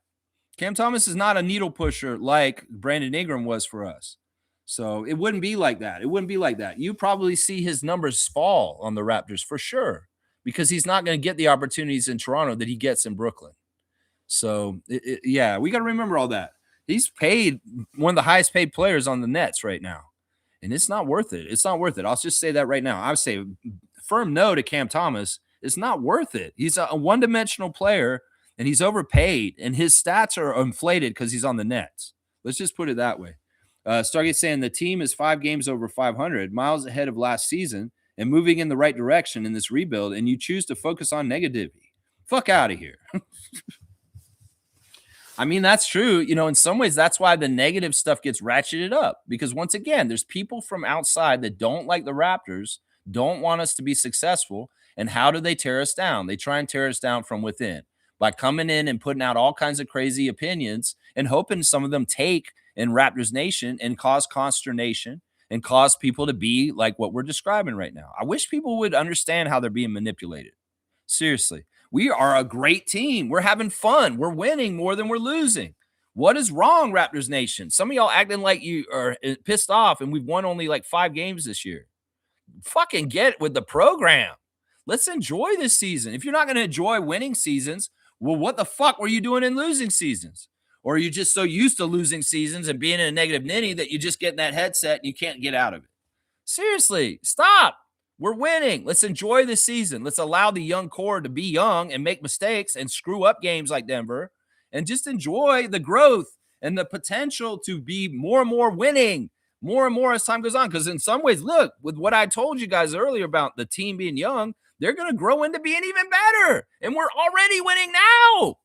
Cam Thomas is not a needle pusher like Brandon Ingram was for us. So it wouldn't be like that. It wouldn't be like that. You probably see his numbers fall on the Raptors for sure because he's not going to get the opportunities in Toronto that he gets in Brooklyn. So, yeah, we got to remember all that. He's paid one of the highest paid players on the Nets right now, and it's not worth it. It's not worth it. I'll just say that right now. I would say firm no to Cam Thomas. It's not worth it. He's a one-dimensional player, and he's overpaid, and his stats are inflated because he's on the Nets. Let's just put it that way. Stargate saying the team is 5 games over 500, miles ahead of last season, and moving in the right direction in this rebuild, and you choose to focus on negativity. Fuck out of here. I mean, that's true. You know, in some ways, that's why the negative stuff gets ratcheted up. Because once again, there's people from outside that don't like the Raptors, don't want us to be successful. And how do they tear us down? They try and tear us down from within by coming in and putting out all kinds of crazy opinions and hoping some of them take in Raptors Nation and cause consternation and cause people to be like what we're describing right now. I wish people would understand how they're being manipulated. Seriously. We are a great team. We're having fun. We're winning more than we're losing. What is wrong, Raptors Nation? Some of y'all acting like you are pissed off and we've won only like 5 games this year. Fucking get with the program. Let's enjoy this season. If you're not going to enjoy winning seasons, well, what the fuck were you doing in losing seasons? Or are you just so used to losing seasons and being in a negative ninny that you just get in that headset and you can't get out of it? Seriously, stop. We're winning. Let's enjoy the season. Let's allow the young core to be young and make mistakes and screw up games like Denver and just enjoy the growth and the potential to be more and more winning, more and more as time goes on. Because in some ways, look, with what I told you guys earlier about the team being young, they're going to grow into being even better. And we're already winning now.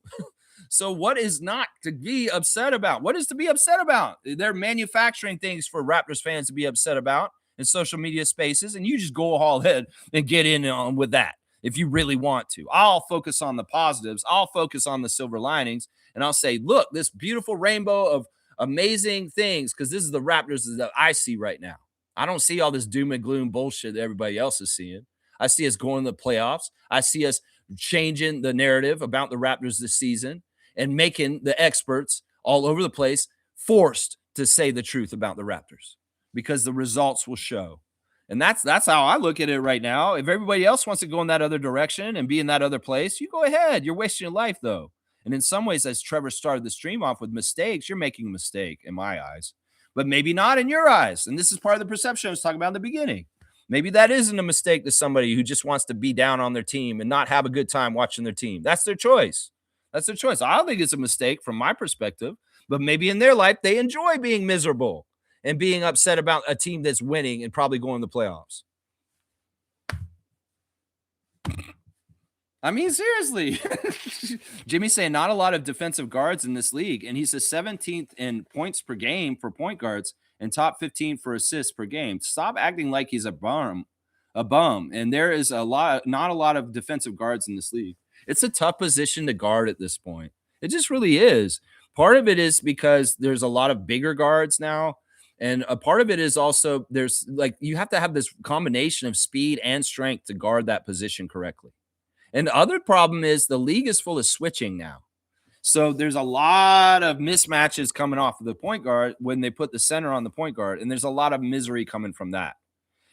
So what is not to be upset about? What is to be upset about? They're manufacturing things for Raptors fans to be upset about in social media spaces, and you just go all ahead and get in on with that if you really want to. I'll focus on the positives. I'll focus on the silver linings, and I'll say, look, this beautiful rainbow of amazing things, because this is the Raptors that I see right now. I don't see all this doom and gloom bullshit that everybody else is seeing. I see us going to the playoffs. I see us changing the narrative about the Raptors this season and making the experts all over the place forced to say the truth about the Raptors, because the results will show. And that's how I look at it right now. If everybody else wants to go in that other direction and be in that other place, you go ahead. You're wasting your life, though. And in some ways, as Trevor started the stream off with mistakes, you're making a mistake in my eyes, but maybe not in your eyes. And this is part of the perception I was talking about in the beginning. Maybe that isn't a mistake to somebody who just wants to be down on their team and not have a good time watching their team. That's their choice. That's their choice. I don't think it's a mistake from my perspective, but maybe in their life, they enjoy being miserable and being upset about a team that's winning and probably going to the playoffs. I mean, seriously. Jimmy's saying not a lot of defensive guards in this league, and he's the 17th in points per game for point guards and top 15 for assists per game. Stop acting like he's a bum a bum. And there is not a lot of defensive guards in this league. It's a tough position to guard at this point. It just really is. Part of it is because there's a lot of bigger guards now. And a part of it is also there's like you have to have this combination of speed and strength to guard that position correctly. And the other problem is the league is full of switching now. So there's a lot of mismatches coming off of the point guard when they put the center on the point guard. And there's a lot of misery coming from that.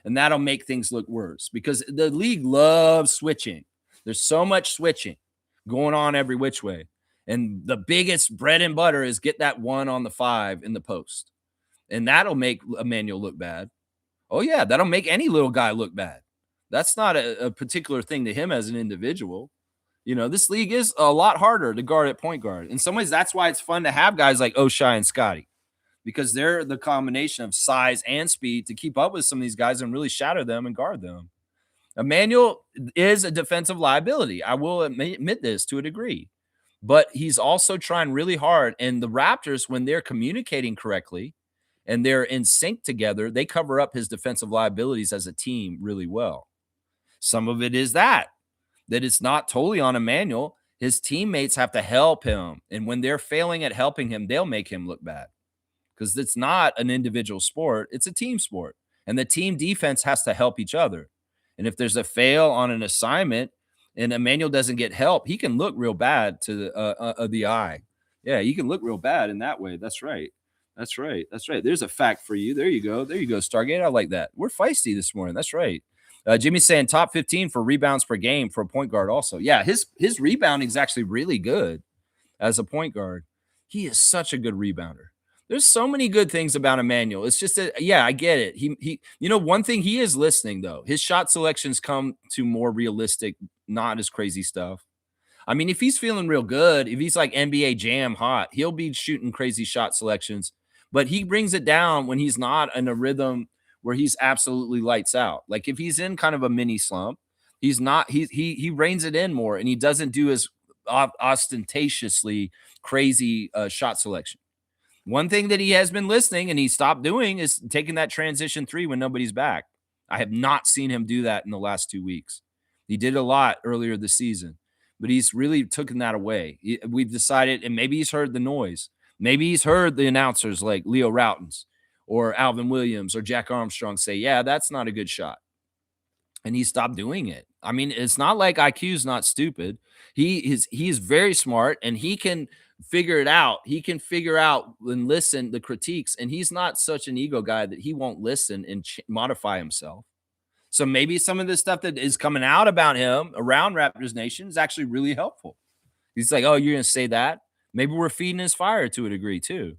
And that'll make things look worse because the league loves switching. There's so much switching going on every which way. And the biggest bread and butter is get that one on the 5 in the post. And that'll make Emmanuel look bad. Oh, yeah, that'll make any little guy look bad. That's not a particular thing to him as an individual. You know, this league is a lot harder to guard at point guard. In some ways, that's why it's fun to have guys like O'Shea and Scotty, because they're the combination of size and speed to keep up with some of these guys and really shadow them and guard them. Emmanuel is a defensive liability. I will admit this to a degree, but he's also trying really hard. And the Raptors, when they're communicating correctly and they're in sync together, they cover up his defensive liabilities as a team really well. Some of it is that it's not totally on Emmanuel. His teammates have to help him. And when they're failing at helping him, they'll make him look bad because it's not an individual sport. It's a team sport. And the team defense has to help each other. And if there's a fail on an assignment and Emmanuel doesn't get help, he can look real bad to the eye. Yeah, he can look real bad in that way. That's right. That's right. That's right. There's a fact for you. There you go. There you go, Stargate. I like that. We're feisty this morning. That's right. Jimmy's saying top 15 for rebounds per game for a point guard also. Yeah, his rebounding is actually really good as a point guard. He is such a good rebounder. There's so many good things about Emmanuel. It's just that, yeah, I get it. He, you know, one thing he is listening though. His shot selections come to more realistic, not as crazy stuff. I mean, if he's feeling real good, if he's like NBA Jam hot, he'll be shooting crazy shot selections. But he brings it down when he's not in a rhythm where he's absolutely lights out. Like if he's in kind of a mini slump, he's not. He reins it in more, and he doesn't do as ostentatiously crazy shot selection. One thing that he has been listening and he stopped doing is taking that transition 3 when nobody's back. I have not seen him do that in the last 2 weeks. He did a lot earlier this season, but he's really taken that away. We've decided, and maybe he's heard the noise. Maybe he's heard the announcers like Leo Routens or Alvin Williams or Jack Armstrong say, yeah, that's not a good shot. And he stopped doing it. I mean, it's not like IQ's not stupid. He is very smart and he can figure it out. He can figure out and listen the critiques. And he's not such an ego guy that he won't listen and modify himself. So maybe some of the stuff that is coming out about him around Raptors Nation is actually really helpful. He's like, oh, you're going to say that? Maybe we're feeding his fire to a degree too.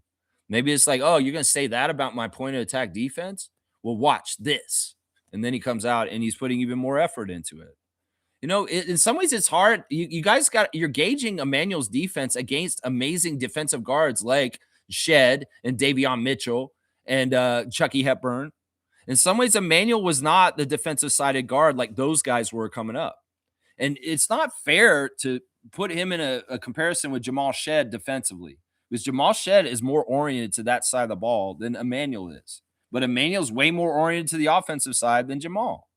Maybe it's like, oh, you're going to say that about my point of attack defense? Well, watch this. And then he comes out and he's putting even more effort into it. You know, in some ways it's hard. You guys you're gauging Emmanuel's defense against amazing defensive guards like Shed and Davion Mitchell and Chucky Hepburn. In some ways, Emmanuel was not the defensive sided guard like those guys were coming up. And it's not fair to put him in a comparison with Jamal Shed defensively, because Jamal Shed is more oriented to that side of the ball than Emmanuel is. But Emmanuel's way more oriented to the offensive side than Jamal.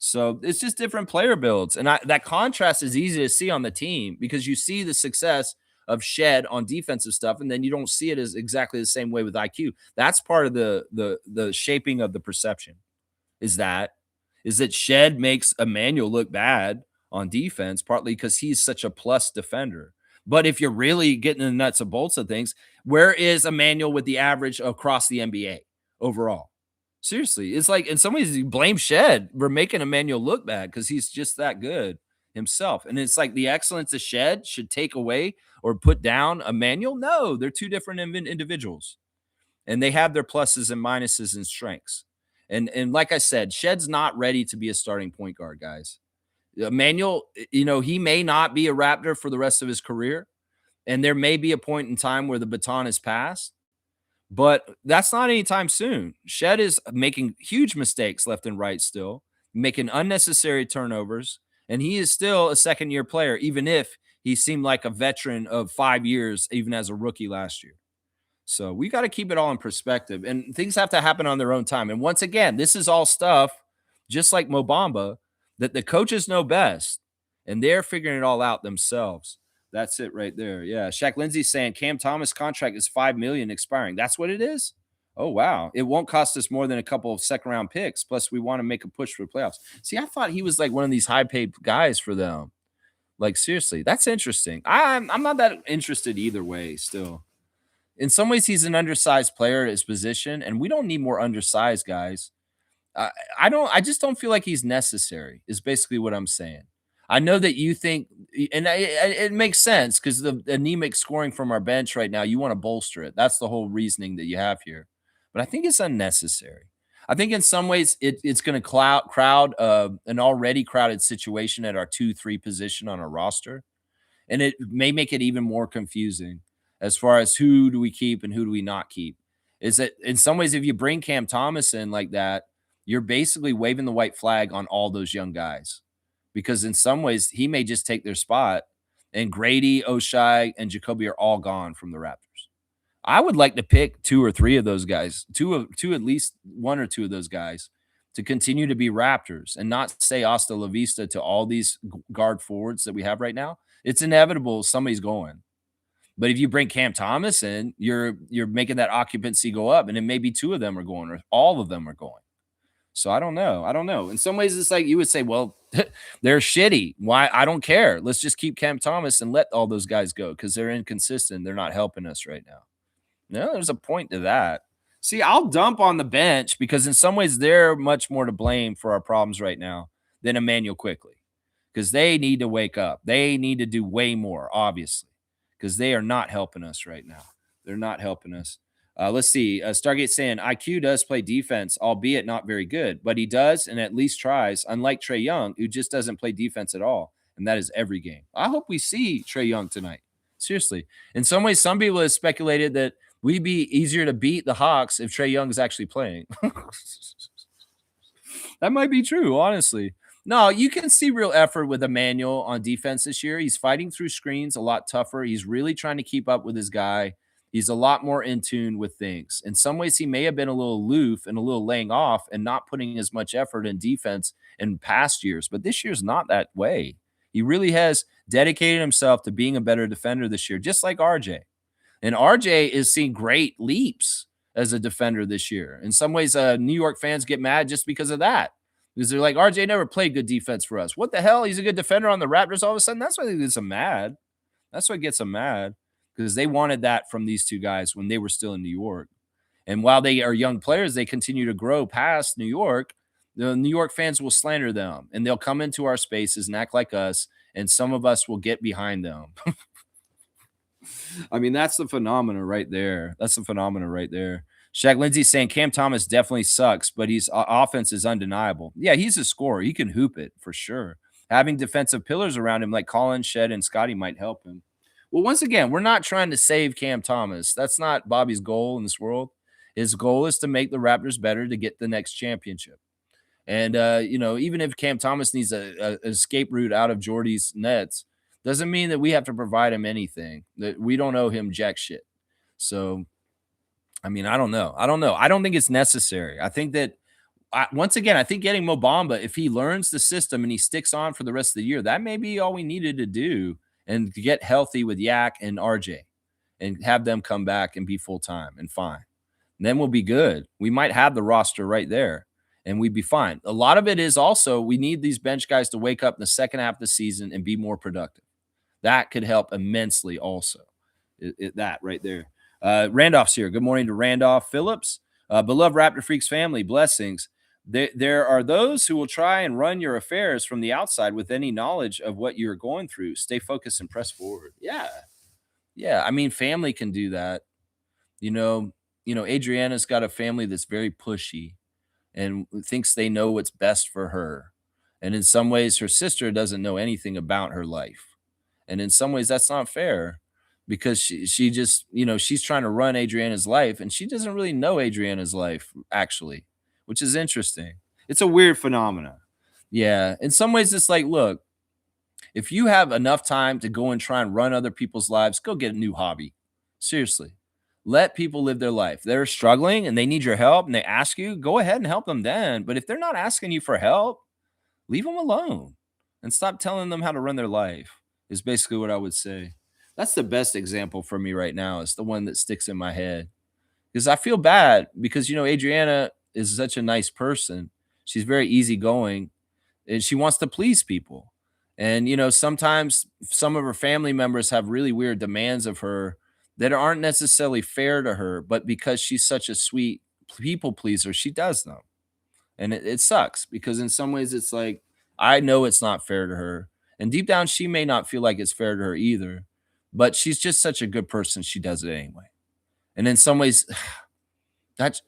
So it's just different player builds. And that contrast is easy to see on the team because you see the success of Shed on defensive stuff, and then you don't see it as exactly the same way with IQ. That's part of the shaping of the perception is that Shed makes Emmanuel look bad on defense, partly because he's such a plus defender. But if you're really getting the nuts and bolts of things, where is Emmanuel with the average across the NBA overall? Seriously, it's like in some ways you blame Shed for making Emmanuel look bad because he's just that good himself. And it's like the excellence of Shed should take away or put down Emmanuel. No, they're two different individuals, and they have their pluses and minuses and strengths. And like I said, Shed's not ready to be a starting point guard, guys. Emmanuel, you know, he may not be a Raptor for the rest of his career, and there may be a point in time where the baton is passed. But that's not anytime soon. Shed is making huge mistakes left and right still, making unnecessary turnovers, and he is still a second-year player, even if he seemed like a veteran of 5 years, even as a rookie last year. So we got to keep it all in perspective, and things have to happen on their own time. And once again, this is all stuff just like Mo Bamba, that the coaches know best and they're figuring it all out themselves. That's it right there. Yeah. Shaq Lindsay's saying Cam Thomas contract is $5 million expiring. That's what it is. Oh wow. It won't cost us more than a couple of second round picks. Plus, we want to make a push for the playoffs. See, I thought he was like one of these high paid guys for them. Like, seriously, that's interesting. I'm not that interested either way, still. In some ways, he's an undersized player at his position, and we don't need more undersized guys. I just don't feel like he's necessary, is basically what I'm saying. I know that you think, and it makes sense because the anemic scoring from our bench right now, you want to bolster it. That's the whole reasoning that you have here. But I think it's unnecessary. I think in some ways it's going to crowd an already crowded situation at our 2-3 position on our roster. And it may make it even more confusing as far as who do we keep and who do we not keep. Is that in some ways, if you bring Cam Thomas in like that, you're basically waving the white flag on all those young guys because in some ways he may just take their spot. And Grady, Oshai, and Jacoby are all gone from the Raptors. I would like to pick 2 or 3 of those guys, two at least 1 or 2 of those guys to continue to be Raptors and not say hasta la vista to all these guard forwards that we have right now. It's inevitable somebody's going. But if you bring Cam Thomas in, you're making that occupancy go up, and it may be 2 of them are going or all of them are going. So I don't know. I don't know. In some ways, it's like you would say, well, they're shitty. Why? I don't care. Let's just keep Cam Thomas and let all those guys go because they're inconsistent. They're not helping us right now. No, there's a point to that. See, I'll dump on the bench because in some ways they're much more to blame for our problems right now than Emmanuel Quickly because they need to wake up. They need to do way more, obviously, because they are not helping us right now. They're not helping us. Let's see. Stargate saying IQ does play defense, albeit not very good, but he does and at least tries, unlike Trae Young, who just doesn't play defense at all. And that is every game. I hope we see Trae Young tonight. Seriously. In some ways, some people have speculated that we'd be easier to beat the Hawks if Trae Young is actually playing. That might be true, honestly. No, you can see real effort with Emmanuel on defense this year. He's fighting through screens a lot tougher. He's really trying to keep up with his guy. He's a lot more in tune with things. In some ways, he may have been a little aloof and a little laying off and not putting as much effort in defense in past years, but this year's not that way. He really has dedicated himself to being a better defender this year, just like RJ. And RJ is seeing great leaps as a defender this year. In some ways, New York fans get mad just because of that. Because they're like, RJ never played good defense for us. What the hell? He's a good defender on the Raptors all of a sudden? That's what gets them mad. That's what gets them mad. Because they wanted that from these 2 guys when they were still in New York. And while they are young players, they continue to grow past New York. The New York fans will slander them. And they'll come into our spaces and act like us. And some of us will get behind them. I mean, that's the phenomena right there. That's the phenomena right there. Shaq Lindsay saying Cam Thomas definitely sucks, but his offense is undeniable. Yeah, he's a scorer. He can hoop it for sure. Having defensive pillars around him like Colin, Shed, and Scotty might help him. Well, once again, we're not trying to save Cam Thomas. That's not Bobby's goal in this world. His goal is to make the Raptors better to get the next championship. And, even if Cam Thomas needs an escape route out of Jordy's nets, doesn't mean that we have to provide him anything. That we don't owe him jack shit. So, I mean, I don't know. I don't think it's necessary. I think that, once again, I think getting Mo Bamba, if he learns the system and he sticks on for the rest of the year, that may be all we needed to do and to get healthy with Yak and RJ and have them come back and be full-time and fine. And then we'll be good. We might have the roster right there and we'd be fine. A lot of it is also we need these bench guys to wake up in the second half of the season and be more productive. That could help immensely also. That right there. Randolph's here. Good morning to Randolph Phillips. Beloved Raptor Freaks family, blessings. There are those who will try and run your affairs from the outside with any knowledge of what you're going through. Stay focused and press forward. Yeah. I mean, family can do that. Adriana's got a family that's very pushy and thinks they know what's best for her. And in some ways, her sister doesn't know anything about her life. And in some ways, that's not fair because she just, she's trying to run Adriana's life and she doesn't really know Adriana's life, actually, which is interesting. It's a weird phenomenon. Yeah. In some ways, it's like, look, if you have enough time to go and try and run other people's lives, go get a new hobby. Seriously. Let people live their life. They're struggling and they need your help and they ask you, go ahead and help them then. But if they're not asking you for help, leave them alone and stop telling them how to run their life, is basically what I would say. That's the best example for me right now. It's the one that sticks in my head because I feel bad because, Adriana is such a nice person. She's very easygoing and she wants to please people. And, sometimes some of her family members have really weird demands of her that aren't necessarily fair to her, but because she's such a sweet people pleaser, she does them. And it sucks because in some ways it's like, I know it's not fair to her. And deep down, she may not feel like it's fair to her either, but she's just such a good person. She does it anyway. And in some ways,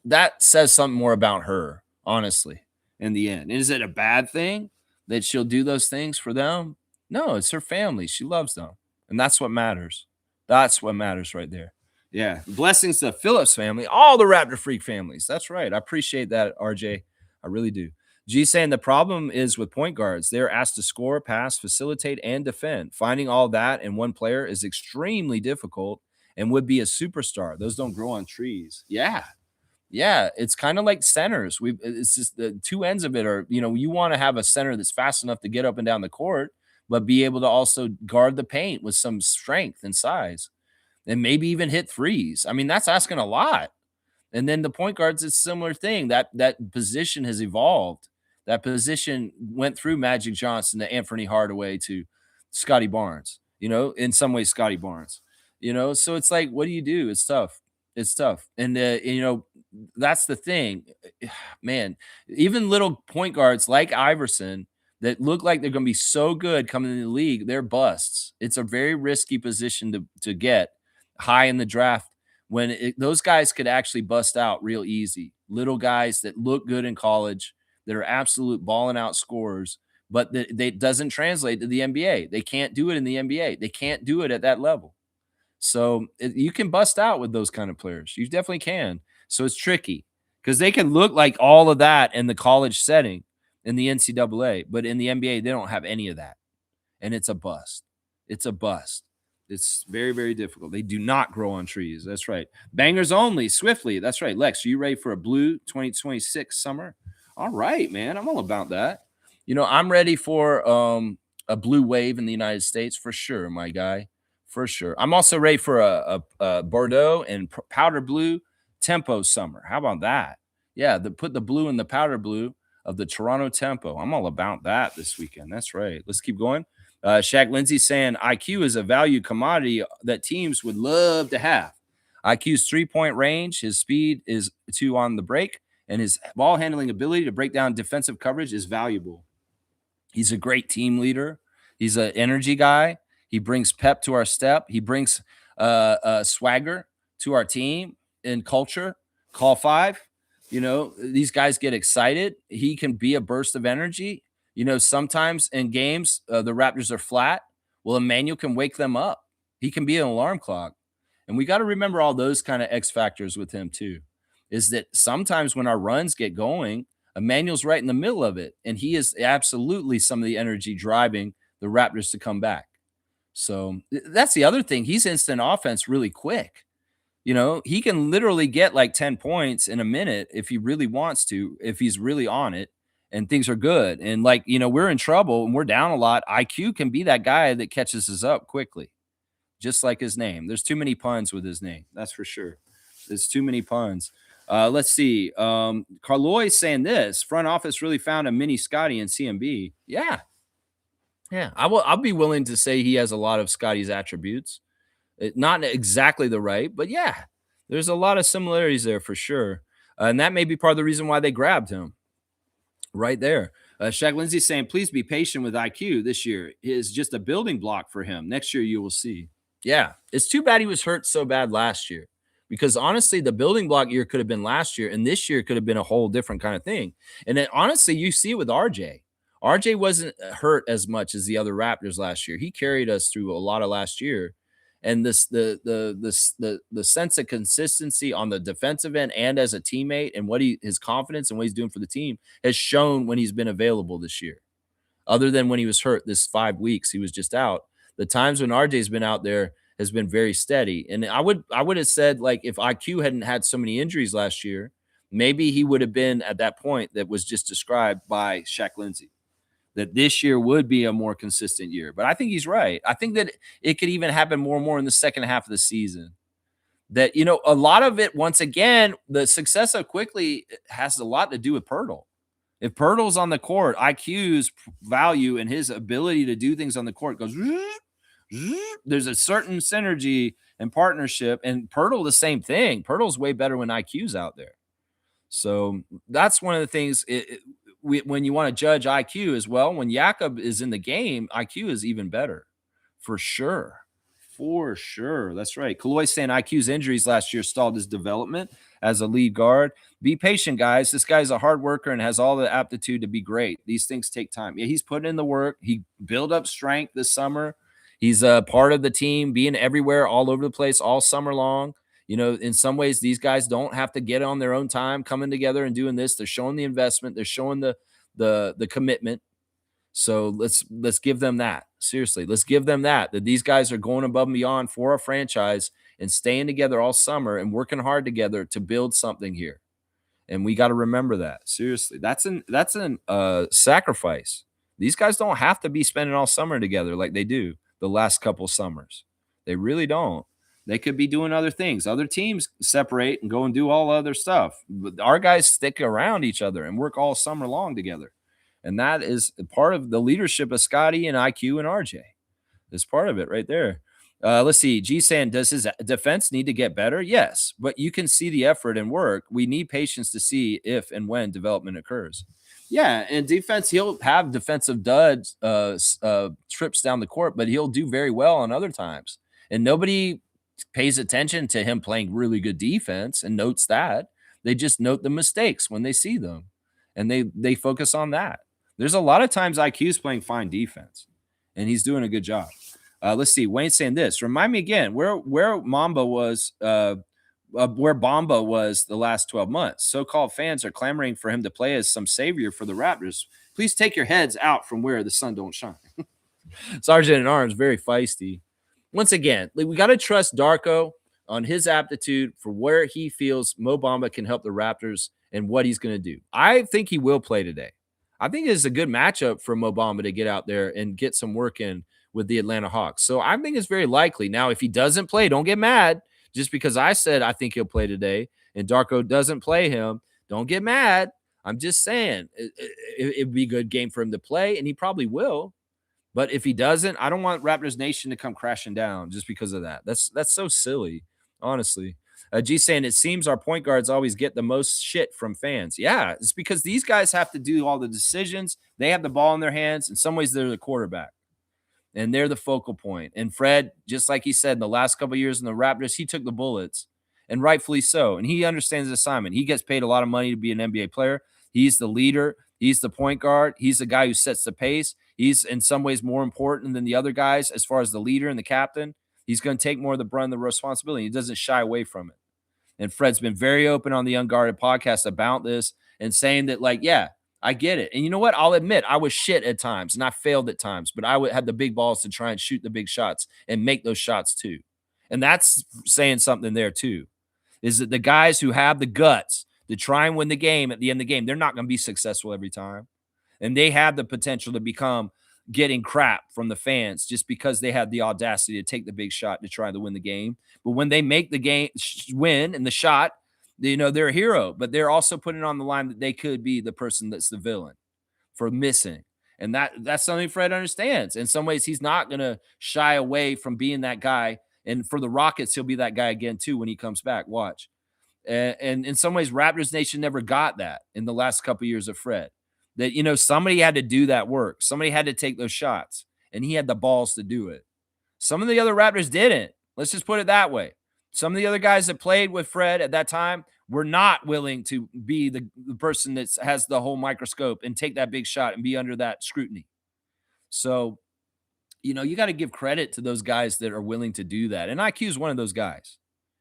that says something more about her, honestly, in the end. Is it a bad thing that she'll do those things for them? No, it's her family. She loves them. And that's what matters. That's what matters right there. Yeah. Blessings to Phillips family, all the Raptor Freak families. That's right. I appreciate that, RJ. I really do. G saying the problem is with point guards. They're asked to score, pass, facilitate, and defend. Finding all that in one player is extremely difficult and would be a superstar. Those don't grow on trees. Yeah. Yeah, it's kind of like centers. It's just the two ends of it are, you want to have a center that's fast enough to get up and down the court, but be able to also guard the paint with some strength and size and maybe even hit threes. I mean, that's asking a lot. And then the point guards, it's a similar thing. That position has evolved. That position went through Magic Johnson to Anthony Hardaway to Scotty Barnes, in some ways, Scotty Barnes, so it's like, what do you do? It's tough. It's tough. And, that's the thing, man. Even little point guards like Iverson that look like they're going to be so good coming in the league, they're busts. It's a very risky position to get high in the draft when those guys could actually bust out real easy. Little guys that look good in college, that are absolute balling out scorers, but they doesn't translate to the NBA. They can't do it in the NBA. They can't do it at that level. So you can bust out with those kind of players. You definitely can. So it's tricky because they can look like all of that in the college setting in the NCAA, but in the NBA, they don't have any of that. And it's a bust. It's a bust. It's very, very difficult. They do not grow on trees. That's right. Bangers only, swiftly. That's right. Lex, are you ready for a blue 2026 summer? All right, man. I'm all about that. I'm ready for a blue wave in the United States for sure, my guy. For sure. I'm also ready for a Bordeaux and powder blue tempo summer. How about that? Yeah, put the blue in the powder blue of the Toronto Tempo. I'm all about that this weekend. That's right. Let's keep going. Shaq Lindsay saying IQ is a value commodity that teams would love to have. IQ's 3-point range, his speed is 2 on the break, and his ball handling ability to break down defensive coverage is valuable. He's a great team leader. He's an energy guy. He brings pep to our step. He brings swagger to our team and culture. Call 5. These guys get excited. He can be a burst of energy. Sometimes in games, the Raptors are flat. Well, Emmanuel can wake them up. He can be an alarm clock. And we got to remember all those kind of X factors with him too, is that sometimes when our runs get going, Emmanuel's right in the middle of it. And he is absolutely some of the energy driving the Raptors to come back. So that's the other thing. He's instant offense really quick. He can literally get like 10 points in a minute if he really wants to, if he's really on it and things are good. And we're in trouble and we're down a lot. IQ can be that guy that catches us up quickly, just like his name. There's too many puns with his name. That's for sure. There's too many puns. Let's see. Carloy saying this front office really found a mini Scotty in CMB. Yeah. Yeah. I'll be willing to say he has a lot of Scotty's attributes. Not exactly the right, but yeah, there's a lot of similarities there for sure. And that may be part of the reason why they grabbed him right there. Shaq Lindsay saying, please be patient with IQ this year. It is just a building block for him. Next year, you will see. Yeah, it's too bad he was hurt so bad last year because honestly, the building block year could have been last year and this year could have been a whole different kind of thing. And then honestly, you see it with RJ. RJ wasn't hurt as much as the other Raptors last year. He carried us through a lot of last year. And the sense of consistency on the defensive end and as a teammate and his confidence and what he's doing for the team has shown when he's been available this year. Other than when he was hurt this 5 weeks, he was just out. The times when RJ's been out there has been very steady. And I would have said, like, if IQ hadn't had so many injuries last year, maybe he would have been at that point that was just described by Shaq Lindsey, that this year would be a more consistent year. But I think he's right. I think that it could even happen more and more in the second half of the season. That, a lot of it, once again, the success of Quickly has a lot to do with Pirtle. If Pirtle's on the court, IQ's value and his ability to do things on the court goes, there's a certain synergy and partnership. And Pirtle, the same thing. Pirtle's way better when IQ's out there. So that's one of the things when you want to judge IQ as well. When Jakob is in the game, IQ is even better, for sure. For sure. That's right. Kaloy's saying IQ's injuries last year stalled his development as a lead guard. Be patient, guys. This guy's a hard worker and has all the aptitude to be great. These things take time. Yeah, he's putting in the work. He built up strength this summer. He's a part of the team, being everywhere, all over the place, all summer long. In some ways, these guys don't have to get on their own time, coming together and doing this. They're showing the investment. They're showing the commitment. So let's give them that. Seriously, let's give them that these guys are going above and beyond for our franchise and staying together all summer and working hard together to build something here. And we got to remember that. Seriously, that's an sacrifice. These guys don't have to be spending all summer together like they do the last couple summers. They really don't. They could be doing other things. Other teams separate and go and do all other stuff. But our guys stick around each other and work all summer long together. And that is part of the leadership of Scotty and IQ and RJ. Is part of it right there. Let's see. G saying, does his defense need to get better? Yes, but you can see the effort and work. We need patience to see if and when development occurs. Yeah, and defense, he'll have defensive duds, trips down the court, but he'll do very well on other times. And nobody pays attention to him playing really good defense and notes that. They just note the mistakes when they see them, and they focus on that. There's a lot of times IQ's playing fine defense, and he's doing a good job. Let's see. Wayne's saying this. Remind me again where Mamba was, where Bamba was the last 12 months. So-called fans are clamoring for him to play as some savior for the Raptors. Please take your heads out from where the sun don't shine. Sergeant at Arms, very feisty. Once again, we got to trust Darko on his aptitude for where he feels Mo Bamba can help the Raptors and what he's going to do. I think he will play today. I think it's a good matchup for Mo Bamba to get out there and get some work in with the Atlanta Hawks. So I think it's very likely. Now, if he doesn't play, don't get mad. Just because I said I think he'll play today and Darko doesn't play him, don't get mad. I'm just saying it'd be a good game for him to play, and he probably will. But if he doesn't, I don't want Raptors Nation to come crashing down just because of that. That's so silly, honestly. G saying, it seems our point guards always get the most shit from fans. Yeah, it's because these guys have to do all the decisions. They have the ball in their hands. In some ways, they're the quarterback, and they're the focal point. And Fred, just like he said, in the last couple of years in the Raptors, he took the bullets, and rightfully so. And he understands his assignment. He gets paid a lot of money to be an NBA player. He's the leader. He's the point guard. He's the guy who sets the pace. He's in some ways more important than the other guys as far as the leader and the captain. He's going to take more of the brunt of the responsibility. He doesn't shy away from it. And Fred's been very open on the Unguarded podcast about this and saying that, like, yeah, I get it. And you know what? I'll admit I was shit at times and I failed at times, but I would have the big balls to try and shoot the big shots and make those shots too. And that's saying something there too, is that the guys who have the guts to try and win the game at the end of the game, they're not going to be successful every time. And they have the potential to become getting crap from the fans just because they had the audacity to take the big shot to try to win the game. But when they make the game win and the shot, they're a hero, but they're also putting on the line that they could be the person that's the villain for missing. And that's something Fred understands. In some ways, he's not going to shy away from being that guy. And for the Rockets, he'll be that guy again, too, when he comes back. Watch. And in some ways, Raptors Nation never got that in the last couple of years of Fred. That, somebody had to do that work. Somebody had to take those shots, and he had the balls to do it. Some of the other Raptors didn't. Let's just put it that way. Some of the other guys that played with Fred at that time were not willing to be the person that has the whole microscope and take that big shot and be under that scrutiny. So, you got to give credit to those guys that are willing to do that. And IQ is one of those guys.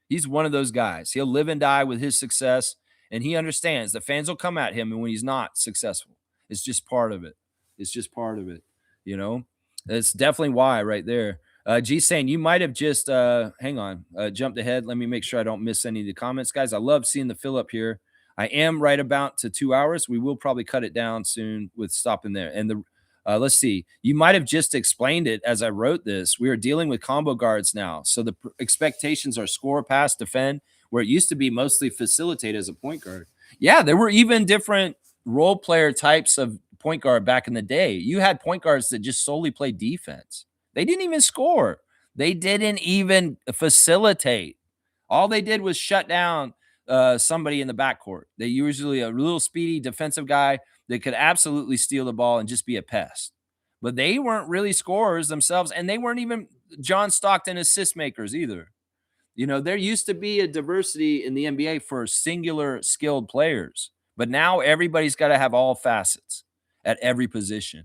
He's one of those guys. He'll live and die with his success, and he understands the fans will come at him when he's not successful. It's just part of it. It's just part of it. That's definitely why right there. G saying you might have just hang on, jumped ahead. Let me make sure I don't miss any of the comments, guys. I love seeing the fill up here. I am right about to 2 hours. We will probably cut it down soon with stopping there. And the let's see, you might have just explained it as I wrote this. We are dealing with combo guards now, so the expectations are score, pass, defend, where it used to be mostly facilitate as a point guard. Yeah, there were even different role player types of point guard back in the day. You had point guards that just solely played defense. They didn't even score. They didn't even facilitate. All they did was shut down somebody in the backcourt. They usually a little speedy defensive guy that could absolutely steal the ball and just be a pest. But they weren't really scorers themselves, and they weren't even John Stockton assist makers either. You know, there used to be a diversity in the NBA for singular skilled players, but now everybody's got to have all facets at every position.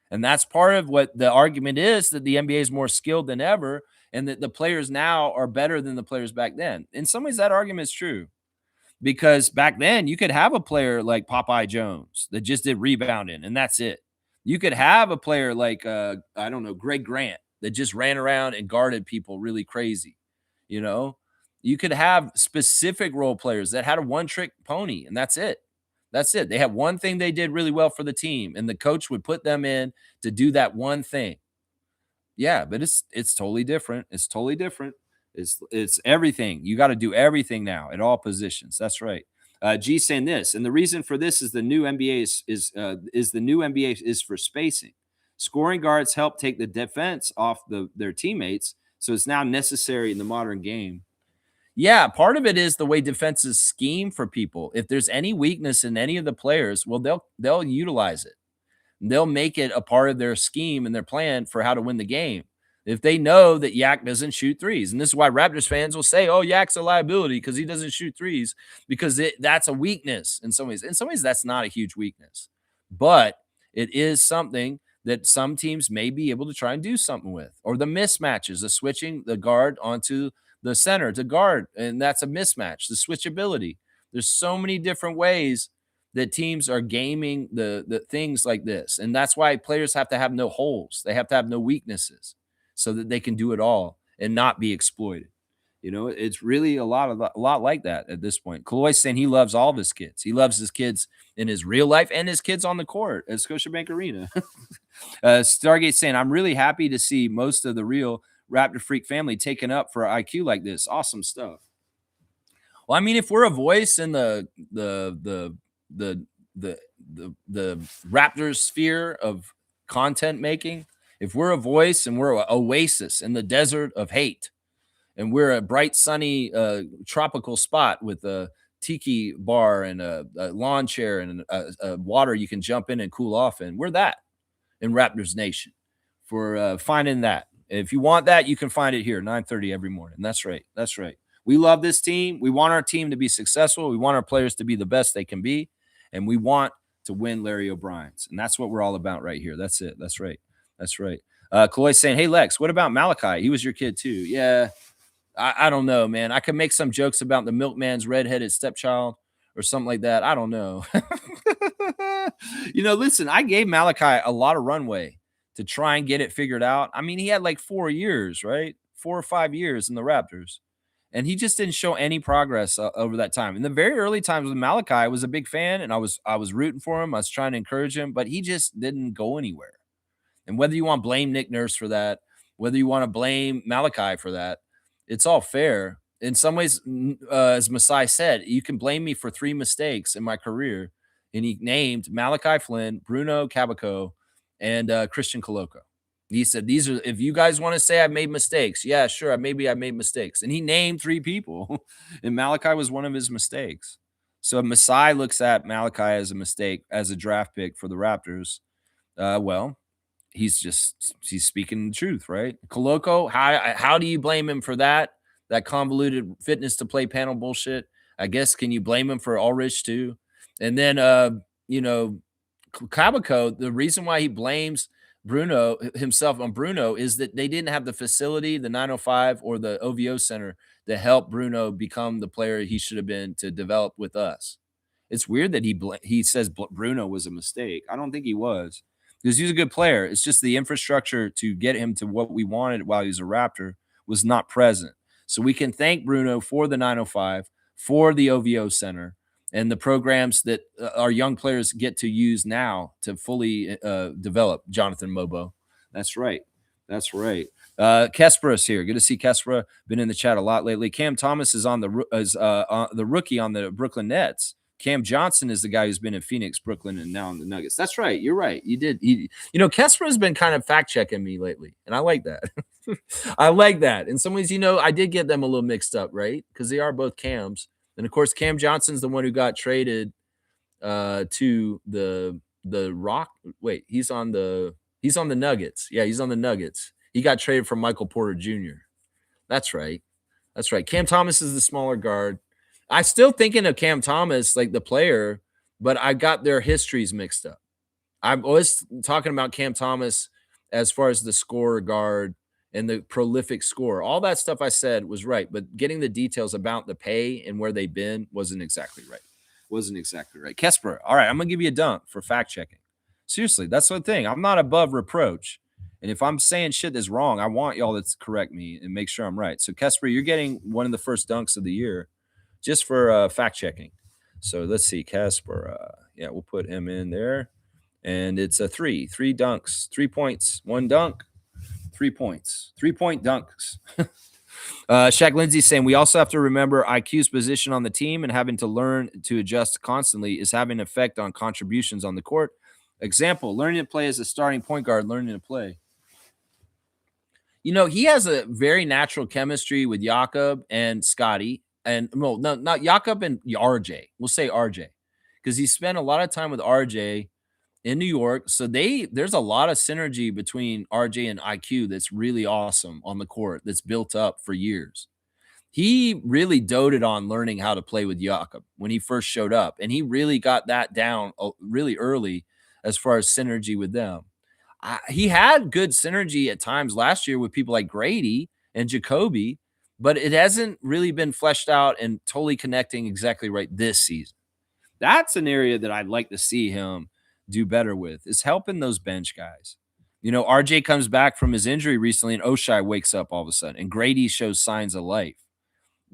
And that's part of what the argument is, that the NBA is more skilled than ever and that the players now are better than the players back then. In some ways, that argument is true, because back then you could have a player like Popeye Jones that just did rebounding and that's it. You could have a player like, I don't know, Greg Grant that just ran around and guarded people really crazy. You know, you could have specific role players that had a one trick pony and that's it. That's it. They had one thing they did really well for the team, and the coach would put them in to do that one thing. Yeah, but it's totally different. It's totally different. It's everything. You got to do everything now at all positions. That's right. G saying this, and the reason for this is the new NBA is the new NBA is for spacing. Scoring guards help take the defense off their teammates, so it's now necessary in the modern game. Yeah, part of it is the way defenses scheme for people. If there's any weakness in any of the players, well, they'll utilize it. They'll make it a part of their scheme and their plan for how to win the game. If they know that Yak doesn't shoot threes, and this is why Raptors fans will say, "Oh, Yak's a liability because he doesn't shoot threes," because that's a weakness in some ways. In some ways, that's not a huge weakness, but it is something that some teams may be able to try and do something with, or the mismatches, the switching the guard onto the center to guard, and that's a mismatch. The switchability. There's so many different ways that teams are gaming the things like this, and that's why players have to have no holes. They have to have no weaknesses, so that they can do it all and not be exploited. You know, it's really a lot like that at this point. Kaloy's saying he loves all of his kids. He loves his kids in his real life and his kids on the court at Scotiabank Arena. Stargate saying, I'm really happy to see most of the real Raptor Freak family taken up for IQ like this. Awesome stuff. Well, I mean, if we're a voice in the Raptors sphere of content making, if we're a voice and we're an oasis in the desert of hate, and we're a bright, sunny, tropical spot with a tiki bar and a lawn chair and a water you can jump in and cool off in, we're that in Raptors Nation for finding that. If you want that, you can find it here, 9:30 every morning. That's right. That's right. We love this team. We want our team to be successful. We want our players to be the best they can be. And we want to win Larry O'Brien's. And that's what we're all about right here. That's it. That's right. That's right. Chloe's saying, hey, Lex, what about Malachi? He was your kid too. Yeah, I don't know, man. I could make some jokes about the milkman's redheaded stepchild or something like that. I don't know. Listen, I gave Malachi a lot of runway to try and get it figured out. I mean, he had like 4 years, right? 4 or 5 years in the Raptors. And he just didn't show any progress over that time. In the very early times with Malachi, I was a big fan and I was rooting for him. I was trying to encourage him, but he just didn't go anywhere. And whether you want to blame Nick Nurse for that, whether you want to blame Malachi for that, it's all fair. In some ways, as Masai said, you can blame me for 3 mistakes in my career. And he named Malachi Flynn, Bruno Caboclo, and Christian Coloco. He said, these are, if you guys want to say I made mistakes, yeah, sure, maybe I made mistakes. And he named 3 people, and Malachi was one of his mistakes. So Masai looks at Malachi as a mistake, as a draft pick for the Raptors. Well, he's speaking the truth, right? Coloco, how do you blame him for that convoluted fitness to play panel bullshit? I guess, can you blame him for Ulrich too? And then, Caboclo, the reason why he blames Bruno himself on Bruno is that they didn't have the facility, the 905 or the OVO center to help Bruno become the player he should have been to develop with us. It's weird that he says Bruno was a mistake. I don't think he was. because he's a good player. It's just the infrastructure to get him to what we wanted while he was a Raptor was not present. So we can thank Bruno for the 905, for the OVO Center, and the programs that our young players get to use now to fully develop. Jonathan Mobo. That's right. That's right. Kespra's here. Good to see Kespra. Been in the chat a lot lately. Cam Thomas is on the rookie on the Brooklyn Nets. Cam Johnson is the guy who's been in Phoenix, Brooklyn, and now in the Nuggets. That's right. You're right. You did. Kespra has been kind of fact checking me lately, and I like that. I like that. In some ways, I did get them a little mixed up, right? Because they are both Cams, and of course, Cam Johnson's the one who got traded to the Rock. Wait, he's on the Nuggets. Yeah, he's on the Nuggets. He got traded from Michael Porter Jr. That's right. That's right. Cam Thomas is the smaller guard. I'm still thinking of Cam Thomas, like the player, but I got their histories mixed up. I'm always talking about Cam Thomas as far as the scorer guard and the prolific scorer. All that stuff I said was right, but getting the details about the pay and where they've been wasn't exactly right. Kesper, all right, I'm going to give you a dunk for fact checking. Seriously, that's the thing. I'm not above reproach. And if I'm saying shit that's wrong, I want y'all to correct me and make sure I'm right. So, Kesper, you're getting one of the first dunks of the year just for fact checking. So let's see, Kesper. Yeah, we'll put him in there. And it's a three dunks, 3 points, 1 dunk, 3 points, 3-point dunks. Shaq Lindsay saying we also have to remember IQ's position on the team and having to learn to adjust constantly is having an effect on contributions on the court. Example, learning to play as a starting point guard, learning to play. He has a very natural chemistry with Jakob and Scotty. And no, not Jakob and RJ. We'll say RJ because he spent a lot of time with RJ in New York. So there's a lot of synergy between RJ and IQ that's really awesome on the court that's built up for years. He really doted on learning how to play with Jakob when he first showed up, and he really got that down really early as far as synergy with them. He had good synergy at times last year with people like Grady and Jacoby, but it hasn't really been fleshed out and totally connecting exactly right this season. That's an area that I'd like to see him do better with, is helping those bench guys. RJ comes back from his injury recently and Oshai wakes up all of a sudden and Grady shows signs of life.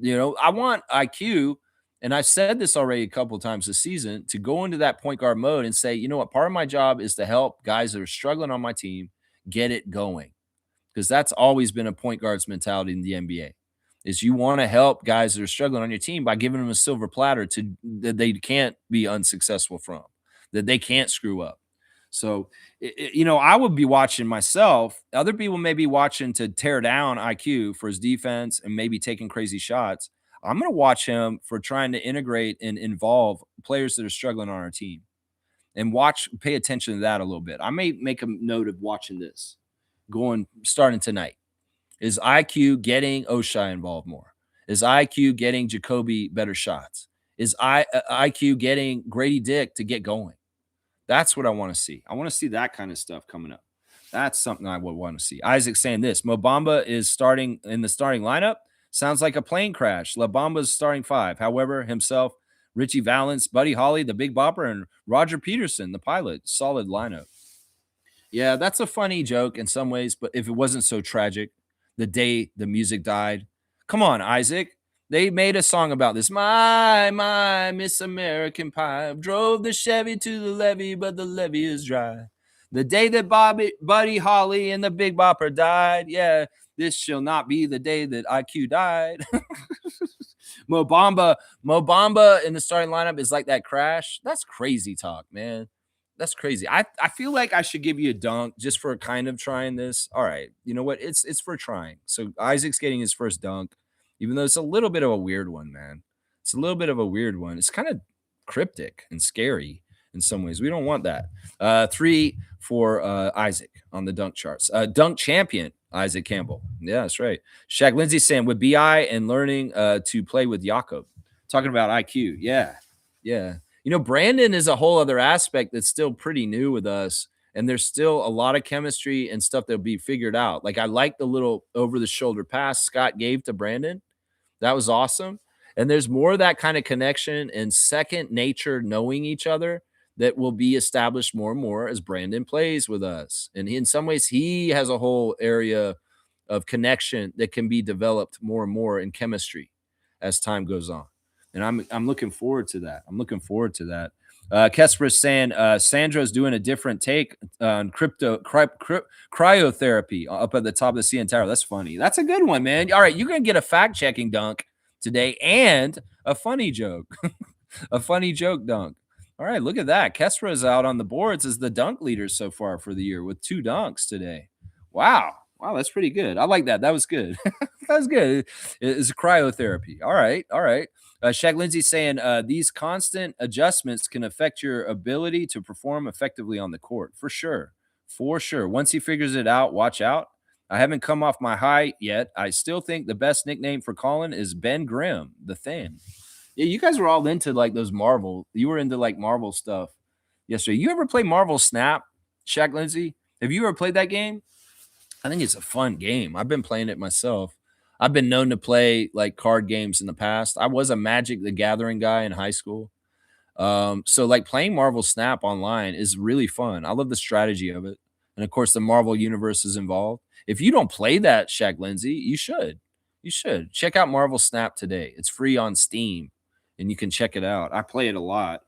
I want IQ, and I've said this already a couple of times this season, to go into that point guard mode and say, part of my job is to help guys that are struggling on my team get it going. Because that's always been a point guard's mentality in the NBA, is you want to help guys that are struggling on your team by giving them a silver platter that they can't be unsuccessful from, that they can't screw up. So, I would be watching myself. Other people may be watching to tear down IQ for his defense and maybe taking crazy shots. I'm going to watch him for trying to integrate and involve players that are struggling on our team and pay attention to that a little bit. I may make a note of watching this starting tonight. Is IQ getting Oshai involved more? Is IQ getting Jacoby better shots? Is IQ getting Grady Dick to get going? That's what I want to see. I want to see that kind of stuff coming up. That's something I would want to see. Isaac saying this. Mo Bamba is starting in the starting lineup. Sounds like a plane crash. La Bamba's starting 5. However, himself, Richie Valens, Buddy Holly, the Big Bopper, and Roger Peterson, the pilot. Solid lineup. Yeah, that's a funny joke in some ways, but if it wasn't so tragic, the day the music died. Come on, Isaac. They made a song about this. My Miss American Pie drove the Chevy to the levee, but the levee is dry. The day that Buddy Holly and the Big Bopper died. Yeah, this shall not be the day that IQ died. Mo Bamba in the starting lineup is like that crash. That's crazy talk, man. That's crazy. I feel like I should give you a dunk just for kind of trying this. All right. You know what? It's for trying. So Isaac's getting his first dunk, even though it's a little bit of a weird one, man. It's a little bit of a weird one. It's kind of cryptic and scary in some ways. We don't want that. 3 for Isaac on the dunk charts. Dunk champion, Isaac Campbell. Yeah, that's right. Shaq Lindsay saying with BI and learning to play with Jakob. Talking about IQ. Yeah. Yeah. Brandon is a whole other aspect that's still pretty new with us. And there's still a lot of chemistry and stuff that'll be figured out. Like I like the little over-the-shoulder pass Scott gave to Brandon. That was awesome. And there's more of that kind of connection and second nature knowing each other that will be established more and more as Brandon plays with us. And in some ways, he has a whole area of connection that can be developed more and more in chemistry as time goes on. And I'm looking forward to that. I'm looking forward to that. Kesper's saying Sandro's doing a different take on cryotherapy up at the top of the CN Tower. That's funny. That's a good one, man. All right, you're gonna get a fact checking dunk today and a funny joke, a funny joke dunk. All right, look at that. Kestra is out on the boards as the dunk leader so far for the year with 2 dunks today. Wow. Wow, that's pretty good. I like that. That was good. That was good. It's cryotherapy. All right. All right. Shaq Lindsay saying these constant adjustments can affect your ability to perform effectively on the court. For sure. For sure. Once he figures it out, watch out. I haven't come off my high yet. I still think the best nickname for Colin is Ben Grimm, the Thin. Yeah, you guys were all into like those Marvel. You were into like Marvel stuff yesterday. You ever play Marvel Snap, Shaq Lindsay? Have you ever played that game? I think it's a fun game. I've been playing it myself. I've been known to play like card games in the past. I was a Magic the Gathering guy in high school. So like playing Marvel Snap online is really fun. I love the strategy of it. And of course, the Marvel universe is involved. If you don't play that, Shaq Lindsay, you should. You should. Check out Marvel Snap today. It's free on Steam and you can check it out. I play it a lot.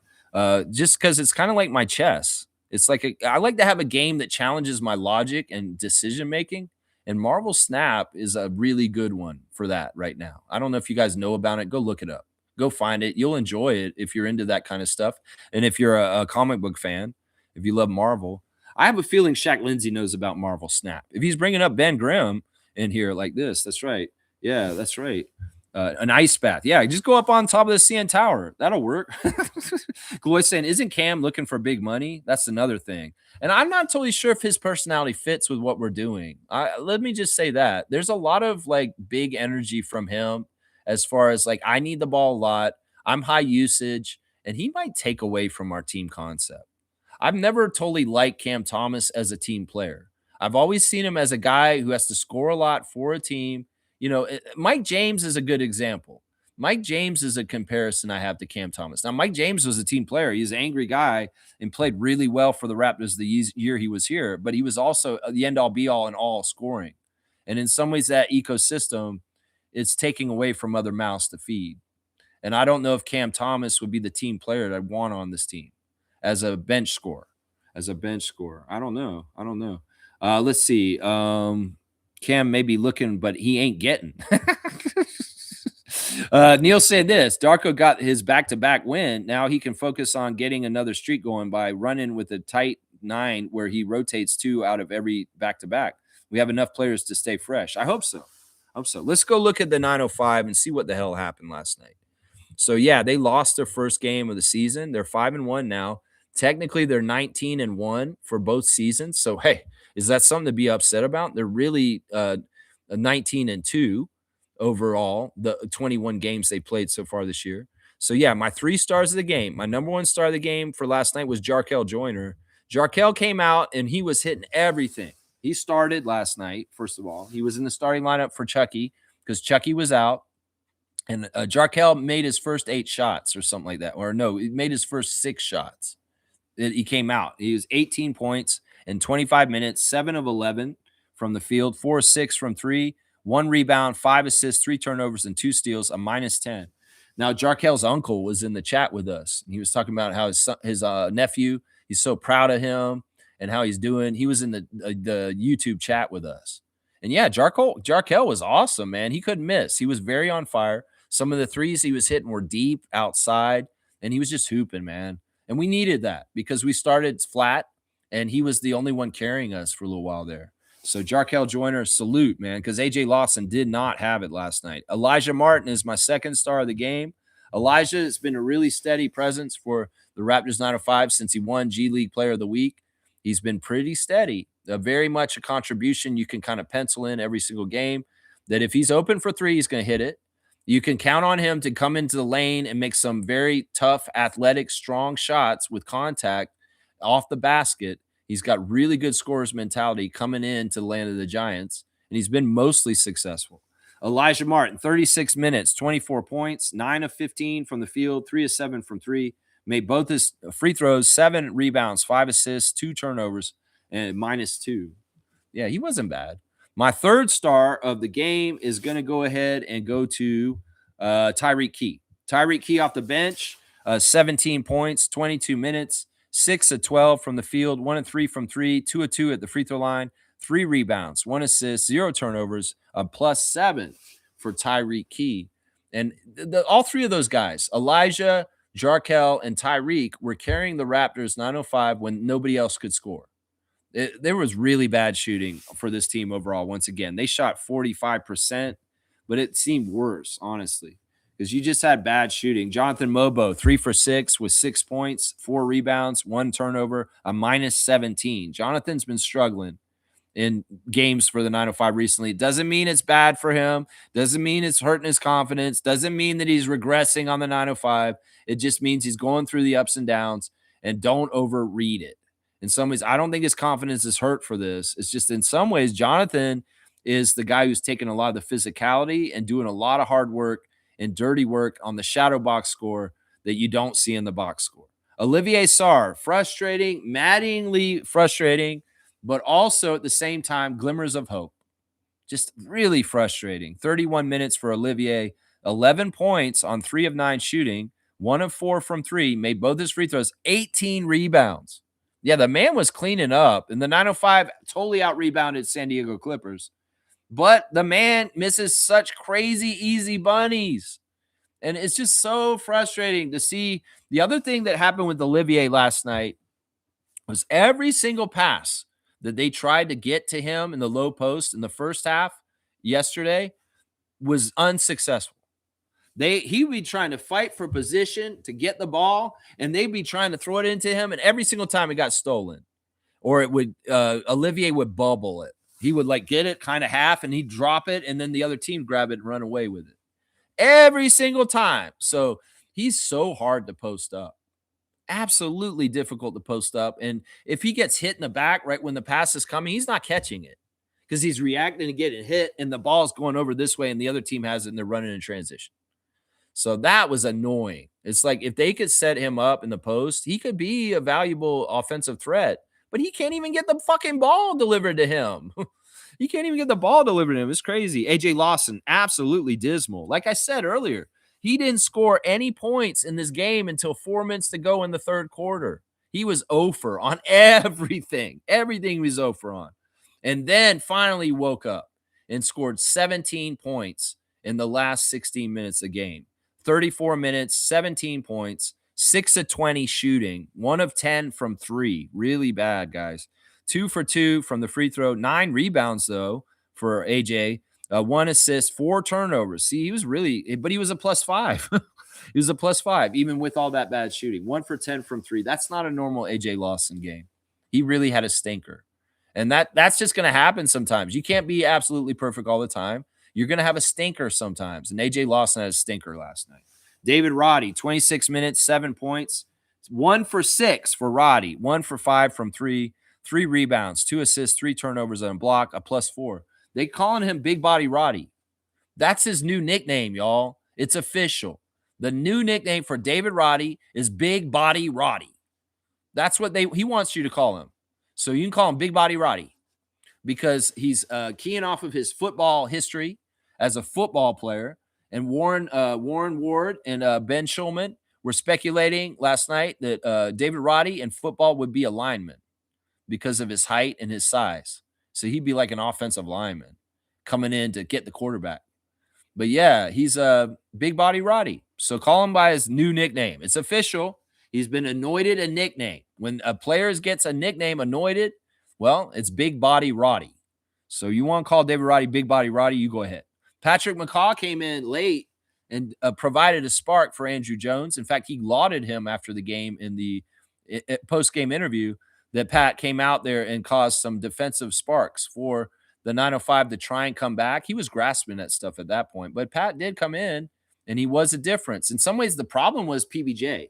Just because it's kind of like my chess. It's like I like to have a game that challenges my logic and decision making. And Marvel Snap is a really good one for that right now. I don't know if you guys know about it. Go look it up. Go find it. You'll enjoy it if you're into that kind of stuff. And if you're a comic book fan, if you love Marvel, I have a feeling Shaq Lindsay knows about Marvel Snap. If he's bringing up Ben Grimm in here like this, that's right. Yeah, that's right. An ice bath. Yeah, just go up on top of the CN Tower. That'll work. Gloy's saying, isn't Cam looking for big money? That's another thing. And I'm not totally sure if his personality fits with what we're doing. Let me just say that. There's a lot of like big energy from him as far as like, I need the ball a lot. I'm high usage, and he might take away from our team concept. I've never totally liked Cam Thomas as a team player. I've always seen him as a guy who has to score a lot for a team. You know, Mike James is a good example. Mike James is a comparison I have to Cam Thomas. Now, Mike James was a team player. He's an angry guy and played really well for the Raptors the year he was here, but he was also the end all be all in all scoring. And in some ways, that ecosystem is taking away from other mouths to feed. And I don't know if Cam Thomas would be the team player that I want on this team as a bench scorer. As a bench scorer. I don't know. I don't know. Let's see. Cam may be looking, but he ain't getting. Neil said this. Darko got his back-to-back win. Now he can focus on getting another streak going by running with a tight 9 where he rotates 2 out of every back-to-back. We have enough players to stay fresh. I hope so. I hope so. Let's go look at the 905 and see what the hell happened last night. So, yeah, they lost their first game of the season. They're 5-1 now. Technically, they're 19-1 for both seasons. So, hey, is that something to be upset about? They're really 19-2 overall, the 21 games they played so far this year. So, yeah, my 3 stars of the game, my number 1 star of the game for last night was Jarkel Joyner. Jarkel came out, and he was hitting everything. He started last night, first of all. He was in the starting lineup for Chucky because Chucky was out. And Jarkel made his first 8 shots or something like that. Or no, he made his first 6 shots. He came out. He was 18 points in 25 minutes, 7 of 11 from the field, 4 of 6 from 3, 1 rebound, 5 assists, 3 turnovers, and 2 steals, a -10. Now, Jarkel's uncle was in the chat with us. He was talking about how his nephew, he's so proud of him and how he's doing. He was in the YouTube chat with us. And yeah, Jarkel was awesome, man. He couldn't miss. He was very on fire. Some of the threes he was hitting were deep outside, and he was just hooping, man. And we needed that because we started flat, and he was the only one carrying us for a little while there. So Jarkel Joyner, salute, man, because A.J. Lawson did not have it last night. Elijah Martin is my 2nd star of the game. Elijah has been a really steady presence for the Raptors 905 since he won G League Player of the Week. He's been pretty steady. Very much a contribution you can kind of pencil in every single game, that if he's open for 3, he's going to hit it. You can count on him to come into the lane and make some very tough, athletic, strong shots with contact off the basket. He's got really good scorer's mentality coming into the land of the Giants, and he's been mostly successful. Elijah Martin, 36 minutes, 24 points, 9 of 15 from the field, 3 of 7 from 3, made both his free throws, 7 rebounds, 5 assists, 2 turnovers, and -2. Yeah, he wasn't bad. My third star of the game is going to go ahead and go to Tyreek Key. Tyreek Key off the bench, 17 points, 22 minutes, 6 of 12 from the field, 1 of 3 from 3, 2 of 2 at the free throw line, 3 rebounds, 1 assist, 0 turnovers, a +7 for Tyreek Key. And all three of those guys, Elijah, Jarkel, and Tyreek, were carrying the Raptors 905 when nobody else could score. There was really bad shooting for this team overall. Once again, they shot 45%, but it seemed worse, honestly, because you just had bad shooting. Jonathan Mobo, 3 for 6 with 6 points, 4 rebounds, 1 turnover, a -17. Jonathan's been struggling in games for the 905 recently. Doesn't mean it's bad for him. Doesn't mean it's hurting his confidence. Doesn't mean that he's regressing on the 905. It just means he's going through the ups and downs, and don't overread it. In some ways, I don't think his confidence is hurt for this. It's just in some ways, Jonathan is the guy who's taking a lot of the physicality and doing a lot of hard work and dirty work on the shadow box score that you don't see in the box score. Olivier Sarr, frustrating, maddeningly frustrating, but also at the same time, glimmers of hope. Just really frustrating. 31 minutes for Olivier, 11 points on 3 of 9 shooting, 1 of 4 from 3, made both his free throws, 18 rebounds. Yeah, the man was cleaning up, and the 905 totally out-rebounded San Diego Clippers. But the man misses such crazy easy bunnies. And it's just so frustrating to see. The other thing that happened with Olivier last night was every single pass that they tried to get to him in the low post in the first half yesterday was unsuccessful. He would be trying to fight for position to get the ball, and they'd be trying to throw it into him, and every single time it got stolen. Or it would Olivier would bubble it. He would like get it kind of half, and he'd drop it, and then the other team grab it and run away with it. Every single time. So he's so hard to post up. Absolutely difficult to post up. And if he gets hit in the back right when the pass is coming, he's not catching it because he's reacting to getting hit, and the ball's going over this way, and the other team has it, and they're running in transition. So that was annoying. It's like if they could set him up in the post, he could be a valuable offensive threat, but he can't even get the fucking ball delivered to him. He can't even get the ball delivered to him. It's crazy. AJ Lawson, absolutely dismal. Like I said earlier, he didn't score any points in this game until 4 minutes to go in the third quarter. He was 0 for on everything. Everything he was 0 for on. And then finally woke up and scored 17 points in the last 16 minutes of the game. 34 minutes, 17 points, 6 of 20 shooting, 1 of 10 from 3. Really bad, guys. 2 for 2 from the free throw, 9 rebounds, though, for AJ. 1 assist, 4 turnovers. See, he was really, but he was a +5. He was a +5, even with all that bad shooting. 1 for 10 from 3. That's not a normal AJ Lawson game. He really had a stinker. And that's just going to happen sometimes. You can't be absolutely perfect all the time. You're going to have a stinker sometimes. And AJ Lawson had a stinker last night. David Roddy, 26 minutes, 7 points. 1 for 6 for Roddy. 1 for 5 from 3. 3 rebounds, 2 assists, 3 turnovers on a block, a +4. They calling him Big Body Roddy. That's his new nickname, y'all. It's official. The new nickname for David Roddy is Big Body Roddy. That's what he wants you to call him. So you can call him Big Body Roddy because he's keying off of his football history as a football player. And Warren Ward and Ben Schulman were speculating last night that David Roddy in football would be a lineman because of his height and his size. So he'd be like an offensive lineman coming in to get the quarterback. But yeah, he's a Big Body Roddy. So call him by his new nickname. It's official. He's been anointed a nickname. When a player gets a nickname anointed, well, it's Big Body Roddy. So you want to call David Roddy Big Body Roddy, you go ahead. Patrick McCaw came in late and provided a spark for Andrew Jones. In fact, he lauded him after the game in the post-game interview that Pat came out there and caused some defensive sparks for the 905 to try and come back. He was grasping at stuff at that point, but Pat did come in and he was a difference. In some ways, the problem was PBJ.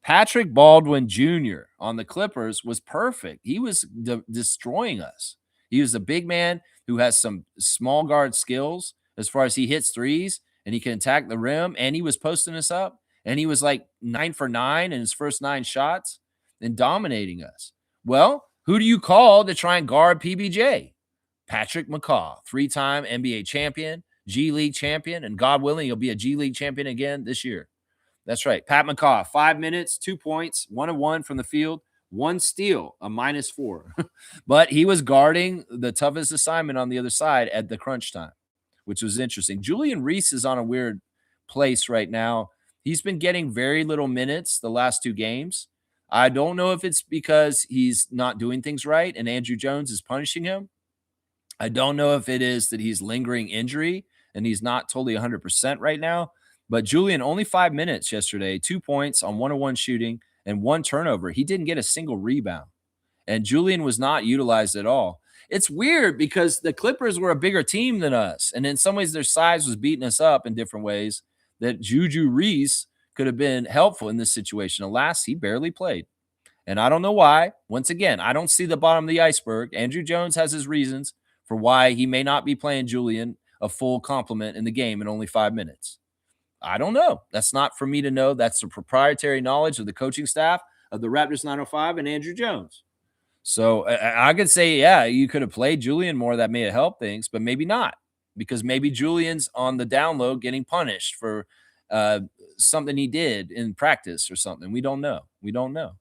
Patrick Baldwin Jr. on the Clippers was perfect. He was destroying us. He was a big man who has some small guard skills as far as he hits threes and he can attack the rim, and he was posting us up. and he was like 9 for 9 in his first 9 shots and dominating us. Well, who do you call to try and guard PBJ? Patrick McCaw, 3-time NBA champion, G League champion, and God willing, he'll be a G League champion again this year. That's right. Pat McCaw, 5 minutes, 2 points, 1 of 1 from the field, 1 steal, a -4. But he was guarding the toughest assignment on the other side at the crunch time, which was interesting. Julian Reese is on a weird place right now. He's been getting very little minutes the last 2 games. I don't know if it's because he's not doing things right and Andrew Jones is punishing him. I don't know if it is that he's lingering injury and he's not totally 100% right now. But Julian, only 5 minutes yesterday, 2 points on 1-of-1 shooting and 1 turnover. He didn't get a single rebound. And Julian was not utilized at all. It's weird because the Clippers were a bigger team than us. And in some ways, their size was beating us up in different ways that Juju Reese could have been helpful in this situation. Alas, he barely played. And I don't know why. Once again, I don't see the bottom of the iceberg. Andrew Jones has his reasons for why he may not be playing Julian a full complement in the game in only 5 minutes. I don't know. That's not for me to know. That's the proprietary knowledge of the coaching staff of the Raptors 905 and Andrew Jones. So I could say, yeah, you could have played Julian more. That may have helped things, but maybe not, because maybe Julian's on the down low getting punished for something he did in practice or something. We don't know. We don't know.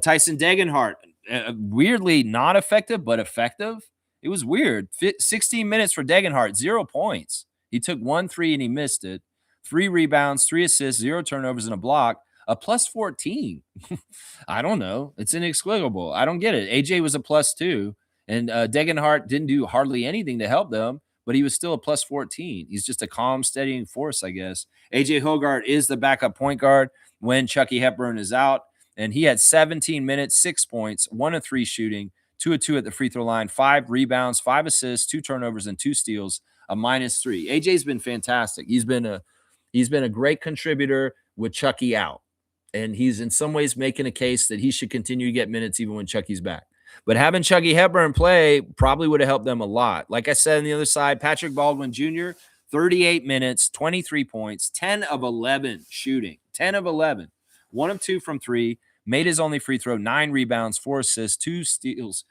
Tyson Degenhart, weirdly not effective, but effective. It was weird. 16 minutes for Degenhart, 0 points. He took 1 3 and he missed it. 3 rebounds, 3 assists, 0 turnovers, and a block. A plus 14. I don't know. It's inexplicable. I don't get it. AJ was a +2, and Degenhart didn't do hardly anything to help them, but he was still a plus 14. He's just a calm, steadying force, I guess. AJ Hoggart is the backup point guard when Chucky Hepburn is out, and he had 17 minutes, 6 points, 1 of 3 shooting, 2 of 2 at the free throw line, 5 rebounds, 5 assists, 2 turnovers, and 2 steals, a -3. AJ's been fantastic. He's been a great contributor with Chucky out. And he's in some ways making a case that he should continue to get minutes even when Chucky's back. But having Chucky Hepburn play probably would have helped them a lot. Like I said on the other side, Patrick Baldwin Jr., 38 minutes, 23 points, 10 of 11 shooting, 10 of 11, 1 of 2 from 3, made his only free throw, 9 rebounds, 4 assists, 3 steals,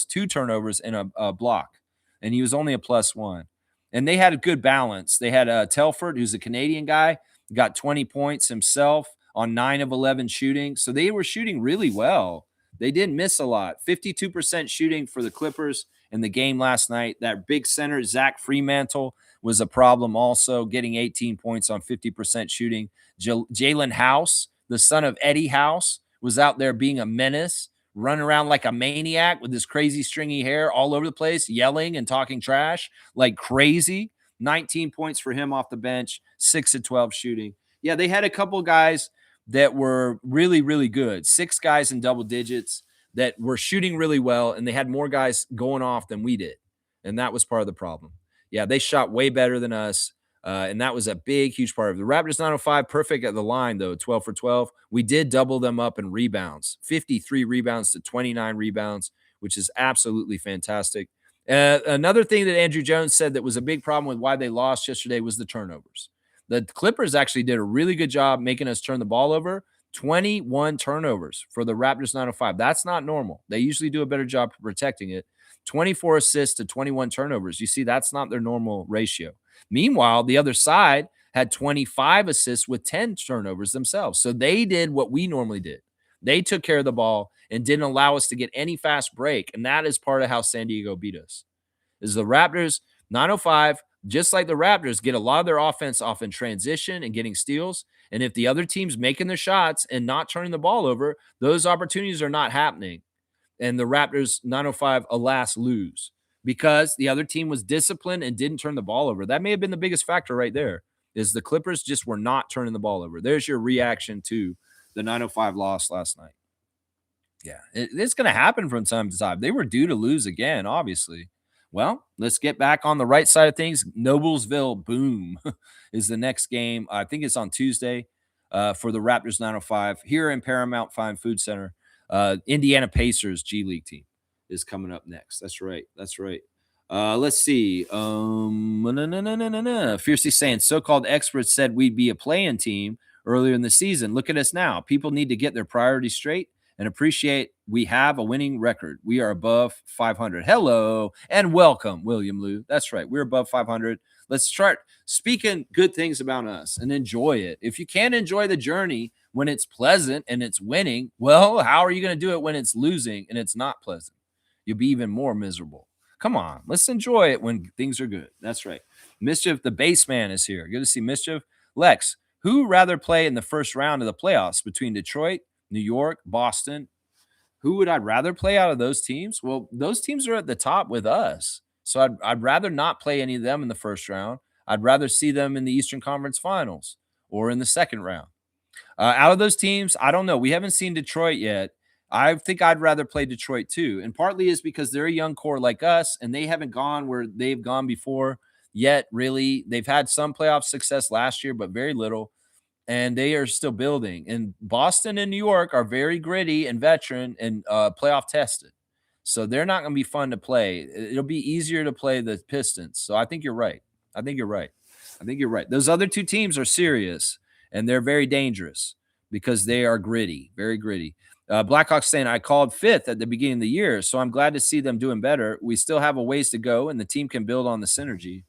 2 turnovers, and a block. And he was only a +1. And they had a good balance. They had Telford, who's a Canadian guy, got 20 points himself on 9 of 11 shooting. So they were shooting really well. They didn't miss a lot. 52% shooting for the Clippers in the game last night. That big center, Zach Fremantle, was a problem also, getting 18 points on 50% shooting. Jalen House, the son of Eddie House, was out there being a menace, running around like a maniac with his crazy stringy hair all over the place, yelling and talking trash like crazy. 19 points for him off the bench, 6 of 12 shooting. Yeah, they had a couple guys that were really, really good. 6 guys in double digits that were shooting really well, and they had more guys going off than we did. And that was part of the problem. Yeah, they shot way better than us, and that was a big, huge part of it. The Raptors 905, perfect at the line, though, 12 for 12. We did double them up in rebounds, 53 rebounds to 29 rebounds, which is absolutely fantastic. Another thing that Andrew Jones said that was a big problem with why they lost yesterday was the turnovers. The Clippers actually did a really good job making us turn the ball over. 21 turnovers for the Raptors 905. That's not normal. They usually do a better job protecting it. 24 assists to 21 turnovers. You see, that's not their normal ratio. Meanwhile, the other side had 25 assists with 10 turnovers themselves. So they did what we normally did. They took care of the ball and didn't allow us to get any fast break. And that is part of how San Diego beat us. Is the Raptors 905, just like the Raptors, get a lot of their offense off in transition and getting steals. And if the other team's making their shots and not turning the ball over, those opportunities are not happening. And the Raptors 905, alas, lose because the other team was disciplined and didn't turn the ball over. That may have been the biggest factor right there, is the Clippers just were not turning the ball over. There's your reaction to the 905 loss last night. Yeah, it's going to happen from time to time. They were due to lose again, obviously. Well, let's get back on the right side of things. Noblesville Boom is the next game. I think it's on Tuesday for the Raptors 905 here in Paramount Fine Food Center. Indiana Pacers G League team is coming up next. That's right. That's right. Let's see. Fiercely saying, so-called experts said we'd be a play-in team. earlier in the season. Look at us now. People need to get their priorities straight and appreciate we have a winning record. We are above 500. Hello and welcome, William Liu. That's right. We're above 500. Let's start speaking good things about us and enjoy it. If you can't enjoy the journey when it's pleasant and it's winning, well, how are you going to do it when it's losing and it's not pleasant? You'll be even more miserable. Come on, let's enjoy it when things are good. That's right. Mischief, the base man, is here. Good to see Mischief. Lex, who rather play in the first round of the playoffs between Detroit, New York, Boston? Who would I rather play out of those teams? Well, those teams are at the top with us. So I'd rather not play any of them in the first round. I'd rather see them in the Eastern Conference Finals or in the second round. Out of those teams, I don't know. We haven't seen Detroit yet. I think I'd rather play Detroit too. And partly is because they're a young core like us, and they haven't gone where they've gone before yet, really. They've had some playoff success last year, but very little. And they are still building. And Boston and New York are very gritty and veteran and playoff tested. So they're not going to be fun to play. It'll be easier to play the Pistons. So I think you're right. I think you're right. I think you're right. Those other two teams are serious and they're very dangerous because they are gritty, very gritty. Blackhawks saying, I called fifth at the beginning of the year, so I'm glad to see them doing better. We still have a ways to go, and the team can build on the synergy.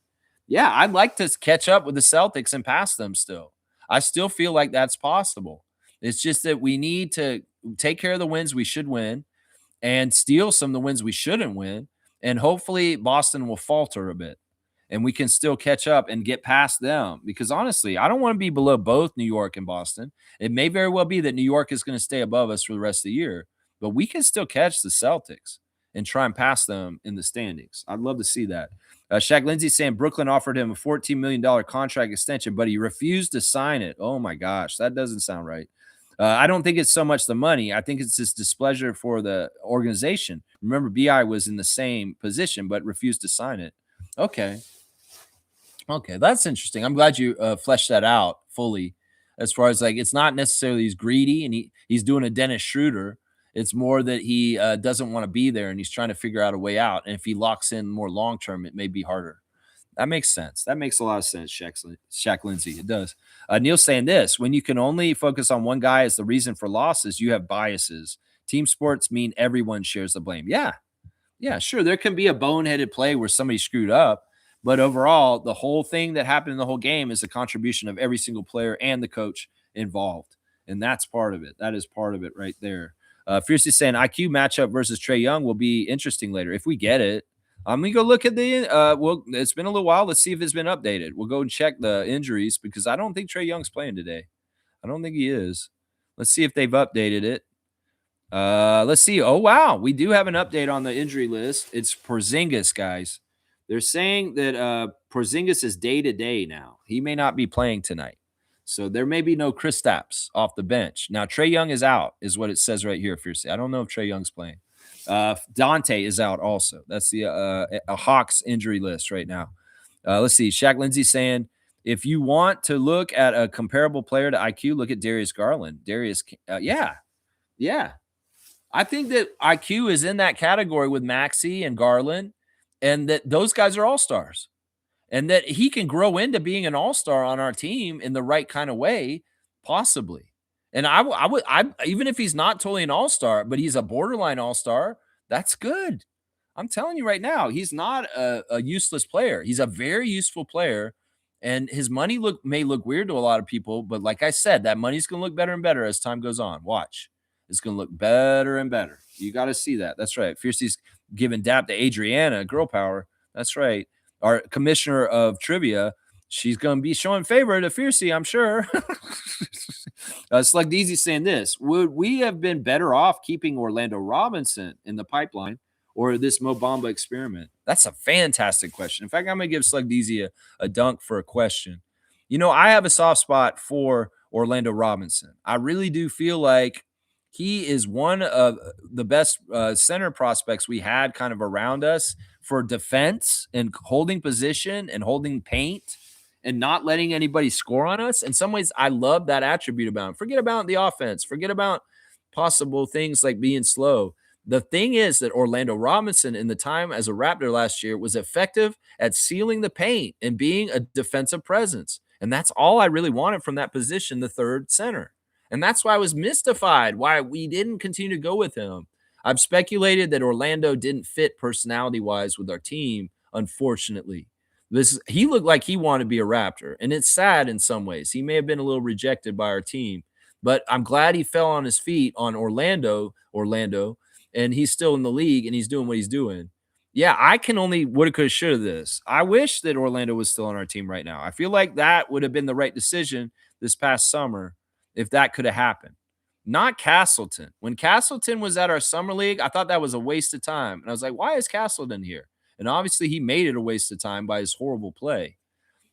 Yeah, I'd like to catch up with the Celtics and pass them still. I still feel like that's possible. It's just that we need to take care of the wins we should win and steal some of the wins we shouldn't win. And hopefully Boston will falter a bit and we can still catch up and get past them. Because honestly, I don't want to be below both New York and Boston. It may very well be that New York is going to stay above us for the rest of the year, but we can still catch the Celtics and try and pass them in the standings. I'd love to see that. Shaq Lindsay saying Brooklyn offered him a $14 million contract extension, but he refused to sign it. Oh my gosh, that doesn't sound right. I don't think it's so much the money. I think it's his displeasure for the organization. Remember, BI was in the same position, but refused to sign it. Okay. Okay, that's interesting. I'm glad you fleshed that out fully as far as like it's not necessarily he's greedy and he's doing a Dennis Schroeder. It's more that he doesn't want to be there and he's trying to figure out a way out. And if he locks in more long term, it may be harder. That makes sense. That makes a lot of sense, Shaq Lindsay. It does. Neil's saying this when you can only focus on one guy as the reason for losses, you have biases. Team sports mean everyone shares the blame. Yeah. Yeah, sure. There can be a boneheaded play where somebody screwed up. But overall, the whole thing that happened in the whole game is a contribution of every single player and the coach involved. And that's part of it. That is part of it right there. Fiercely saying IQ matchup versus Trae Young will be interesting later if we get it. I'm gonna go look at the. Well, it's been a little while. Let's see if it's been updated. We'll go and check the injuries because I don't think Trae Young's playing today. I don't think he is. Let's see if they've updated it. Let's see. Oh wow, we do have an update on the injury list. It's Porzingis, guys. They're saying that Porzingis is day to day now. He may not be playing tonight. So there may be no Kristaps off the bench. Now, Trae Young is out, is what it says right here, Fiercely. I don't know if Trae Young's playing. Dante is out also. That's the a Hawks injury list right now. Let's see. Shaq Lindsay saying, if you want to look at a comparable player to IQ, look at Darius Garland. Yeah. I think that IQ is in that category with Maxey and Garland, and that those guys are all-stars. And that he can grow into being an all-star on our team in the right kind of way, possibly. And I would even if he's not totally an all-star, but he's a borderline all-star, that's good. I'm telling you right now, he's not a useless player. He's a very useful player, and his money may look weird to a lot of people, but like I said, that money's going to look better and better as time goes on. Watch. It's going to look better and better. You got to see that. That's right. Fiercey's giving dap to Adriana, girl power. That's right. Our commissioner of trivia, she's going to be showing favor to Fiercey, I'm sure. Slug Deezy saying this, would we have been better off keeping Orlando Robinson in the pipeline or this Mo Bamba experiment? That's a fantastic question. In fact, I'm going to give Slug Deezy a dunk for a question. You know, I have a soft spot for Orlando Robinson. I really do feel like he is one of the best center prospects we had kind of around us for defense and holding position and holding paint and not letting anybody score on us. In some ways, I love that attribute about him. Forget about the offense. Forget about possible things like being slow. The thing is that Orlando Robinson in the time as a Raptor last year was effective at sealing the paint and being a defensive presence. And that's all I really wanted from that position, the third center. And that's why I was mystified why we didn't continue to go with him. I've speculated that Orlando didn't fit personality wise with our team, unfortunately. He looked like he wanted to be a Raptor, and it's sad in some ways. He may have been a little rejected by our team, but I'm glad he fell on his feet on Orlando, and he's still in the league and he's doing what he's doing. Yeah, I can only woulda, coulda, shoulda this. I wish that Orlando was still on our team right now. I feel like that would have been the right decision this past summer if that could have happened. Not Castleton. When Castleton was at our summer league, I thought that was a waste of time. And I was like, why is Castleton here? And obviously he made it a waste of time by his horrible play.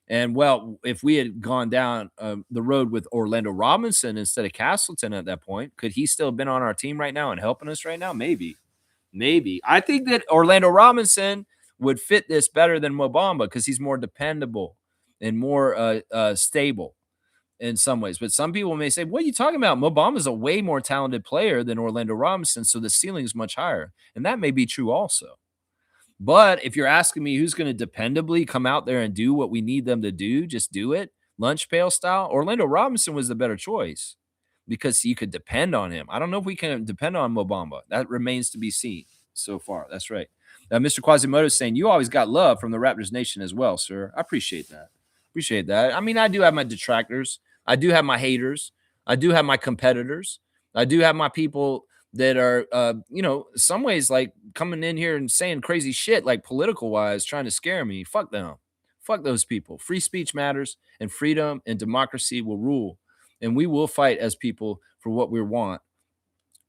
And well, if we had gone down the road with Orlando Robinson instead of Castleton at that point, could he still have been on our team right now and helping us right now? Maybe. Maybe. I think that Orlando Robinson would fit this better than Mo Bamba because he's more dependable and more stable in some ways. But some people may say, what are you talking about? Mo Bamba is a way more talented player than Orlando Robinson, so the ceiling is much higher. And that may be true also. But if you're asking me who's going to dependably come out there and do what we need them to do, just do it, lunch pail style, Orlando Robinson was the better choice because you could depend on him. I don't know if we can depend on Mo Bamba. That remains to be seen so far. That's right. Mr. Quasimodo is saying, you always got love from the Raptors Nation as well, sir. I appreciate that. Appreciate that. I mean, I do have my detractors. I do have my haters. I do have my competitors. I do have my people that are, some ways like coming in here and saying crazy shit, like political wise, trying to scare me. Fuck them. Fuck those people. Free speech matters, and freedom and democracy will rule. And we will fight as people for what we want.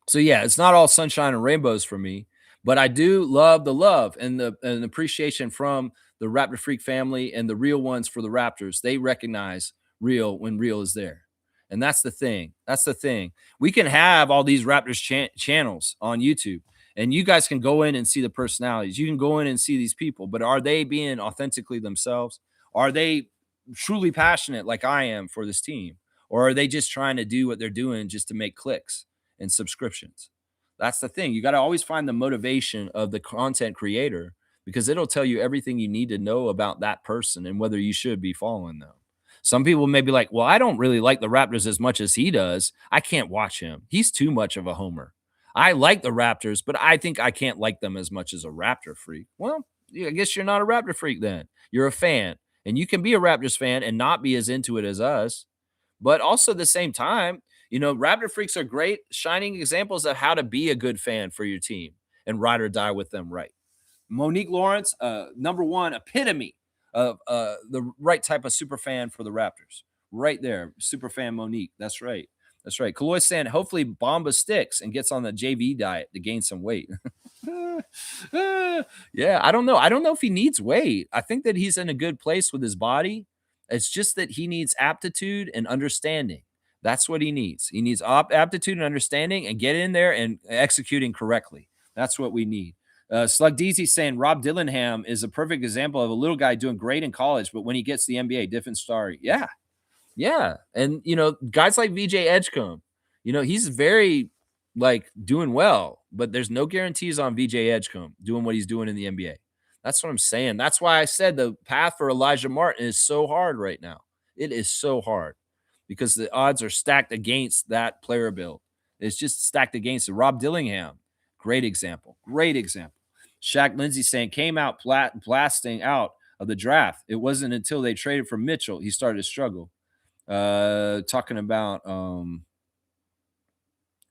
So yeah, it's not all sunshine and rainbows for me, but I do love the love and the appreciation from the Raptor Freak family and the real ones for the Raptors. They recognize real when real is there. And that's the thing. That's the thing. We can have all these Raptors channels on YouTube, and you guys can go in and see the personalities. You can go in and see these people, but are they being authentically themselves? Are they truly passionate like I am for this team? Or are they just trying to do what they're doing just to make clicks and subscriptions? That's the thing. You got to always find the motivation of the content creator because it'll tell you everything you need to know about that person and whether you should be following them. Some people may be like, well, I don't really like the Raptors as much as he does. I can't watch him. He's too much of a homer. I like the Raptors, but I think I can't like them as much as a Raptor freak. Well, I guess you're not a Raptor freak then. You're a fan. And you can be a Raptors fan and not be as into it as us. But also at the same time, Raptor freaks are great shining examples of how to be a good fan for your team and ride or die with them right. Monique Lawrence, number one epitome of the right type of super fan for the Raptors. Right there, super fan Monique. That's right. That's right. Kaloy saying, hopefully Bamba sticks and gets on the JV diet to gain some weight. Yeah, I don't know. I don't know if he needs weight. I think that he's in a good place with his body. It's just that he needs aptitude and understanding. That's what he needs. He needs aptitude and understanding and get in there and executing correctly. That's what we need. Slug DZ saying Rob Dillingham is a perfect example of a little guy doing great in college, but when he gets the NBA, different story. Yeah. Yeah. And, guys like VJ Edgecombe, he's very doing well, but there's no guarantees on VJ Edgecombe doing what he's doing in the NBA. That's what I'm saying. That's why I said the path for Elijah Martin is so hard right now. It is so hard because the odds are stacked against that player build. It's just stacked against it. Rob Dillingham, great example. Great example. Shaq Lindsay saying came out blasting out of the draft. It wasn't until they traded for Mitchell he started to struggle. Talking about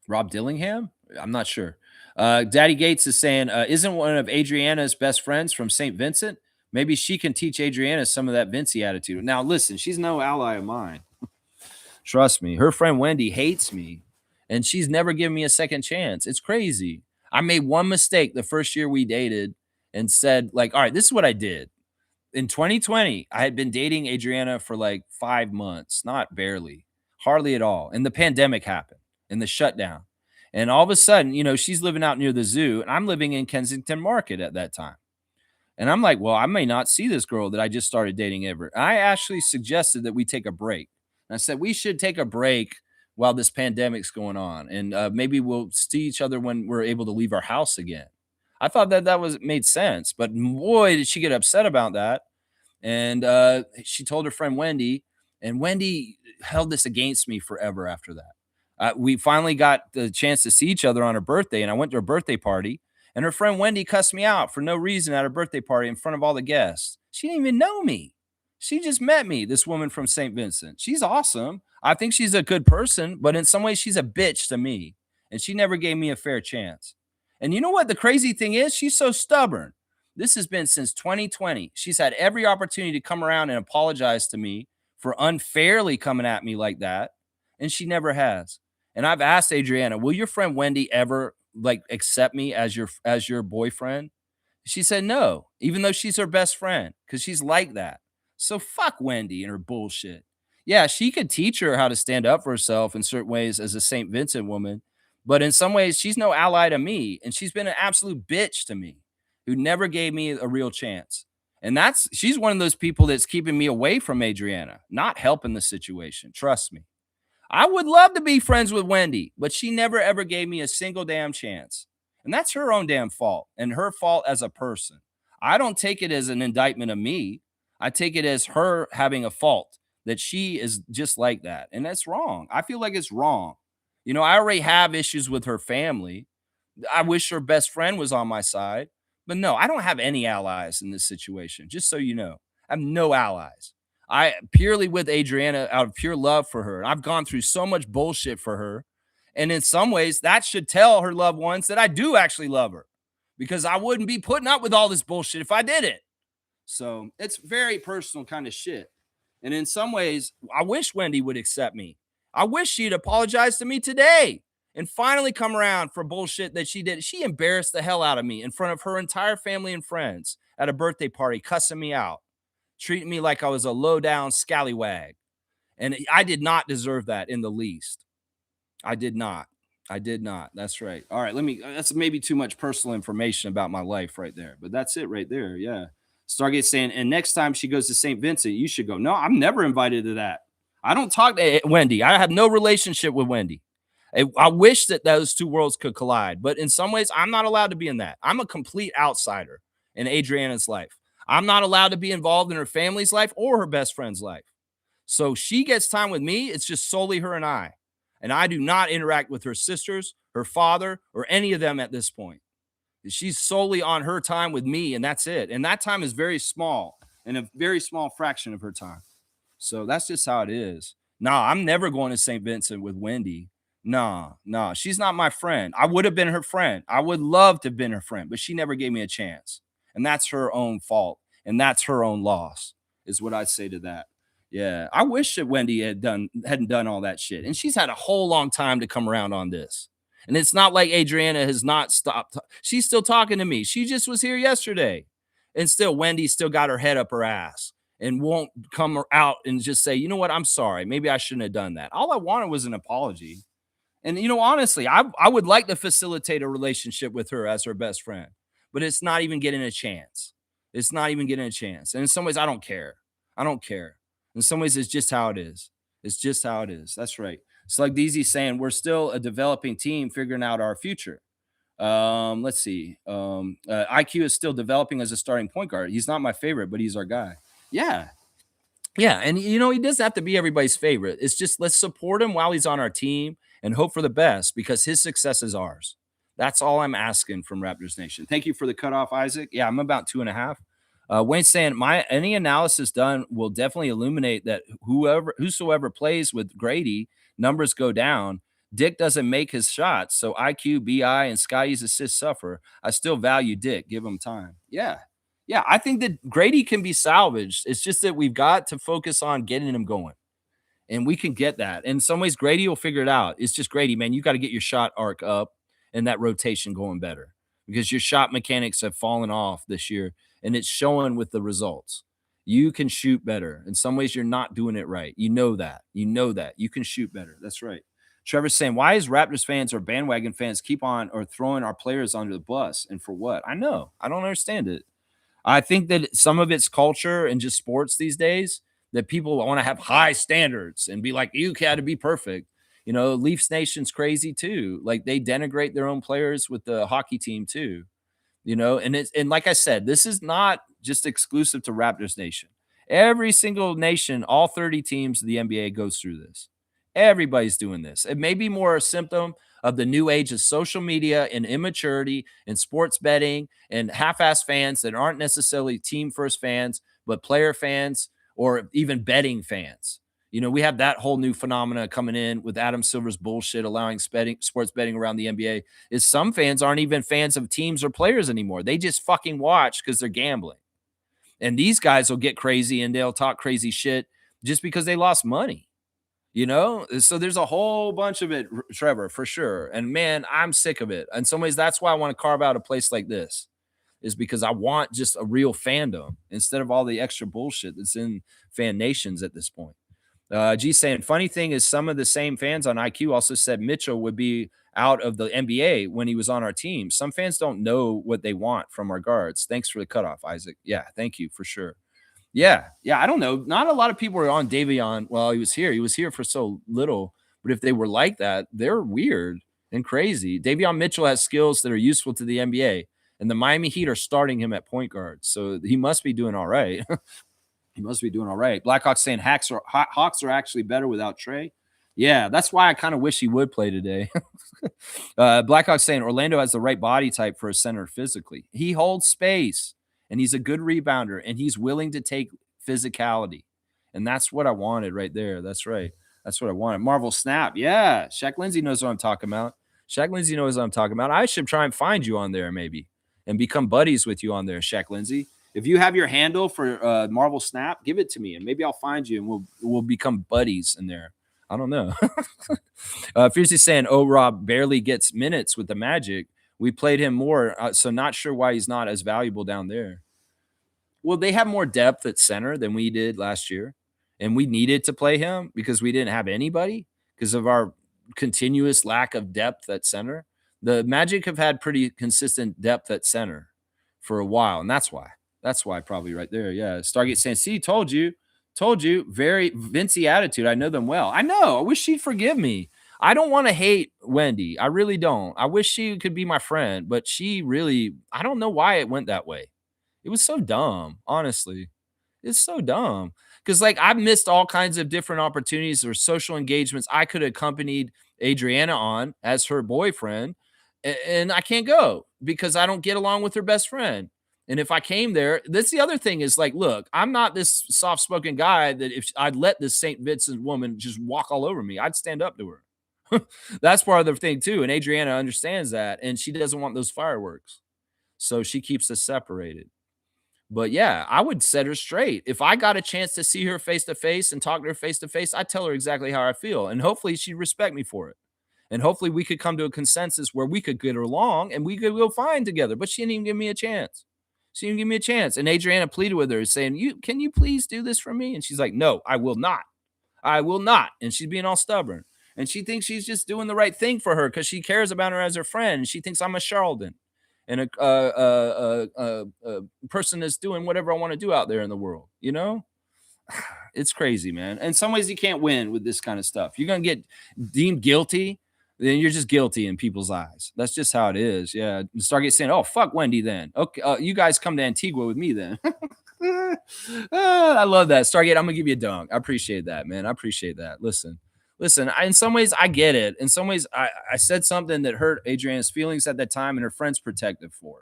Rob Dillingham? I'm not sure. Daddy Gates is saying, isn't one of Adriana's best friends from St. Vincent? Maybe she can teach Adriana some of that Vincy attitude. Now, listen, she's no ally of mine. Trust me. Her friend Wendy hates me, and she's never given me a second chance. It's crazy. I made one mistake the first year we dated and said, all right, this is what I did. In 2020, I had been dating Adriana for 5 months, not barely, hardly at all. And the pandemic happened and the shutdown. And all of a sudden, she's living out near the zoo and I'm living in Kensington Market at that time. And I'm like, well, I may not see this girl that I just started dating ever. I actually suggested that we take a break. And I said, we should take a break while this pandemic's going on. And maybe we'll see each other when we're able to leave our house again. I thought that made sense, but boy, did she get upset about that. And she told her friend Wendy, And Wendy held this against me forever after that. We finally got the chance to see each other on her birthday, and I went to her birthday party, and her friend Wendy cussed me out for no reason at her birthday party in front of all the guests. She didn't even know me. She just met me, this woman from St. Vincent. She's awesome. I think she's a good person, but in some ways, she's a bitch to me, and she never gave me a fair chance. And you know what? The crazy thing is, she's so stubborn. This has been since 2020. She's had every opportunity to come around and apologize to me for unfairly coming at me like that, and she never has. And I've asked Adriana, will your friend Wendy ever like accept me as your boyfriend? She said no, even though she's her best friend, because she's like that. So fuck Wendy and her bullshit. Yeah, she could teach her how to stand up for herself in certain ways as a St. Vincent woman, but in some ways, she's no ally to me. And she's been an absolute bitch to me who never gave me a real chance. And she's one of those people that's keeping me away from Adriana, not helping the situation. Trust me. I would love to be friends with Wendy, but she never ever gave me a single damn chance. And that's her own damn fault and her fault as a person. I don't take it as an indictment of me. I take it as her having a fault that she is just like that. And that's wrong. I feel like it's wrong. You know, I already have issues with her family. I wish her best friend was on my side. But no, I don't have any allies in this situation, just so you know. I have no allies. I purely with Adriana out of pure love for her. I've gone through so much bullshit for her. And in some ways, that should tell her loved ones that I do actually love her because I wouldn't be putting up with all this bullshit if I did it. So it's very personal kind of shit. And in some ways, I wish Wendy would accept me. I wish she'd apologize to me today and finally come around for bullshit that she did. She embarrassed the hell out of me in front of her entire family and friends at a birthday party, cussing me out, treating me like I was a low down scallywag. And I did not deserve that in the least. I did not. I did not. That's right. All right. That's maybe too much personal information about my life right there, but that's it right there. Yeah. Stargate saying, and next time she goes to St. Vincent, you should go. No, I'm never invited to that. I don't talk to Wendy. I have no relationship with Wendy. I wish that those two worlds could collide, but in some ways, I'm not allowed to be in that. I'm a complete outsider in Adriana's life. I'm not allowed to be involved in her family's life or her best friend's life. So she gets time with me. It's just solely her and I. And I do not interact with her sisters, her father, or any of them at this point. She's solely on her time with me, and that's it. And that time is very small and a very small fraction of her time. So that's just how it is. Nah, I'm never going to St. Vincent with Wendy. Nah, she's not my friend. I would have been her friend. I would love to have been her friend, but she never gave me a chance. And that's her own fault. And that's her own loss, is what I'd say to that. Yeah, I wish that Wendy hadn't done all that shit. And she's had a whole long time to come around on this. And it's not like Adriana has not stopped. She's still talking to me. She just was here yesterday. And still, Wendy still got her head up her ass and won't come out and just say, you know what, I'm sorry. Maybe I shouldn't have done that. All I wanted was an apology. And, you know, honestly, I would like to facilitate a relationship with her as her best friend, but it's not even getting a chance. It's not even getting a chance. And in some ways, I don't care. I don't care. In some ways, it's just how it is. It's just how it is. That's right. It's like DZ saying, we're still a developing team figuring out our future. Let's see. IQ is still developing as a starting point guard. He's not my favorite, but he's our guy. Yeah. Yeah. And, you know, he doesn't have to be everybody's favorite. It's just let's support him while he's on our team and hope for the best because his success is ours. That's all I'm asking from Raptors Nation. Thank you for the cutoff, Isaac. Yeah, I'm about 2.5. Wayne's saying any analysis done will definitely illuminate that whosoever plays with Grady, numbers go down. Dick doesn't make his shots, so IQ, BI, and Scotty's assists suffer. I still value Dick. Give him time. Yeah. I think that Grady can be salvaged. It's just that we've got to focus on getting him going. And we can get that. In some ways, Grady will figure it out. It's just Grady, man. You got to get your shot arc up and that rotation going better because your shot mechanics have fallen off this year, and it's showing with the results. You can shoot better. In some ways, you're not doing it right. You know that. You can shoot better. That's right. Trevor's saying, why is Raptors fans or bandwagon fans keep on or throwing our players under the bus? And for what? I know. I don't understand it. I think that some of it's culture and just sports these days that people want to have high standards and be like, you got to be perfect. You know, Leafs Nation's crazy too. Like they denigrate their own players with the hockey team too. You know, and like I said, this is not just exclusive to Raptors Nation. Every single nation, all 30 teams of the NBA goes through this. Everybody's doing this. It may be more a symptom of the new age of social media and immaturity and sports betting and half-ass fans that aren't necessarily team first fans, but player fans or even betting fans. We have that whole new phenomena coming in with Adam Silver's bullshit allowing sports betting around the NBA. Is some fans aren't even fans of teams or players anymore. They just fucking watch because they're gambling. And these guys will get crazy and they'll talk crazy shit just because they lost money. So there's a whole bunch of it, Trevor, for sure. And man, I'm sick of it. In some ways, that's why I want to carve out a place like this, is because I want just a real fandom instead of all the extra bullshit that's in fan nations at this point. G saying, funny thing is, some of the same fans on IQ also said Mitchell would be out of the NBA when he was on our team. Some fans don't know what they want from our guards. Thanks for the cutoff, Isaac. Yeah, thank you for sure. Yeah. I don't know. Not a lot of people were on Davion while he was here. He was here for so little. But if they were like that, they're weird and crazy. Davion Mitchell has skills that are useful to the NBA, and the Miami Heat are starting him at point guard. So he must be doing all right. He must be doing all right. Blackhawks saying Hawks are actually better without Trey. Yeah, that's why I kind of wish he would play today. Blackhawks saying Orlando has the right body type for a center physically. He holds space, and he's a good rebounder, and he's willing to take physicality. And that's what I wanted right there. That's right. That's what I wanted. Marvel Snap. Yeah, Shaq Lindsay knows what I'm talking about. Shaq Lindsay knows what I'm talking about. I should try and find you on there maybe and become buddies with you on there, Shaq Lindsay. If you have your handle for Marvel Snap, give it to me, and maybe I'll find you, and we'll become buddies in there. I don't know. Fiercely saying, Rob barely gets minutes with the Magic. We played him more, so not sure why he's not as valuable down there. Well, they have more depth at center than we did last year, and we needed to play him because we didn't have anybody because of our continuous lack of depth at center. The Magic have had pretty consistent depth at center for a while, and that's why. That's why probably right there. Yeah. Stargate saying, see, told you. Very Vincey attitude. I know them well. I know. I wish she'd forgive me. I don't want to hate Wendy. I really don't. I wish she could be my friend, but I don't know why it went that way. It was so dumb, honestly. It's so dumb. Because I've missed all kinds of different opportunities or social engagements I could have accompanied Adriana on as her boyfriend. And I can't go because I don't get along with her best friend. And if I came there, that's the other thing is look, I'm not this soft-spoken guy that if I'd let this St. Vincent woman just walk all over me, I'd stand up to her. That's part of the thing too. And Adriana understands that. And she doesn't want those fireworks. So she keeps us separated. But yeah, I would set her straight. If I got a chance to see her face to face and talk to her face to face, I'd tell her exactly how I feel. And hopefully she'd respect me for it. And hopefully we could come to a consensus where we could get along and we could go fine together. But she didn't even give me a chance. She didn't give me a chance. And Adriana pleaded with her, saying, can you please do this for me? And she's like, no, I will not. I will not. And she's being all stubborn. And she thinks she's just doing the right thing for her because she cares about her as her friend. And she thinks I'm a charlatan and a person that's doing whatever I want to do out there in the world. It's crazy, man. In some ways, you can't win with this kind of stuff. You're going to get deemed guilty. Then you're just guilty in people's eyes. That's just how it is. Yeah. Stargate saying, oh, fuck Wendy then. Okay. You guys come to Antigua with me then. I love that. Stargate, I'm going to give you a dunk. I appreciate that, man. I appreciate that. Listen, in some ways, I get it. In some ways, I said something that hurt Adriana's feelings at that time and her friend's protective for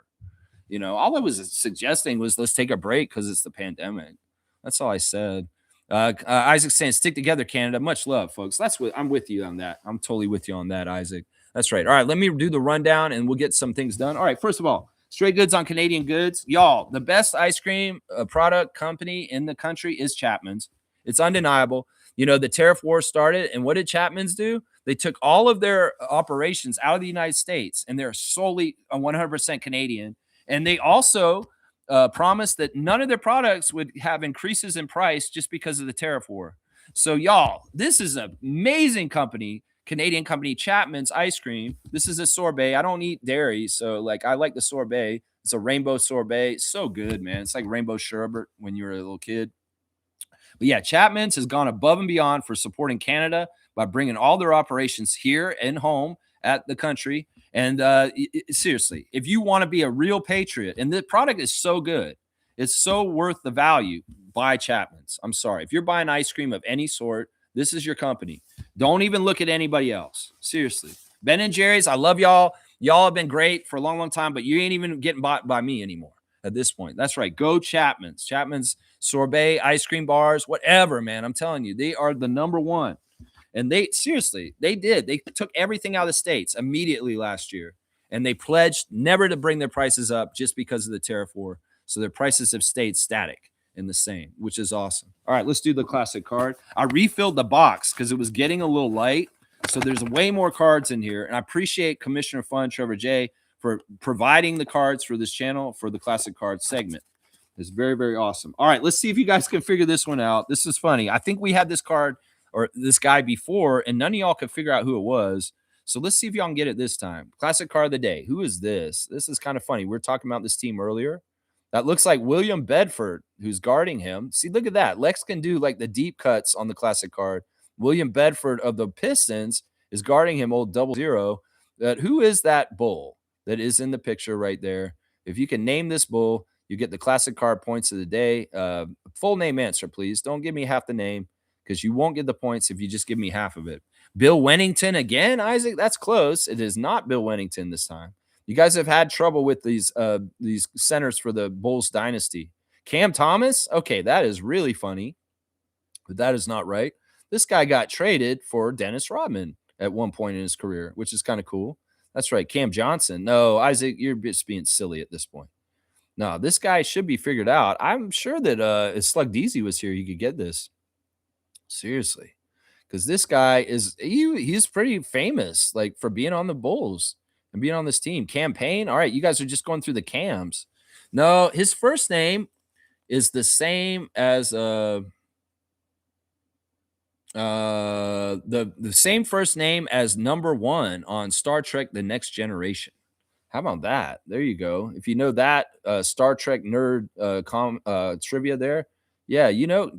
her. All I was suggesting was let's take a break because it's the pandemic. That's all I said. Isaac saying, stick together, Canada. Much love, folks. That's what I'm with you on that. I'm totally with you on that, Isaac. That's right. All right, let me do the rundown and we'll get some things done. All right, first of all, straight goods on Canadian goods. Y'all, the best ice cream product company in the country is Chapman's. It's undeniable. The tariff war started, and what did Chapman's do? They took all of their operations out of the United States, and they're solely 100% Canadian. And they also promised that none of their products would have increases in price just because of the tariff war. So, y'all, this is an amazing company, Canadian company, Chapman's Ice Cream. This is a sorbet. I don't eat dairy, so I like the sorbet. It's a rainbow sorbet. It's so good, man. It's like rainbow sherbet when you were a little kid. But yeah, Chapman's has gone above and beyond for supporting Canada by bringing all their operations here and home at the country. And seriously, if you want to be a real patriot, and the product is so good, it's so worth the value. buy Chapman's. I'm sorry. If you're buying ice cream of any sort, this is your company. Don't even look at anybody else. Seriously. Ben and Jerry's, I love y'all. Y'all have been great for a long, long time, but you ain't even getting bought by me anymore at this point. That's right. Go Chapman's. Chapman's sorbet, ice cream bars, whatever, man. I'm telling you, they are the number one. And they seriously, they did. They took everything out of the States immediately last year. And they pledged never to bring their prices up just because of the tariff war. So their prices have stayed static and the same, which is awesome. All right, let's do the classic card. I refilled the box because it was getting a little light. So there's way more cards in here. And I appreciate Commissioner Fun, Trevor J, for providing the cards for this channel for the classic card segment. It's very, very awesome. All right, let's see if you guys can figure this one out. This is funny. I think we had this card or this guy before, and none of y'all could figure out who it was. So let's see if y'all can get it this time. Classic card of the day. Who is this? This is kind of funny. We were talking about this team earlier. That looks like William Bedford, who's guarding him. See, look at that. Lex can do like the deep cuts on the classic card. William Bedford of the Pistons is guarding him, old 00. Who is that bull that is in the picture right there? If you can name this bull, you get the classic card points of the day. Full name answer, please. Don't give me half the name because you won't get the points if you just give me half of it. Bill Wennington again, Isaac? That's close. It is not Bill Wennington this time. You guys have had trouble with these centers for the Bulls dynasty. Cam Thomas? Okay, that is really funny, but that is not right. This guy got traded for Dennis Rodman at one point in his career, which is kind of cool. That's right. Cam Johnson. No, Isaac, you're just being silly at this point. No, this guy should be figured out. I'm sure that if Slug Deezy was here, he could get this. Seriously. Because this guy is he's pretty famous, like for being on the Bulls and being on this team. Campaign. All right, you guys are just going through the cams. No, his first name is the same as the same first name as number 1 on Star Trek The Next Generation. How about that? There you go. If you know that Star Trek nerd trivia there. Yeah, you know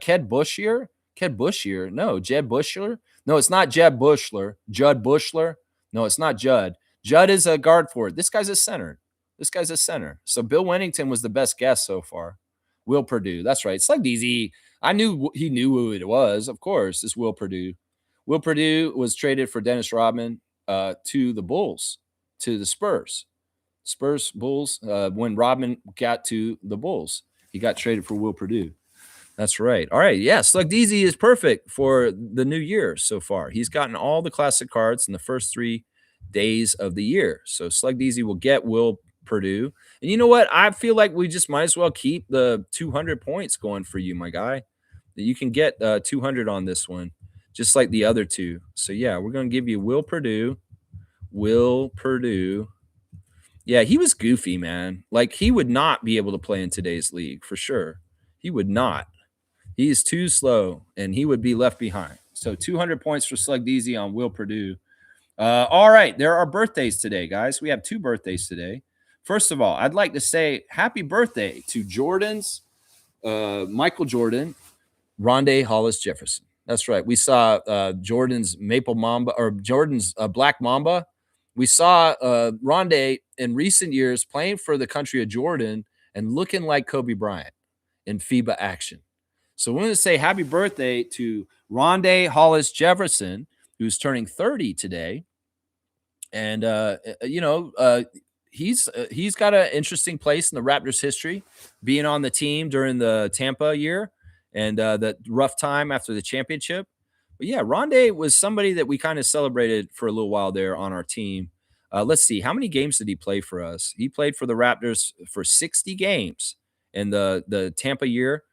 Ked Bushier. Ked Bushier. No, Jed Bushler. No, it's not Jed Bushler. Judd Bushler. No, it's not Judd. Judd is a guard forward. This guy's a center. This guy's a center. So Bill Wennington was the best guess so far. Will Purdue. That's right. It's like easy. I knew he knew who it was. Of course, it's Will Purdue. Will Purdue was traded for Dennis Rodman to the Bulls, to the Spurs. Spurs, Bulls. When Rodman got to the Bulls, he got traded for Will Purdue. That's right. All right. Yeah. Slug Deezy is perfect for the new year so far. He's gotten all the classic cards in the first 3 days of the year. So Slug Deezy will get Will Purdue. And you know what? I feel like we just might as well keep the 200 points going for you, my guy. You can get 200 on this one, just like the other two. So, yeah, we're going to give you Will Purdue. Will Purdue. Yeah, he was goofy, man. Like, he would not be able to play in today's league for sure. He would not. He's too slow, and he would be left behind. So 200 points for Slug Deezy on Will Purdue. All right, there are birthdays today, guys. We have 2 birthdays today. First of all, I'd like to say happy birthday to Jordan's Michael Jordan, Rondé Hollis Jefferson. That's right. We saw Jordan's Maple Mamba or Jordan's Black Mamba. We saw Rondé in recent years playing for the country of Jordan and looking like Kobe Bryant in FIBA action. So we want to say happy birthday to Rondé Hollis Jefferson, who's turning 30 today. And, he's got an interesting place in the Raptors history, being on the team during the Tampa year and that rough time after the championship. But, yeah, Rondé was somebody that we kind of celebrated for a little while there on our team. Let's see. How many games did he play for us? He played for the Raptors for 60 games in the Tampa year.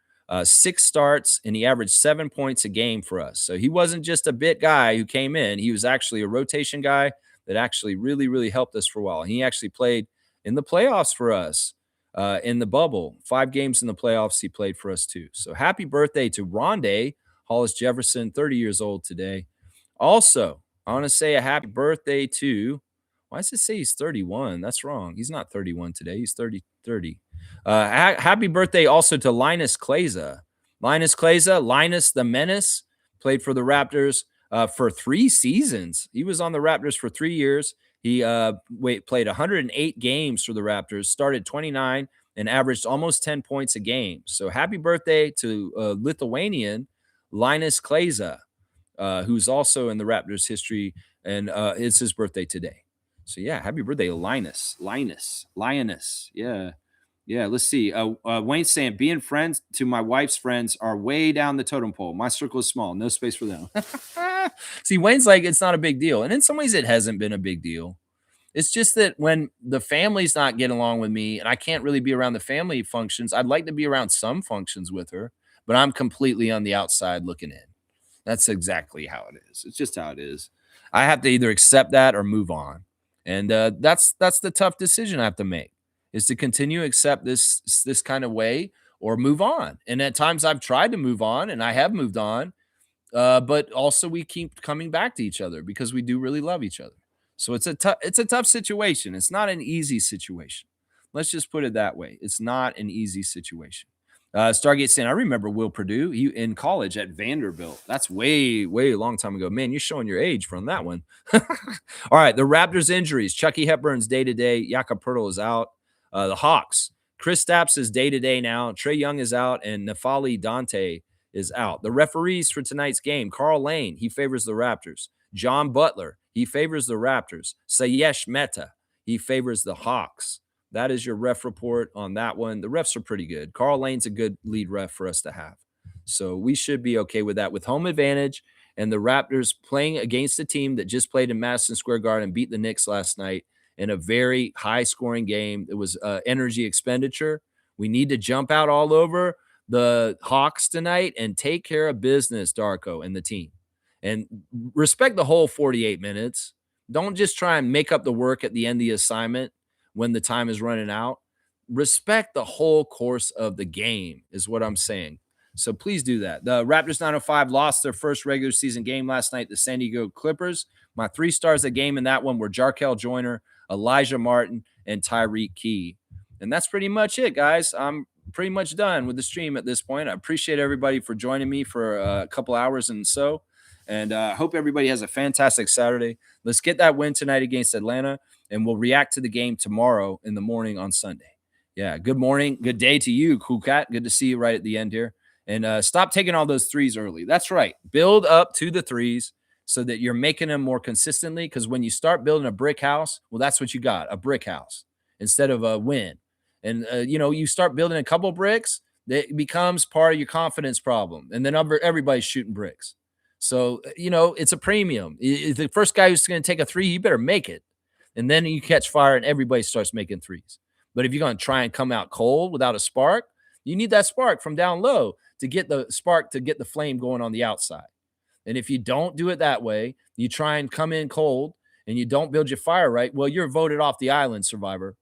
6 starts, and he averaged 7 points a game for us. So he wasn't just a bit guy who came in. He was actually a rotation guy that actually really, really helped us for a while. He actually played in the playoffs for us in the bubble. 5 games in the playoffs he played for us too. So happy birthday to Rondé Hollis Jefferson, 30 years old today. Also, I want to say a happy birthday to, why does it say he's 31? That's wrong. He's not 31 today. He's 30. Happy birthday also to Linus Kleza. Linus Kleza, Linus the Menace, played for the Raptors for 3 seasons. He was on the Raptors for 3 years. He played 108 games for the Raptors, started 29 and averaged almost 10 points a game. So happy birthday to Lithuanian Linus Kleza, who's also in the Raptors history, and it's his birthday today. So yeah, happy birthday, Linus. Yeah. Yeah, let's see. Wayne's saying being friends to my wife's friends are way down the totem pole. My circle is small, no space for them. See, Wayne's like, it's not a big deal. And in some ways, it hasn't been a big deal. It's just that when the family's not getting along with me and I can't really be around the family functions, I'd like to be around some functions with her, but I'm completely on the outside looking in. That's exactly how it is. It's just how it is. I have to either accept that or move on. And that's the tough decision I have to make, is to continue to accept this kind of way or move on. And at times I've tried to move on and I have moved on, but also we keep coming back to each other because we do really love each other. So it's a tough situation. It's not an easy situation. Let's just put it that way. It's not an easy situation. Stargate saying, I remember Will Purdue in college at Vanderbilt. That's way a long time ago. Man, you're showing your age from that one. All right, the Raptors injuries. Chucky Hepburn's day-to-day. Jakob Poeltl is out. The Hawks. Chris Stapps is day-to-day now. Trae Young is out, and Nafali Dante is out. The referees for tonight's game. Carl Lane, he favors the Raptors. John Butler, he favors the Raptors. Sayesh Mehta, he favors the Hawks. That is your ref report on that one. The refs are pretty good. Carl Lane's a good lead ref for us to have. So we should be okay with that. With home advantage and the Raptors playing against a team that just played in Madison Square Garden and beat the Knicks last night in a very high-scoring game. It was energy expenditure. We need to jump out all over the Hawks tonight and take care of business, Darko and the team. And respect the whole 48 minutes. Don't just try and make up the work at the end of the assignment when the time is running out. Respect the whole course of the game is what I'm saying. So please do that. The Raptors 905 lost their first regular season game last night, the San Diego Clippers. My 3 stars of the game in that one were Jarkel Joyner, Elijah Martin, and Tyreek Key. And that's pretty much it, guys. I'm pretty much done with the stream at this point. I appreciate everybody for joining me for a couple hours and so. And I hope everybody has a fantastic Saturday. Let's get that win tonight against Atlanta, and we'll react to the game tomorrow in the morning on Sunday. Yeah, good morning. Good day to you, Cool Cat. Good to see you right at the end here. And stop taking all those threes early. That's right. Build up to the threes so that you're making them more consistently, because when you start building a brick house, well, that's what you got, a brick house instead of a win. And, you start building a couple bricks, that becomes part of your confidence problem. And then everybody's shooting bricks. So, it's a premium. The first guy who's going to take a three, you better make it. And then you catch fire and everybody starts making threes. But if you're going to try and come out cold without a spark, you need that spark from down low to get the spark, to get the flame going on the outside. And if you don't do it that way, you try and come in cold and you don't build your fire right, well, you're voted off the island, Survivor,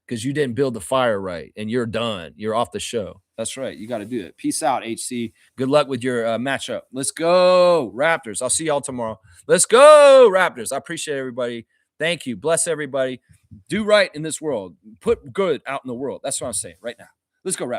because you didn't build the fire right and you're done. You're off the show. That's right. You got to do it. Peace out, HC. Good luck with your matchup. Let's go, Raptors. I'll see y'all tomorrow. Let's go, Raptors. I appreciate everybody. Thank you. Bless everybody. Do right in this world. Put good out in the world. That's what I'm saying right now. Let's go, Raptors.